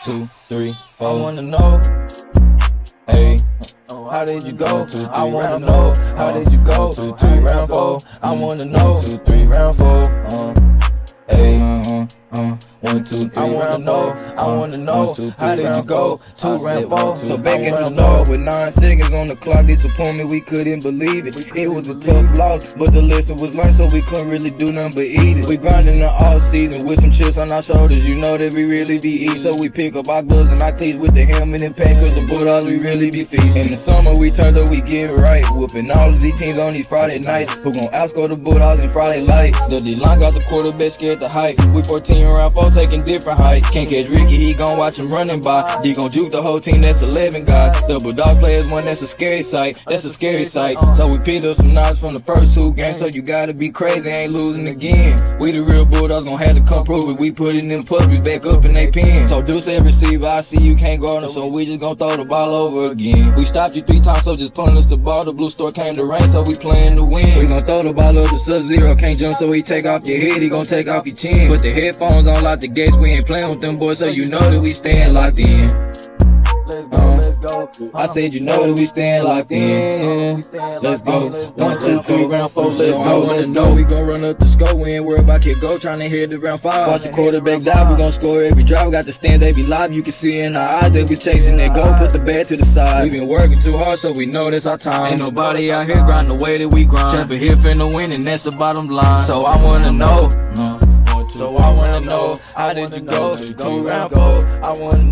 2, 3, 4. I wanna know, hey, how did you go? I wanna know, how did you go? 2, 3, round 4. I wanna know, 2, 3, round 4. Hey, 1, 2, 3. I wanna know, how did you go? 2, round 4. So back at the start with 9 seconds on the clock, disappointment, we couldn't believe it. It was a tough loss, but the lesson was learned, so we couldn't really do nothing but eat it. We grinding the all season with some chips on our shoulders, you know that we really be eating. So we pick up our gloves and our teeth with the helmet and pack, cause the Bulldogs we really be feasting. In the summer we turned up, we get right, whooping all of these teams on these Friday nights. Who gon' outscore the Bulldogs in Friday lights? The D-line got the quarterback scared to height. We 14 round 4 taking different heights. Can't catch Ricky, he gon' watch him running by. D gon' juke the whole team, that's 11 guys. The Bulldog players one, that's a scary sight. That's a scary sight. So we picked up some knives from the first 2 games. So you gotta be crazy, ain't losing again. We the real Bulldogs, gon' have to come prove it. We put it in public, back up in they pen. So do say receiver, I see you can't guard them, so we just gon' throw the ball over again. We stopped you 3 times, so just pulling us the ball. The blue store came to rain, so we playing to win. We gon' throw the ball up to Sub-Zero, can't jump, so he take off your head, he gon' take off your chin. Put the headphones on, lock the gates, we ain't playing with them boys, so you know that we staying locked in. Let's go. I said you know that we staying locked in. Let's go. 1, 2, 3, round 4, let's go. Let's go. We gon' run up the score, we ain't worried about kick go, tryna hit the round 5. Watch the quarterback dive, we gon' score every drive. We got the stands, they be live, you can see in our eyes that we chasing that goal. Put the bat to the side. We been working too hard, so we know that's our time. Ain't nobody out here grinding the way that we grind. Champion here finna win, and that's the bottom line. So I wanna know. So I wanna know, how did you go? 2, round 4. I wanna know.